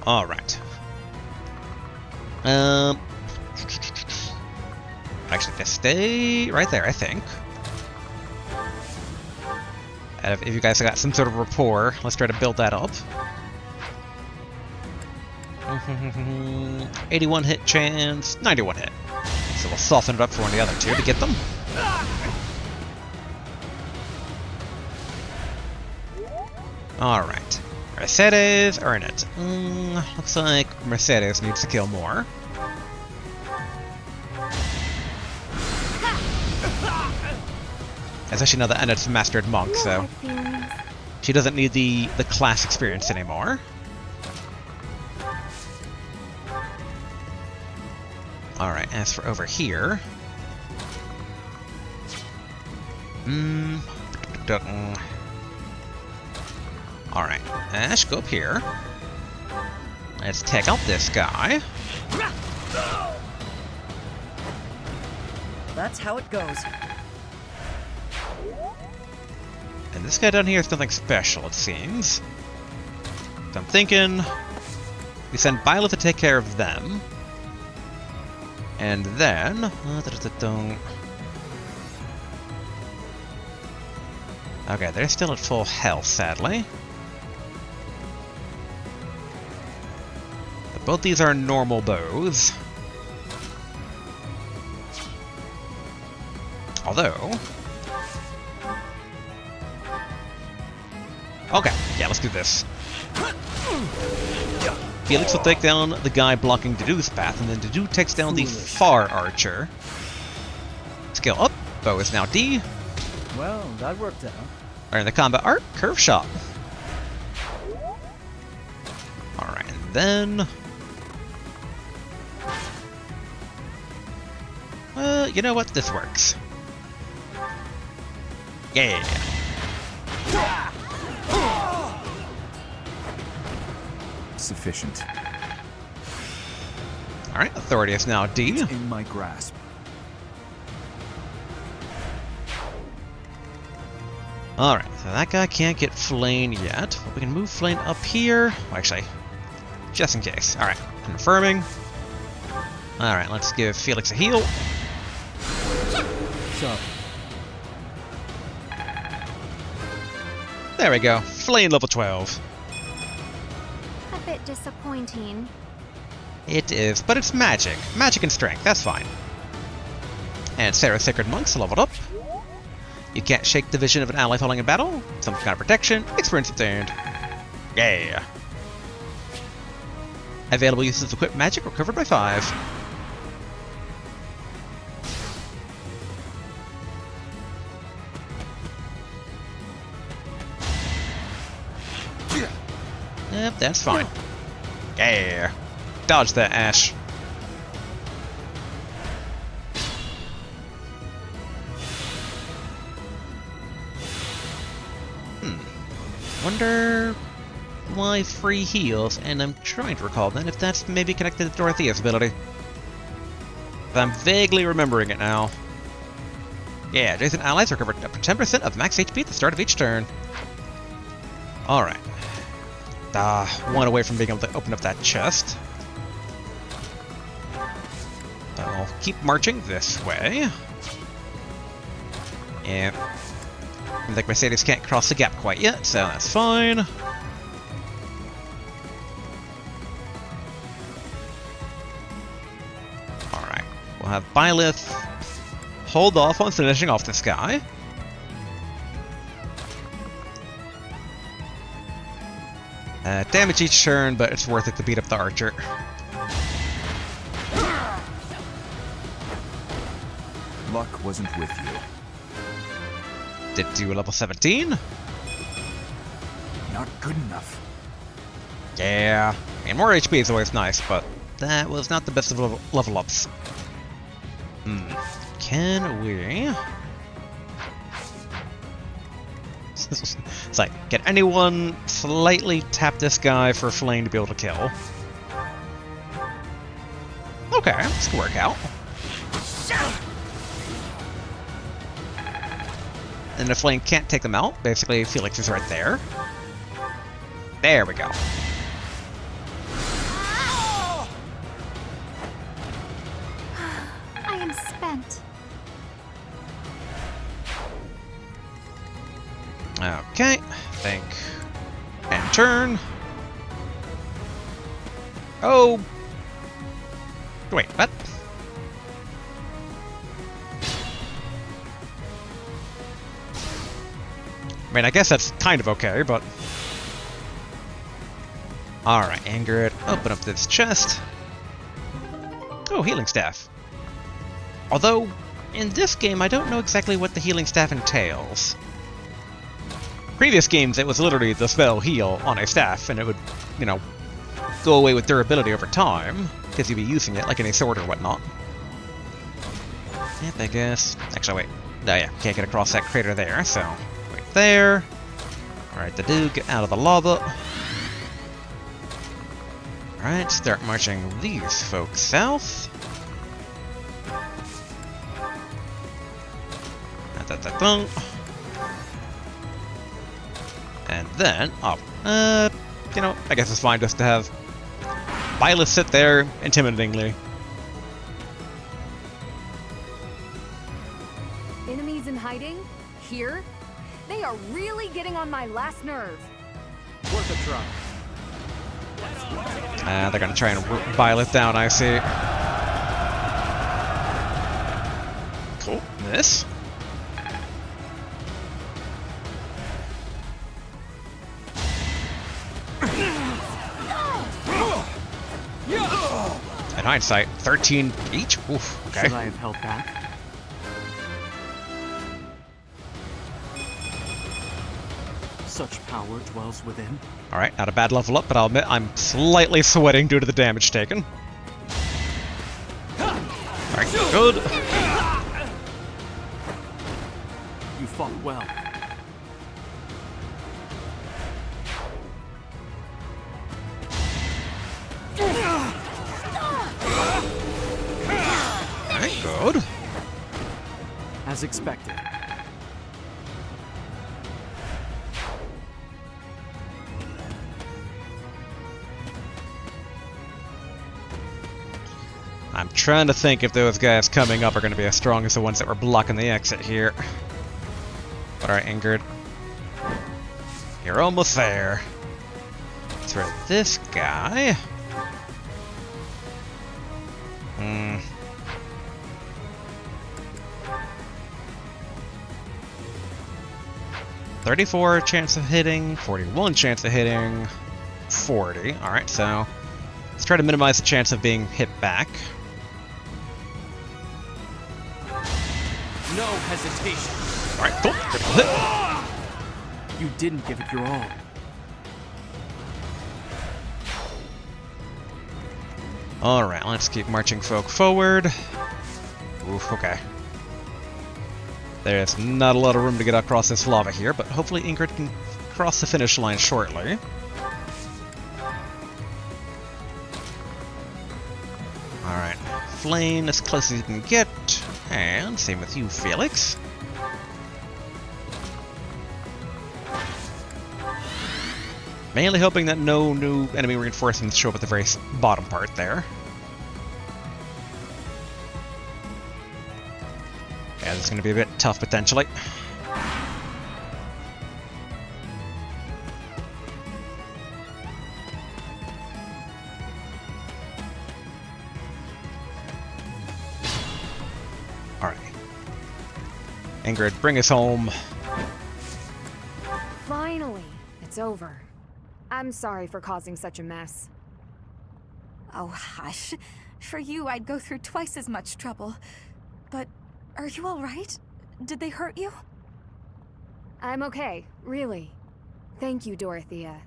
All right. Actually, just stay right there, I think. If you guys got some sort of rapport, let's try to build that up. 81 hit chance, 91 hit. So we'll soften it up for one of the other two to get them. Alright. Mercedes, earn it. Looks like Mercedes needs to kill more. Especially now that Annette's mastered monk, so she doesn't need the class experience anymore. Alright, as for over here... Alright, Ash, go up here. Let's take out this guy. That's how it goes. And this guy down here is nothing special, it seems. So I'm thinking we send Byleth to take care of them. And then... Okay, they're still at full health, sadly. But both these are normal bows. Although... Okay, yeah, let's do this. Felix will take down the guy blocking Dedu's path, and then Dedu takes down the far archer. Skill up, bow is now D. Well, that worked out. Alright, the combat art, curve shot. Alright, and then... you know what? This works. Yeah. Sufficient. Alright, authority is now D. It's in my grasp. Alright, so that guy can't get Flame yet. But we can move Flame up here. Well, actually, just in case. Alright, confirming. Alright, let's give Felix a heal. So. There we go. Flame level 12. A bit disappointing. It is, but it's magic. Magic and strength, that's fine. And Sarah's Sacred Monk's leveled up. You can't shake the vision of an ally falling in battle. Some kind of protection. Experience obtained. Yeah. Available uses of equipped magic recovered by 5. Yep, that's fine. Yeah. Dodge that, Ash. Wonder why 3 heals, and I'm trying to recall then if that's maybe connected to Dorothea's ability. But I'm vaguely remembering it now. Yeah, adjacent allies recover up to 10% of max HP at the start of each turn. Alright. One away from being able to open up that chest. So I'll keep marching this way. And I think Mercedes can't cross the gap quite yet, so that's fine. Alright, we'll have Byleth hold off on finishing off this guy. Damage each turn, but it's worth it to beat up the archer. Luck wasn't with you. Did do a level 17? Not good enough. Yeah, I mean, more HP is always nice, but that was not the best of level ups. Can we... It's like, can anyone slightly tap this guy for Flame to be able to kill? Okay, this could work out. And if Flame can't take them out, basically Felix is right there. There we go. I am spent. Okay, think. And turn. Oh! Wait, what? I mean, I guess that's kind of okay, but... Alright, Ingrid, open up this chest. Oh, healing staff. Although, in this game, I don't know exactly what the healing staff entails. Previous games, it was literally the spell heal on a staff, and it would, you know, go away with durability over time, because you'd be using it like in a sword or whatnot. Yep, I guess. Actually, wait. Oh yeah, can't get across that crater there, so wait there. Alright, the dude, get out of the lava. Alright, start marching these folks south. And then, you know, I guess it's fine just to have Byleth sit there intimidatingly. Enemies in hiding? Here? They are really getting on my last nerve. Worth a try. They're gonna try and root Byleth down, I see. Cool. This. In hindsight, 13 each? Oof, okay. Should I have held back? Such power dwells within. Alright, not a bad level up, but I'll admit I'm slightly sweating due to the damage taken. Alright, good. You fought well. Alright, good. As expected. I'm trying to think if those guys coming up are going to be as strong as the ones that were blocking the exit here. But alright, Ingrid. You're almost there. Throw this guy. 34 chance of hitting, 41 chance of hitting, 40. Alright, so let's try to minimize the chance of being hit back. No hesitation. Alright, cool. Critical hit. You didn't give it your all. Alright, let's keep marching folk forward. Oof, okay. There's not a lot of room to get across this lava here, but hopefully Ingrid can cross the finish line shortly. Alright, Flame as close as you can get, and same with you, Felix. Mainly hoping that no new enemy reinforcements show up at the very bottom part there. Yeah, this is going to be a bit tough potentially. Alright. Ingrid, bring us home. Finally, it's over. I'm sorry for causing such a mess. Oh, hush. For you, I'd go through twice as much trouble. But are you all right? Did they hurt you? I'm okay, really. Thank you, Dorothea.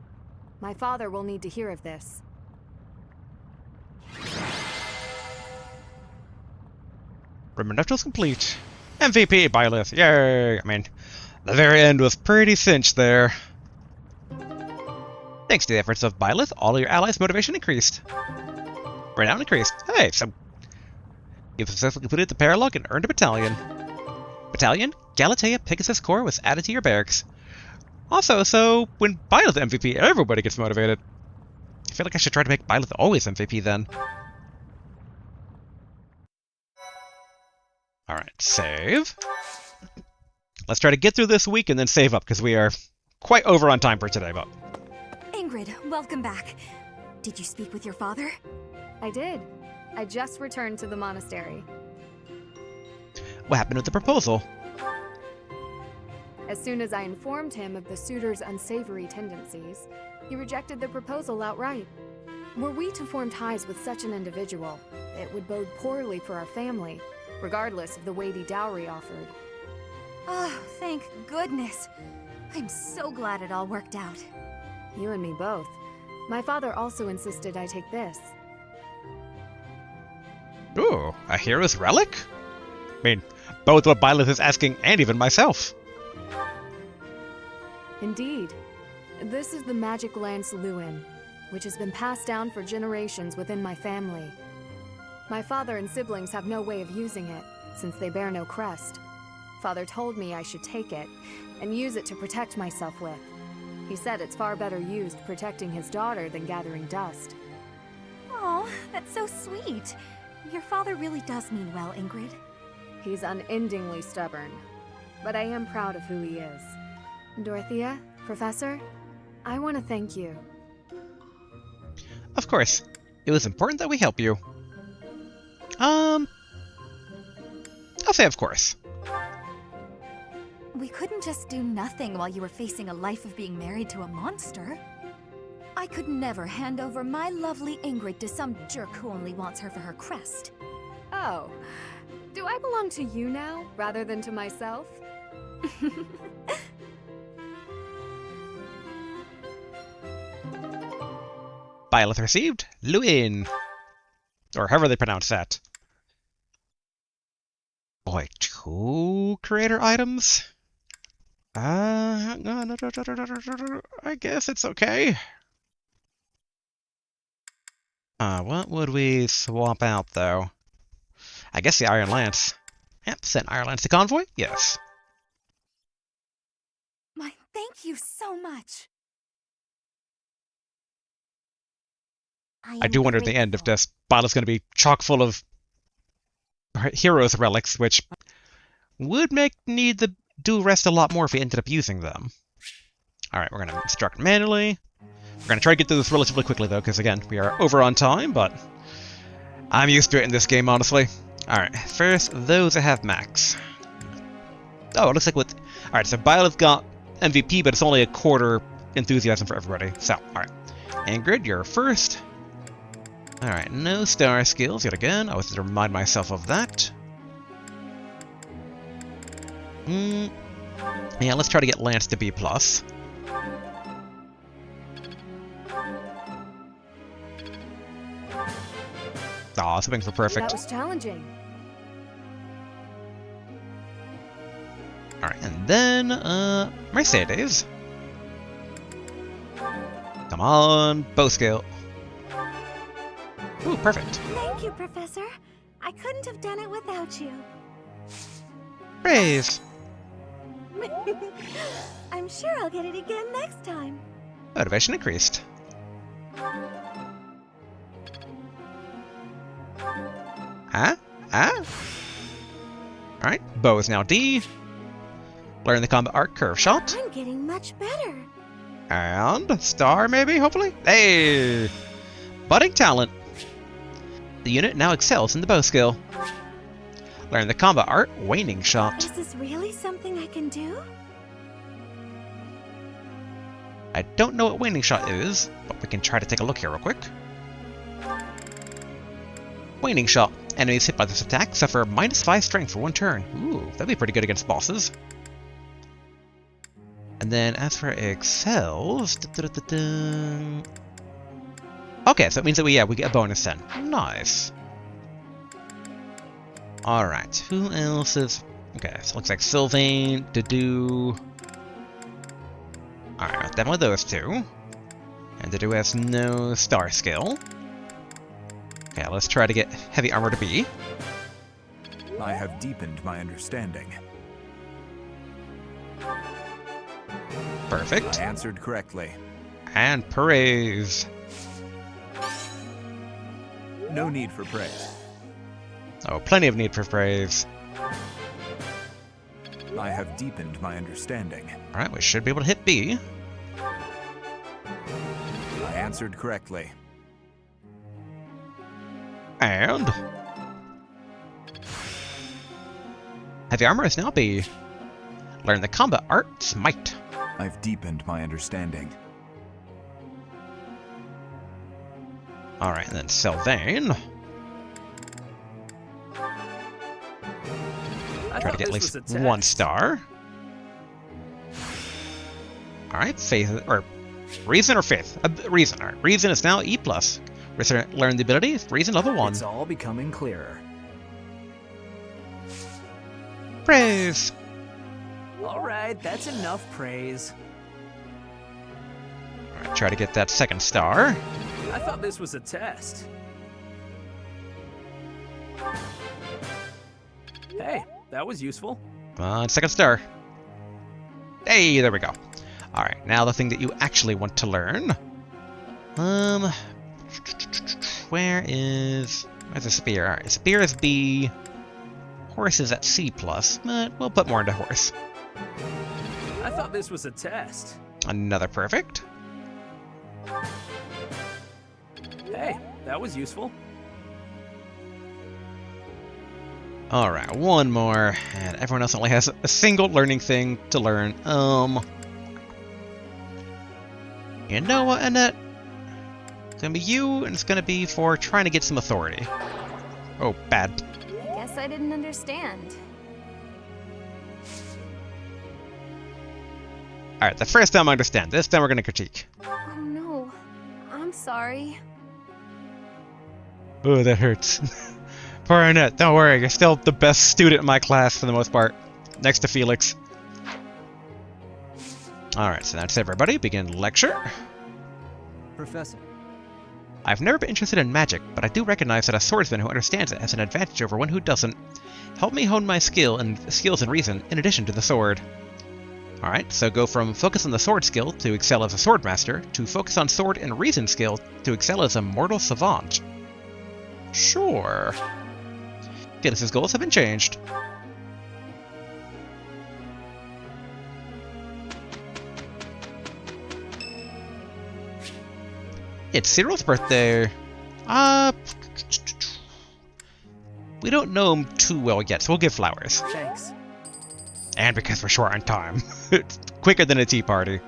My father will need to hear of this. Ribbon Nuptials complete. MVP, Byleth. Yay! I mean, the very end was pretty cinched there. Thanks to the efforts of Byleth, all of your allies' motivation increased. Renown increased. Hey, so you've successfully completed the Paralogue and earned a battalion. Battalion, Galatea Pegasus Corps was added to your barracks. Also, so when Byleth MVP, everybody gets motivated. I feel like I should try to make Byleth always MVP then. Alright, save. Let's try to get through this week and then save up, because we are quite over on time for today, but... Ingrid, welcome back. Did you speak with your father? I did. I just returned to the monastery. What happened with the proposal? As soon as I informed him of the suitor's unsavory tendencies, he rejected the proposal outright. Were we to form ties with such an individual, it would bode poorly for our family, regardless of the weighty dowry offered. Oh, thank goodness. I'm so glad it all worked out. You and me both. My father also insisted I take this. Ooh, a hero's relic? I mean, both what Byleth is asking and even myself. Indeed. This is the magic lance Lewin, which has been passed down for generations within my family. My father and siblings have no way of using it, since they bear no crest. Father told me I should take it, and use it to protect myself with. He said it's far better used protecting his daughter than gathering dust. Oh, that's so sweet. Your father really does mean well, Ingrid. He's unendingly stubborn, but I am proud of who he is. Dorothea, Professor, I want to thank you. Of course. It was important that we help you. I'll say of course. We couldn't just do nothing while you were facing a life of being married to a monster. I could never hand over my lovely Ingrid to some jerk who only wants her for her crest. Oh, do I belong to you now, rather than to myself? Byleth received Lewin. Or however they pronounce that. Boy, 2 creator items? I guess it's okay. What would we swap out, though? I guess the Iron Lance. Yep, send Iron Lance to Convoy? Yes. My, thank you so much. I do wonder at the end if this bottle's going to be chock full of heroes relics, which would make need the do rest a lot more if we ended up using them. Alright, we're going to instruct manually. We're going to try to get through this relatively quickly, though, because, again, we are over on time, but I'm used to it in this game, honestly. Alright, first, those that have max. Oh, it looks like with... Alright, so Byleth got MVP, but it's only a quarter enthusiasm for everybody. So, alright. Ingrid, you're first. Alright, no star skills yet again. I was to remind myself of that. Yeah, let's try to get Lance to B+. Aw, something for perfect. That was challenging. Alright, and then, Mercedes. Come on, bow skill. Ooh, perfect. Thank you, Professor. I couldn't have done it without you. Praise. I'm sure I'll get it again next time. Motivation increased. Alright, bow is now D. Learn the combat art curve shot. I'm getting much better. And star, maybe, hopefully? Hey! Budding talent. The unit now excels in the bow skill. Learn the combat art waning shot. Is this really something I can do? I don't know what waning shot is, but we can try to take a look here real quick. Waning shot. Enemies hit by this attack suffer -5 strength for 1 turn. Ooh, that'd be pretty good against bosses. And then as for excels... Okay, so it means that we get a bonus 10. Nice. Alright, who else is... Okay, so it looks like Sylvain, Dedue... Alright, definitely those two. And Dedue has no star skill. Okay, let's try to get heavy armor to be. I have deepened my understanding. Perfect. I answered correctly. And praise. No need for praise. Oh, plenty of need for praise. I have deepened my understanding. Alright, we should be able to hit B. I answered correctly. And... heavy armor is now B. Learn the combat art, Smite. I've deepened my understanding. Alright, and then Sylvain. Try to get at least 1 star. Alright, faith, or reason or faith? Reason. Alright, reason is now E+. Learn the ability, reason level 1. It's all becoming clearer. Praise! Alright, that's enough praise. Alright, try to get that 2nd star. I thought this was a test. Hey, that was useful. 2nd star. Hey, there we go. Alright, now the thing that you actually want to learn. Where's the spear? Alright, spear is B. Horse is at C+, but we'll put more into horse. I thought this was a test. Another perfect. Hey, that was useful. Alright, 1 more, and everyone else only has a single learning thing to learn. You know what, Annette? It's gonna be you, and it's gonna be for trying to get some authority. Oh, bad. I guess I didn't understand. Alright, the first time I understand. This time we're gonna critique. Oh no. I'm sorry. Oh, that hurts. Poor Annette, don't worry, you're still the best student in my class for the most part. Next to Felix. Alright, so that's everybody. Begin lecture. Professor. I've never been interested in magic, but I do recognize that a swordsman who understands it has an advantage over one who doesn't. Help me hone my skills and reason, in addition to the sword. Alright, so go from focus on the sword skill to excel as a swordmaster, to focus on sword and reason skill to excel as a mortal savant. Sure. Guinness's goals have been changed. It's Cyril's birthday. We don't know him too well yet, so we'll give flowers. Thanks. And because we're short on time. It's quicker than a tea party.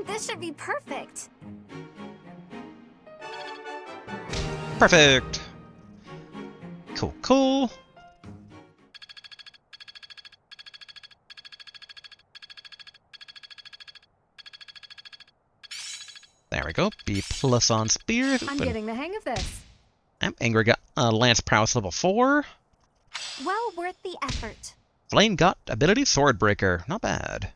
This should be perfect. Perfect! Cool, cool. There we go. B+ on spears. I'm getting the hang of this. Angry got lance prowess level 4. Well worth the effort. Blaine got ability swordbreaker. Not bad.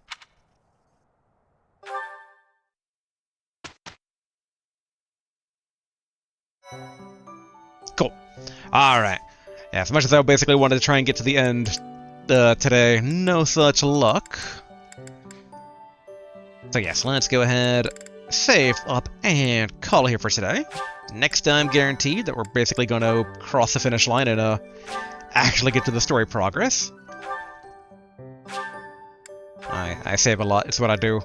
Cool. Alright. Yeah, as much as I basically wanted to try and get to the end today, no such luck. So yes, let's go ahead, save up, and call it here for today. Next time, guaranteed that we're basically going to cross the finish line and actually get to the story progress. I save a lot, it's what I do.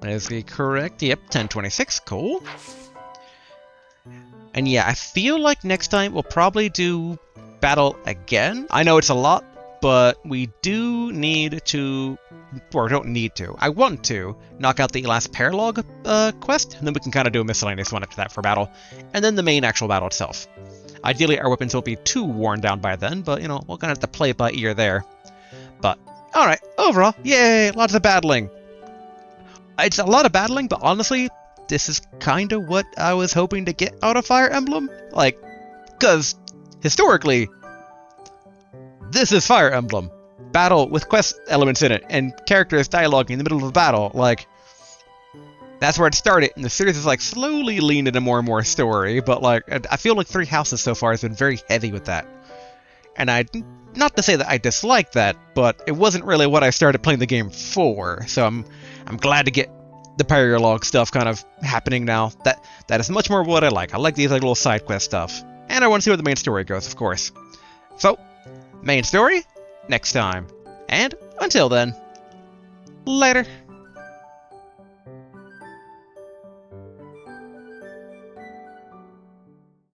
Is the correct? Yep, 1026, cool. And yeah, I feel like next time we'll probably do battle again. I know it's a lot, but we do need to, or don't need to, I want to knock out the last Paralogue quest, and then we can kind of do a miscellaneous one after that for battle, and then the main actual battle itself. Ideally, our weapons won't be too worn down by then, but, you know, we're going to have to play it by ear there. But, alright, overall, yay, lots of battling. It's a lot of battling, but honestly, this is kind of what I was hoping to get out of Fire Emblem. Like, because historically, this is Fire Emblem. Battle with quest elements in it, and characters dialoguing in the middle of a battle. Like, that's where it started, and the series is like slowly leaned into more and more story, but like, I feel like Three Houses so far has been very heavy with that. And not to say that I dislike that, but it wasn't really what I started playing the game for, so I'm glad to get the Paralogue stuff kind of happening now. That is much more what I like. I like these like little side quest stuff. And I want to see where the main story goes, of course. So, main story, next time. And until then, later.